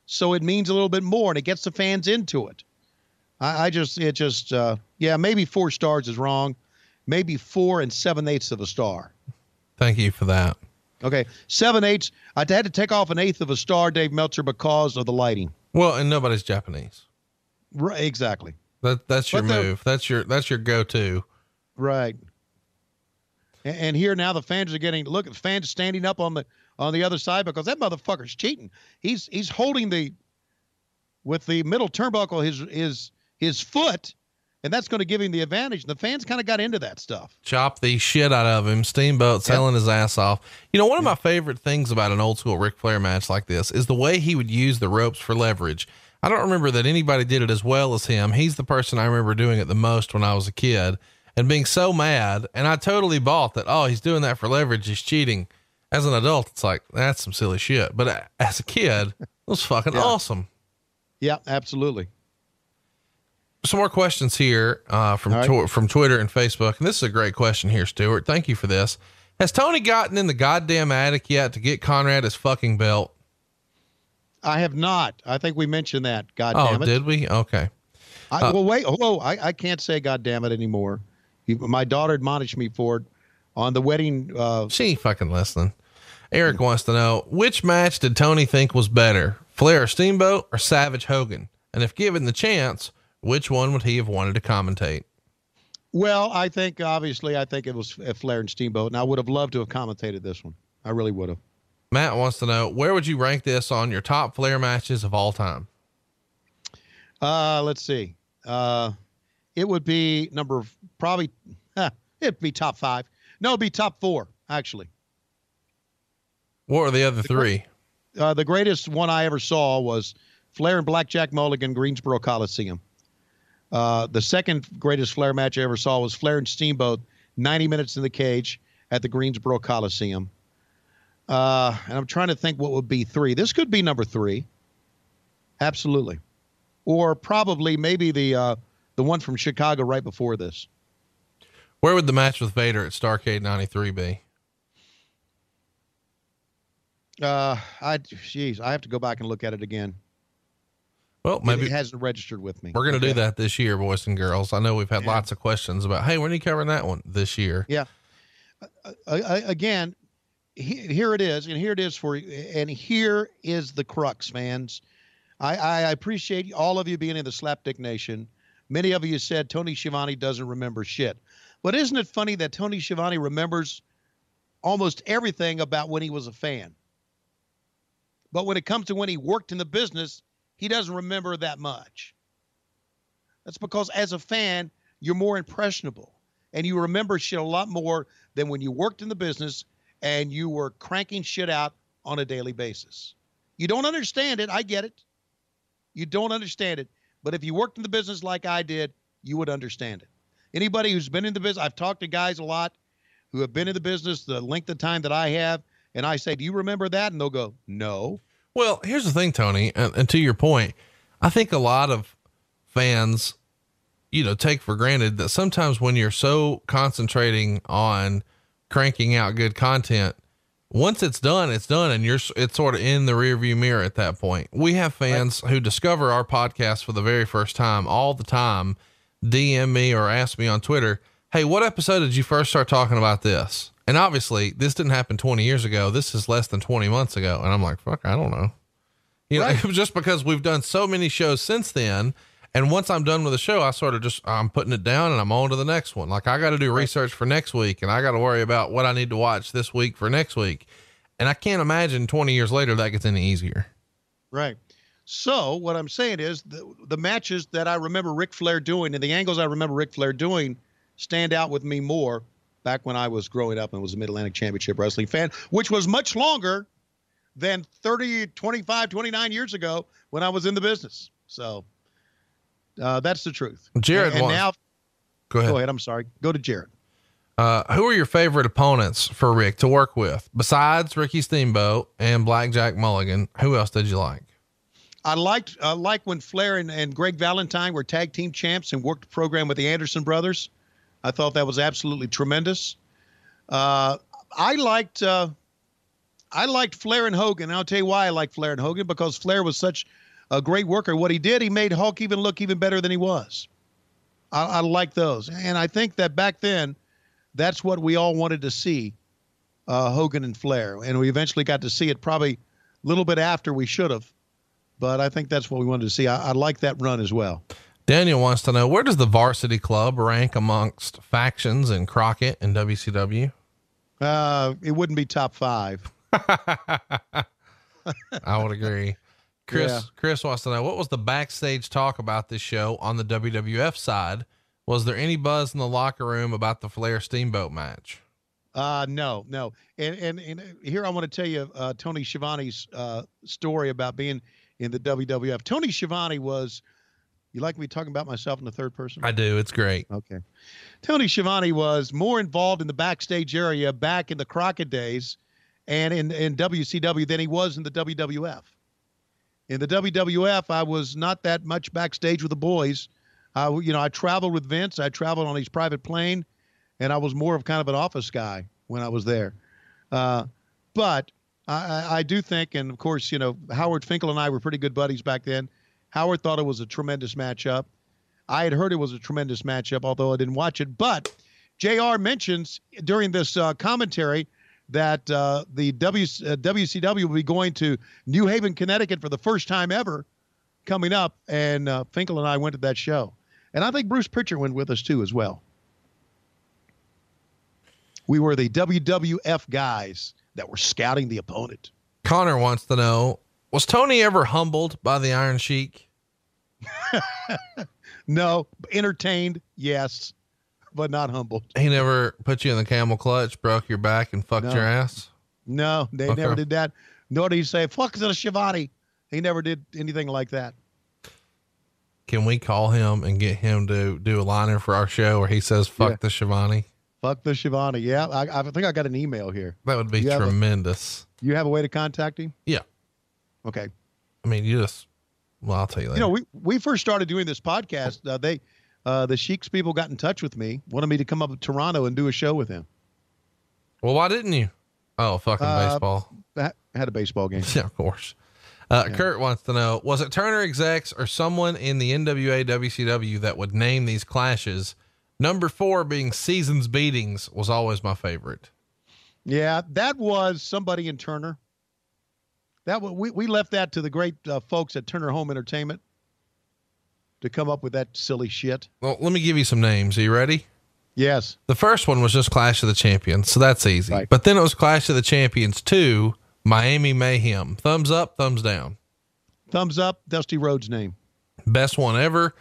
So it means a little bit more and it gets the fans into it. Maybe 4 stars is wrong. Maybe 4 7/8 of a star. Thank you for that. Okay. 7/8. I had to take off 1/8 of a star, Dave Meltzer, because of the lighting. Well, and nobody's Japanese. Right. Exactly. That's your move. That's your go-to. Right. And here now the fans are look at the fans standing up on the other side because that motherfucker's cheating. He's holding with the middle turnbuckle his foot, and that's going to give him the advantage. The fans kind of got into that stuff. Chop the shit out of him. Steamboat selling his ass off. You know, one of my favorite things about an old school Ric Flair match like this is the way he would use the ropes for leverage. I don't remember that anybody did it as well as him. He's the person I remember doing it the most when I was a kid and being so mad. And I totally bought that. Oh, he's doing that for leverage. He's cheating. As an adult, it's like, that's some silly shit. But as a kid, it was fucking awesome. Yeah, absolutely. Some more questions here, from Twitter and Facebook. And this is a great question here, Stuart. Thank you for this. Has Tony gotten in the goddamn attic yet to get Conrad his fucking belt? I have not. I think we mentioned that. God damn it. Did we? Okay. Well, wait. Hello. I can't say God damn it anymore. My daughter admonished me for it on the wedding. She ain't fucking listening. Eric wants to know, which match did Tony think was better, Flair-Steamboat or Savage Hogan? And if given the chance, which one would he have wanted to commentate? Well, I think it was Flair and Steamboat, and I would have loved to have commentated this one. I really would have. Matt wants to know, where would you rank this on your top Flair matches of all time? Let's see. It would be it'd be top 5. No, it'd be top 4, actually. What are the other three? The greatest one I ever saw was Flair and Blackjack Mulligan, Greensboro Coliseum. The second greatest Flair match I ever saw was Flair and Steamboat, 90 minutes in the cage at the Greensboro Coliseum. And I'm trying to think what would be 3. This could be number 3. Absolutely. Or probably maybe the one from Chicago right before this. Where would the match with Vader at Starrcade 93 be? I have to go back and look at it again. Well, maybe it hasn't registered with me. We're going to do that this year, boys and girls. I know we've had lots of questions about, hey, when are you covering that one this year? Yeah. Again, here it is. And here it is for you. And here is the crux, fans. I appreciate all of you being in the Slapdick Nation. Many of you said Tony Schiavone doesn't remember shit. But isn't it funny that Tony Schiavone remembers almost everything about when he was a fan? But when it comes to when he worked in the business, he doesn't remember that much. That's because as a fan, you're more impressionable and you remember shit a lot more than when you worked in the business and you were cranking shit out on a daily basis. You don't understand it. I get it. You don't understand it. But if you worked in the business like I did, you would understand it. Anybody who's been in the business, I've talked to guys a lot who have been in the business the length of time that I have. And I say, do you remember that? And they'll go, no. Well, here's the thing, Tony, and to your point, I think a lot of fans, take for granted that sometimes when you're so concentrating on cranking out good content, once it's done, and it's sort of in the rear view mirror at that point. We have fans who discover our podcast for the very first time all the time, DM me or ask me on Twitter, hey, what episode did you first start talking about this? And obviously this didn't happen 20 years ago. This is less than 20 months ago. And I'm like, fuck, I don't know. Just because we've done so many shows since then. And once I'm done with the show, I sort of I'm putting it down and I'm on to the next one. Like I got to do research for next week and I got to worry about what I need to watch this week for next week. And I can't imagine 20 years later that gets any easier. Right. So what I'm saying is the matches that I remember Ric Flair doing and the angles I remember Ric Flair doing stand out with me more back when I was growing up and was a Mid-Atlantic Championship Wrestling fan, which was much longer than 30, 25, 29 years ago when I was in the business. So that's the truth. Jared and now go ahead. I'm sorry. Go to Jared. Who are your favorite opponents for Rick to work with besides Ricky Steamboat and Blackjack Mulligan? Who else did you like? I liked when Flair and Greg Valentine were tag team champs and worked the program with the Anderson brothers. I thought that was absolutely tremendous. I liked Flair and Hogan. And I'll tell you why I liked Flair and Hogan, because Flair was such a great worker. What he did, he made Hulk look even better than he was. I like those. And I think that back then, that's what we all wanted to see, Hogan and Flair. And we eventually got to see it probably a little bit after we should have. But I think that's what we wanted to see. I like that run as well. Daniel wants to know, where does the Varsity Club rank amongst factions in Crockett and WCW? It wouldn't be top 5. I would agree. Chris wants to know, what was the backstage talk about this show on the WWF side Was there any buzz in the locker room about the Flair-Steamboat match? No. And here I want to tell you Tony Schiavone's story about being in the WWF. Tony Schiavone was, you like me talking about myself in the third person? I do. It's great. Okay. Tony Schiavone was more involved in the backstage area back in the Crockett days and in WCW than he was in the WWF. In the WWF, I was not that much backstage with the boys. I traveled with Vince. I traveled on his private plane, and I was more of kind of an office guy when I was there. But I do think, and of course, Howard Finkel and I were pretty good buddies back then. Howard thought it was a tremendous matchup. I had heard it was a tremendous matchup, although I didn't watch it. But JR mentions during this commentary that the WCW will be going to New Haven, Connecticut for the first time ever coming up. And Finkel and I went to that show. And I think Bruce Pritchard went with us too as well. We were the WWF guys that were scouting the opponent. Connor wants to know, was Tony ever humbled by the Iron Sheik? No. Entertained, yes, but not humbled. He never put you in the camel clutch, broke your back, and fucked your ass? No, they never did that. Nor did he say, fuck the Schiavone. He never did anything like that. Can we call him and get him to do a liner for our show where he says, fuck the Schiavone? Fuck the Schiavone. Yeah, I think I got an email here. That would be tremendous. You have a way to contact him? Yeah. Okay. I mean, I'll tell you later. We first started doing this podcast. The Sheik's people got in touch with me, wanted me to come up to Toronto and do a show with him. Well, why didn't you? Oh, fucking baseball. I had a baseball game. Yeah, of course. Kurt wants to know, was it Turner execs or someone in the NWA WCW that would name these clashes? Number 4 being Seasons Beatings was always my favorite. Yeah, that was somebody in Turner. We left that to the great folks at Turner Home Entertainment to come up with that silly shit. Well, let me give you some names. Are you ready? Yes. The first one was just Clash of the Champions, so that's easy. Right. But then it was Clash of the Champions 2, Miami Mayhem. Thumbs up, thumbs down. Thumbs up, Dusty Rhodes' name. Best one ever,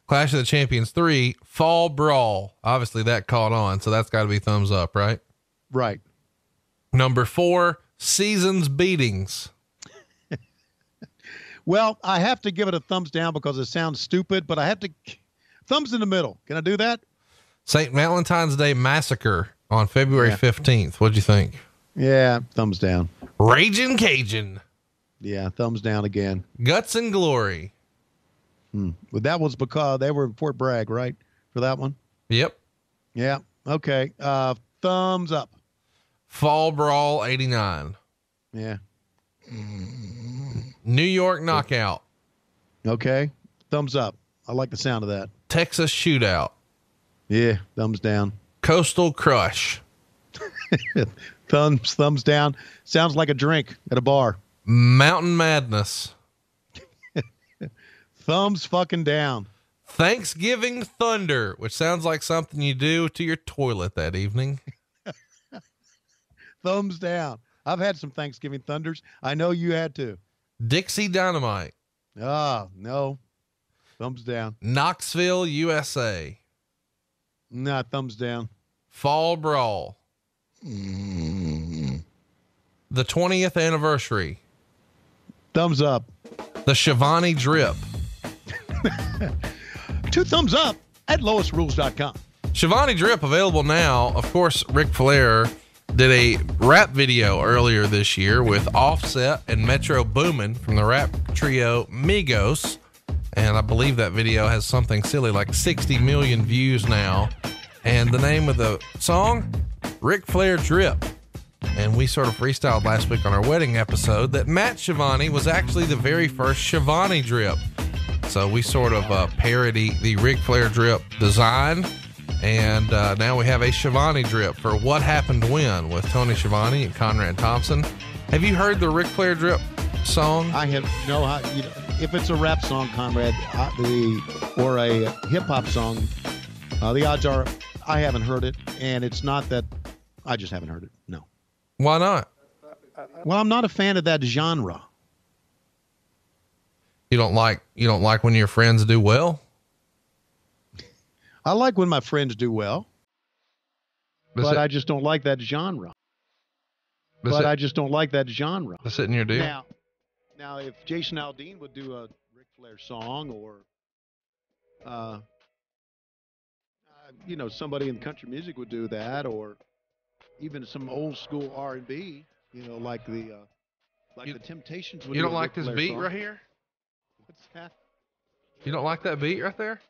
Clash of the Champions 3, Fall Brawl. Obviously that caught on, so that's got to be thumbs up, right? Right. Number 4, Seasons Beatings. Well, I have to give it a thumbs down because it sounds stupid, but I have to thumbs in the middle. Can I do that? St. Valentine's Day Massacre on February 15th. What'd you think? Yeah. Thumbs down. Ragin Cajun. Yeah. Thumbs down again. Guts and Glory. But that was because they were in Fort Bragg, right? For that one. Yep. Yeah. Okay. Thumbs up. Fall Brawl 89. Yeah. New York Knockout. Okay. Thumbs up. I like the sound of that. Texas Shootout. Yeah. Thumbs down. Coastal Crush. Thumbs down. Sounds like a drink at a bar. Mountain Madness. Thumbs fucking down. Thanksgiving Thunder, which sounds like something you do to your toilet that evening. Thumbs down. I've had some Thanksgiving thunders. I know you had too. Dixie Dynamite. Oh, no. Thumbs down. Knoxville, USA. Nah, thumbs down. Fall Brawl. The 20th anniversary. Thumbs up. The Schiavone Drip. 2 thumbs up at lowestrules.com. Schiavone Drip available now. Of course, Ric Flair did a rap video earlier this year with Offset and Metro Boomin from the rap trio Migos. And I believe that video has something silly like 60 million views now. And the name of the song, Ric Flair Drip. And we sort of freestyled last week on our wedding episode that Matt Schiavone was actually the very first Schiavone Drip. So we sort of parody the Ric Flair Drip design. And now we have a Schiavone Drip for What Happened When with Tony Schiavone and Conrad Thompson. Have you heard the Ric Flair Drip song? I have no, if it's a rap song, Conrad, or a hip hop song, the odds are I haven't heard it. And it's not that I just haven't heard it. No. Why not? Well, I'm not a fan of that genre. You don't like when your friends do well? I like when my friends do well, but I just don't like that genre. I just don't like that genre. That's it in your deal? Now, if Jason Aldean would do a Ric Flair song, or somebody in country music would do that, or even some old school R&B, like the Temptations would. You don't like this beat right here? What's that? You don't like that beat right there?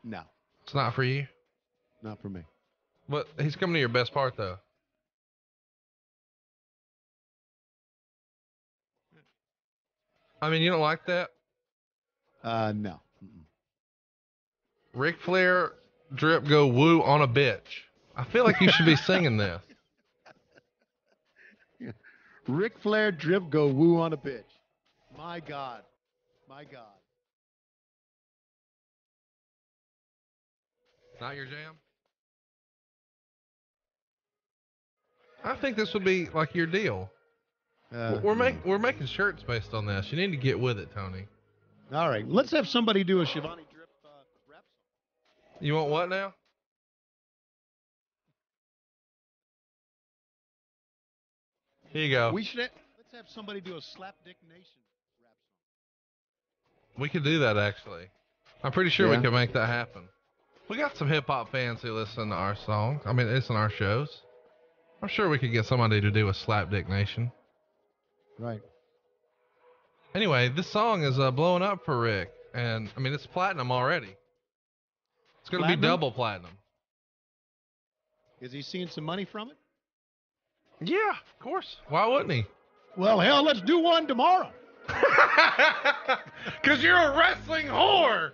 No, it's not for you. Not for me. But he's coming to your best part, though. I mean, you don't like that? No. Ric Flair, drip, go woo on a bitch. I feel like you should be singing this. Ric Flair, drip, go woo on a bitch. My God. Not your jam? I think this would be like your deal. We're making shirts based on this. You need to get with it, Tony. All right, let's have somebody do a Schiavone drip rap song. You want what now? Here you go. Let's have somebody do a Slap Dick Nation rap song. We could do that, actually. I'm pretty sure we can make that happen. We got some hip hop fans who listen to our songs. I mean, listen to our shows. I'm sure we could get somebody to do a Slap Dick Nation. Right. Anyway, this song is blowing up for Rick, and I mean, it's platinum already. It's going to be double platinum. Is he seeing some money from it? Yeah, of course. Why wouldn't he? Well, hell, let's do one tomorrow. Because you're a wrestling whore.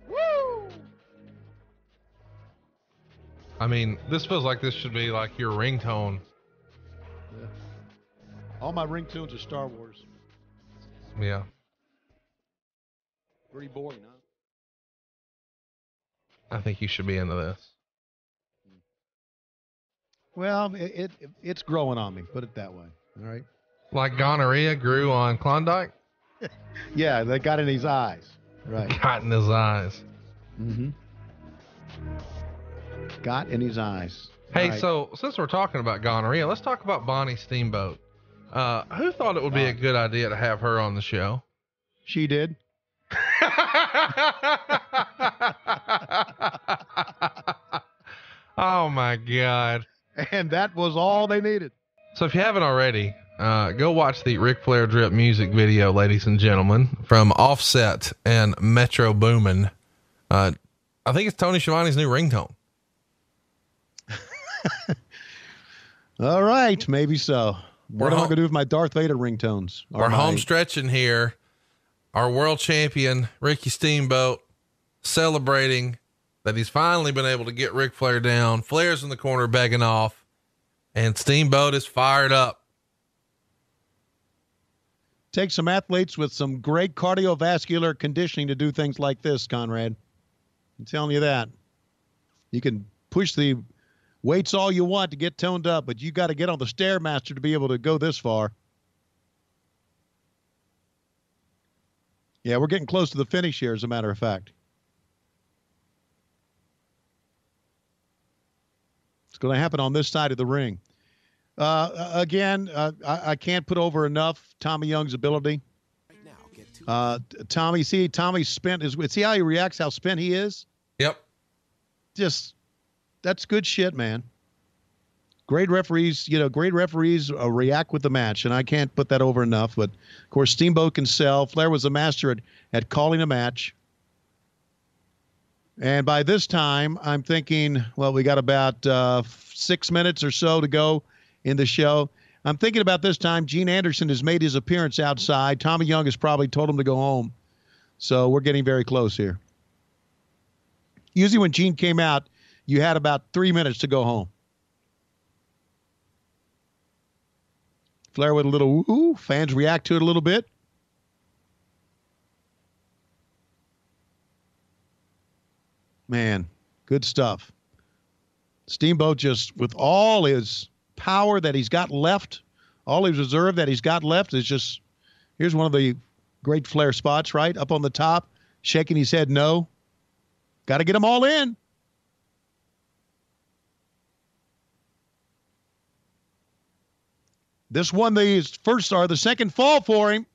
Woo! I mean, this feels like this should be like your ringtone. Yeah. All my ringtones are Star Wars. Yeah. Pretty boring, huh? I think you should be into this. Well, it's growing on me. Put it that way. All right. Like gonorrhea grew on Klondike? Yeah, they got in his eyes. Right. Got in his eyes. Mm-hmm. Got in his eyes. Hey, right. So since we're talking about gonorrhea, let's talk about Bonnie Steamboat. Who thought it would be a good idea to have her on the show? She did. Oh my God. And that was all they needed. So if you haven't already, go watch the Ric Flair drip music video, ladies and gentlemen, from Offset and Metro Boomin. I think it's Tony Schiavone's new ringtone. All right, maybe so. What am I going to do with my Darth Vader ringtones? We're home stretching here. Our world champion, Ricky Steamboat, celebrating that he's finally been able to get Ric Flair down. Flair's in the corner begging off, and Steamboat is fired up. Take some athletes with some great cardiovascular conditioning to do things like this, Conrad. I'm telling you that. You can push the weights all you want to get toned up, but you got to get on the Stairmaster to be able to go this far. Yeah, we're getting close to the finish here, as a matter of fact. It's going to happen on this side of the ring. Again, I can't put over enough Tommy Young's ability. Tommy spent his. See how he reacts, how spent he is? Yep. That's good shit, man. Great referees, react with the match, and I can't put that over enough. But of course, Steamboat can sell. Flair was a master at calling a match. And by this time, I'm thinking, well, we got about 6 minutes or so to go in the show. I'm thinking about this time, Gene Anderson has made his appearance outside. Tommy Young has probably told him to go home. So we're getting very close here. Usually when Gene came out, you had about 3 minutes to go home. Flair with a little woo. Fans react to it a little bit. Man, good stuff. Steamboat just, with all his power that he's got left, all his reserve that he's got left, is just, here's one of the great Flair spots, right? Up on the top, shaking his head no. Got to get them all in. This won the second fall for him.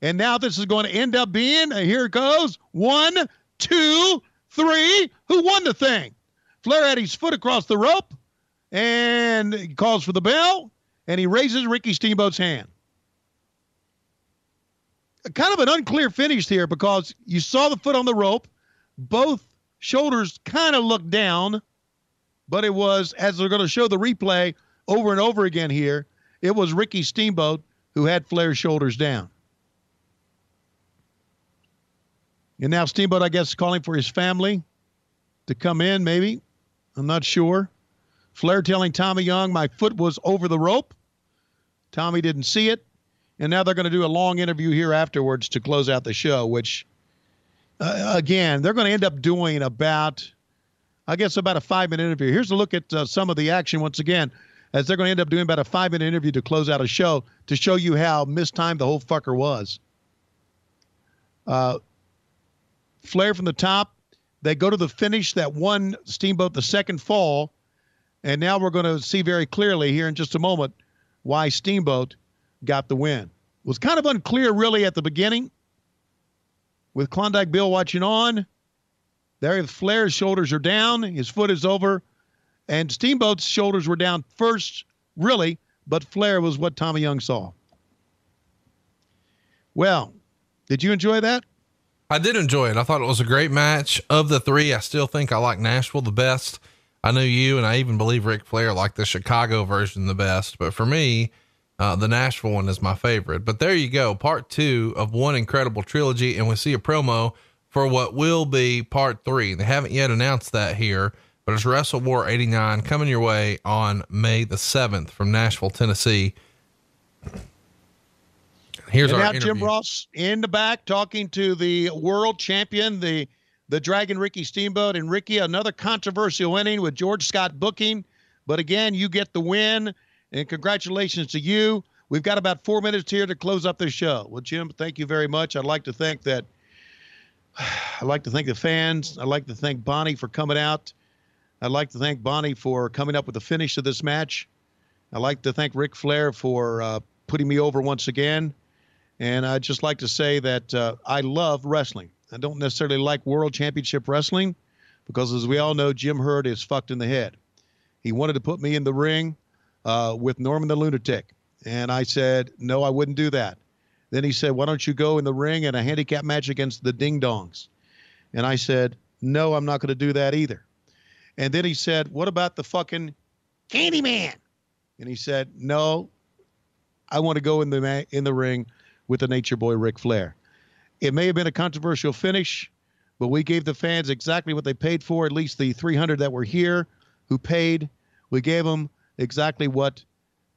And now this is going to end up being, here it goes, 1, 2, 3. Who won the thing? Flair had his foot across the rope, and he calls for the bell, and he raises Ricky Steamboat's hand. Kind of an unclear finish here because you saw the foot on the rope. Both shoulders kind of looked down, but it was, as they're going to show the replay over and over again here, it was Ricky Steamboat who had Flair's shoulders down. And now Steamboat, I guess, is calling for his family to come in, maybe. I'm not sure. Flair telling Tommy Young, my foot was over the rope. Tommy didn't see it. And now they're going to do a long interview here afterwards to close out the show, which, again, they're going to end up doing about a 5-minute interview. Here's a look at some of the action once again, as they're going to end up doing about a 5-minute interview to close out a show to show you how mistimed the whole fucker was. Flair from the top. They go to the finish that won Steamboat the second fall. And now we're going to see very clearly here in just a moment why Steamboat got the win. It was kind of unclear really at the beginning with Klondike Bill watching on. There, Flair's shoulders are down. His foot is over. And Steamboat's shoulders were down first, really, but Flair was what Tommy Young saw. Well, did you enjoy that? I did enjoy it. I thought it was a great match. Of the three, I still think I like Nashville the best. I know you, and I even believe Ric Flair liked the Chicago version the best. But for me, the Nashville one is my favorite. But there you go. Part 2 of one incredible trilogy. And we see a promo for what will be part 3. They haven't yet announced that here, but it's Wrestle War 89 coming your way on May the 7th from Nashville, Tennessee. Here's our interview. Jim Ross in the back talking to the world champion, the Dragon Ricky Steamboat. And Ricky, another controversial inning with George Scott booking. But again, you get the win, and congratulations to you. We've got about 4 minutes here to close up this show. Well, Jim, thank you very much. I'd like to thank the fans. I'd like to thank Bonnie for coming out. I'd like to thank Bonnie for coming up with the finish of this match. I'd like to thank Ric Flair for putting me over once again. And I'd just like to say that I love wrestling. I don't necessarily like World Championship Wrestling because, as we all know, Jim Herd is fucked in the head. He wanted to put me in the ring with Norman the Lunatic. And I said, no, I wouldn't do that. Then he said, why don't you go in the ring in a handicap match against the Ding Dongs? And I said, no, I'm not going to do that either. And then he said, what about the fucking Candyman? And he said, no, I want to go in the ring with the Nature Boy Ric Flair. It may have been a controversial finish, but we gave the fans exactly what they paid for, at least the 300 that were here who paid. We gave them exactly what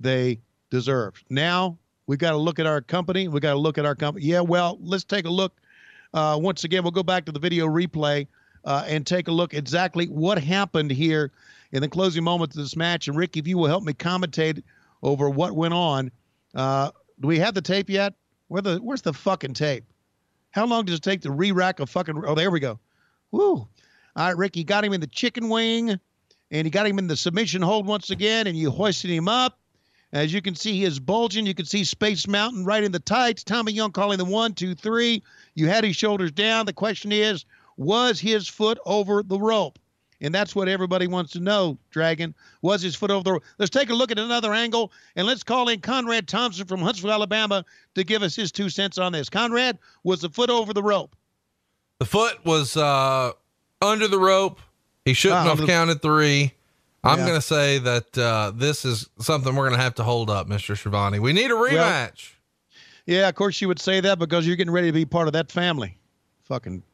they deserved. Now, we got to look at our company. Yeah, well, let's take a look. Once again, we'll go back to the video replay and take a look exactly what happened here in the closing moments of this match. And Rick, if you will help me commentate over what went on. Do we have the tape yet? Where's the fucking tape? How long does it take to re-rack a fucking... Oh, there we go. Woo. All right, Rick, you got him in the chicken wing, and you got him in the submission hold once again, and you hoisted him up. As you can see, he is bulging. You can see Space Mountain right in the tights. Tommy Young calling the 1, 2, 3. You had his shoulders down. The question is, was his foot over the rope? And that's what everybody wants to know, Dragon. Was his foot over the rope? Let's take a look at another angle, and let's call in Conrad Thompson from Huntsville, Alabama, to give us his 2 cents on this. Conrad, was the foot over the rope? The foot was under the rope. He shouldn't have counted 3. I'm going to say that this is something we're going to have to hold up, Mr. Schiavone. We need a rematch. Yeah, of course you would say that because you're getting ready to be part of that family. Fucking...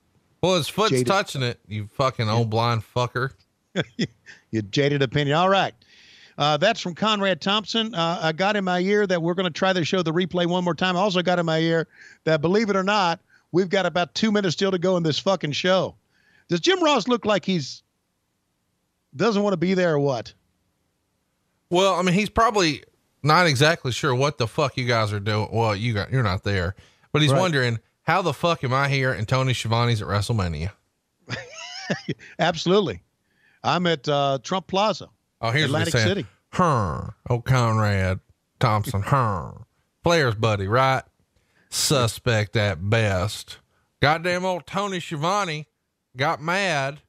Well, his foot's touching it, you fucking old blind fucker. You jaded opinion. All right. That's from Conrad Thompson. I got in my ear that we're going to try to show the replay one more time. I also got in my ear that, believe it or not, we've got about 2 minutes still to go in this fucking show. Does Jim Ross look like doesn't want to be there or what? Well, I mean, he's probably not exactly sure what the fuck you guys are doing. Well, you're not there, but he's wondering, how the fuck am I here and Tony Schiavone's at WrestleMania? Absolutely. I'm at Trump Plaza. Oh, here's Atlantic what City. Oh, Conrad Thompson. Flair's buddy, right? Suspect at best. Goddamn old Tony Schiavone got mad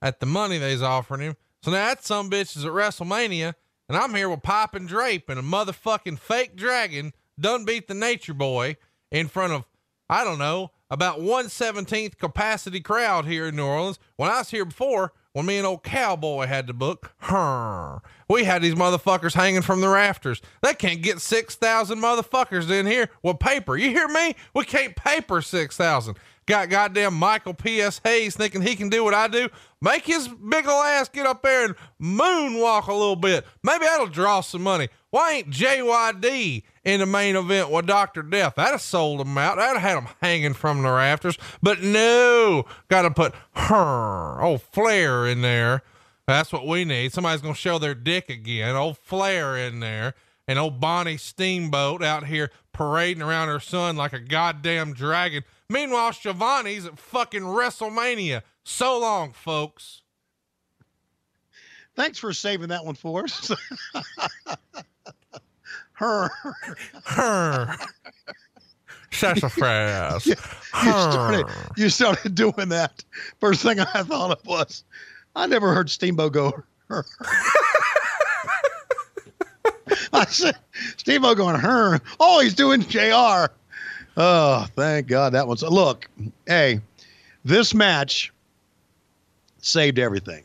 at the money they's offering him. So now that some bitch is at WrestleMania, and I'm here with Pipe and Drape and a motherfucking fake dragon done beat the Nature Boy in front of, I don't know, about 1/17th capacity crowd here in New Orleans. When I was here before, when me and old Cowboy had to book, we had these motherfuckers hanging from the rafters. They can't get 6,000 motherfuckers in here with paper. You hear me? We can't paper 6,000. Got goddamn Michael P.S. Hayes thinking he can do what I do. Make his big ol' ass get up there and moonwalk a little bit. Maybe that'll draw some money. Why ain't JYD in the main event with Dr. Death? That'd have sold him out. That'd have had him hanging from the rafters. But no, gotta put old Flair in there. That's what we need. Somebody's gonna show their dick again. Old Flair in there. And old Bonnie Steamboat out here parading around her son like a goddamn dragon. Meanwhile, Schiavone's at fucking WrestleMania. So long, folks. Thanks for saving that one for us. Sassafras. You started doing that. First thing I thought of was, I never heard Steamboat go. I said, Steamboat going, oh, he's doing JR. Oh, thank God that one's, look, hey, this match saved everything.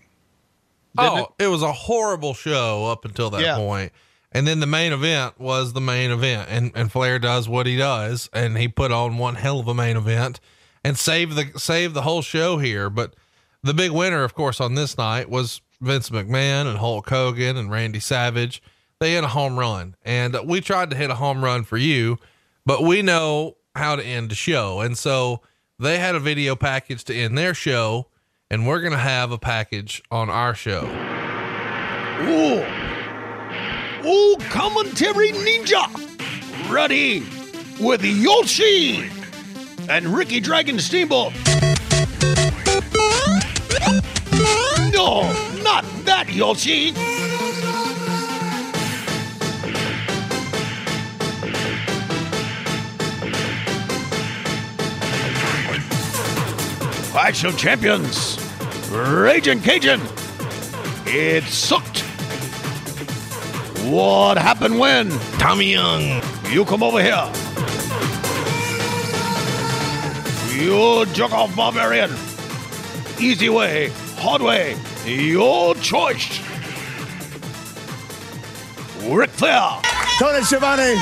It was a horrible show up until that point. And then the main event was the main event, and Flair does what he does, and he put on one hell of a main event and saved the whole show here. But the big winner, of course, on this night was Vince McMahon and Hulk Hogan and Randy Savage. They hit a home run, and we tried to hit a home run for you, but we know how to end the show. And so they had a video package to end their show, and we're going to have a package on our show. Ooh, commentary ninja, ready with Yoshi and Ricky Dragon Steamboat. No, not that Yoshi. Actual champions, Ragin Cajun. It sucked. What happened when? Tommy Young. You come over here. You jerk off barbarian. Easy way, hard way, your choice. Ric Flair. Tony Schiavone.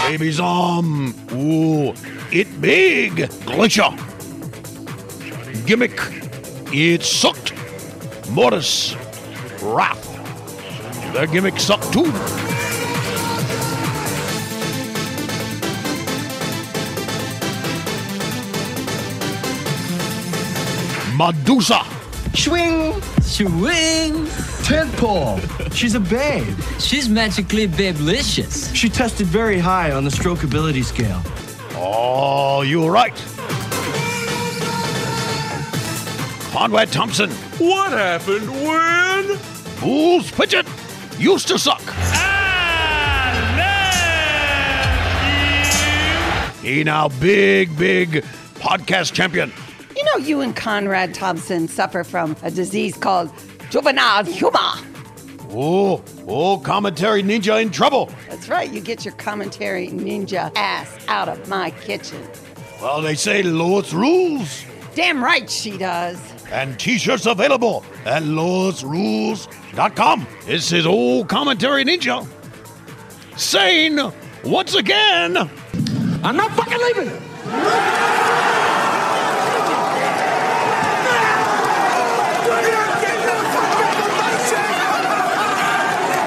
Baby's arm. Ooh, it big. Glacier. Gimmick. It sucked. Mortis. Wrath. Their gimmick sucked too. Medusa. Swing, swing, tadpole. She's a babe. She's magically babelicious. She tested very high on the strokeability scale. Oh, you're right. Conrad Thompson. What happened when? Bulls Pitchet used to suck. He now big podcast champion. You know, you and Conrad Thompson suffer from a disease called juvenile humor. Oh, commentary ninja in trouble. That's right. You get your commentary ninja ass out of my kitchen. Well, they say Lois rules. Damn right she does. And t-shirts available at loisrules.com. This is old commentary ninja saying once again, I'm not fucking leaving.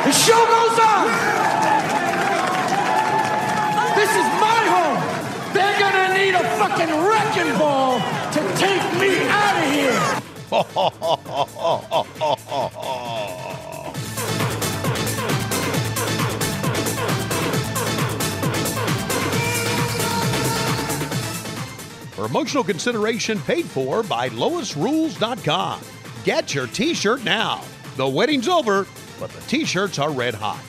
The show goes on. This is my home. They're gonna need a fucking wrecking ball to take me out of here. Promotional consideration paid for by LoisRules.com. Get your t-shirt now. The wedding's over, but the t-shirts are red hot.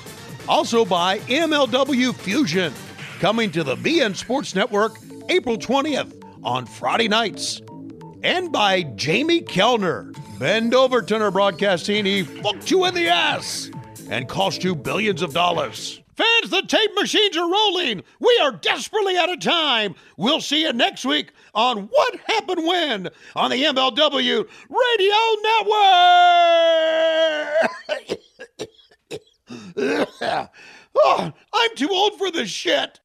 Also by MLW Fusion, coming to the BN Sports Network April 20th on Friday nights. And by Jamie Kellner. Bend over, Turner Broadcasting. He fucked you in the ass and cost you billions of dollars. Fans, the tape machines are rolling. We are desperately out of time. We'll see you next week on What Happened When on the MLW Radio Network. Oh, I'm too old for this shit.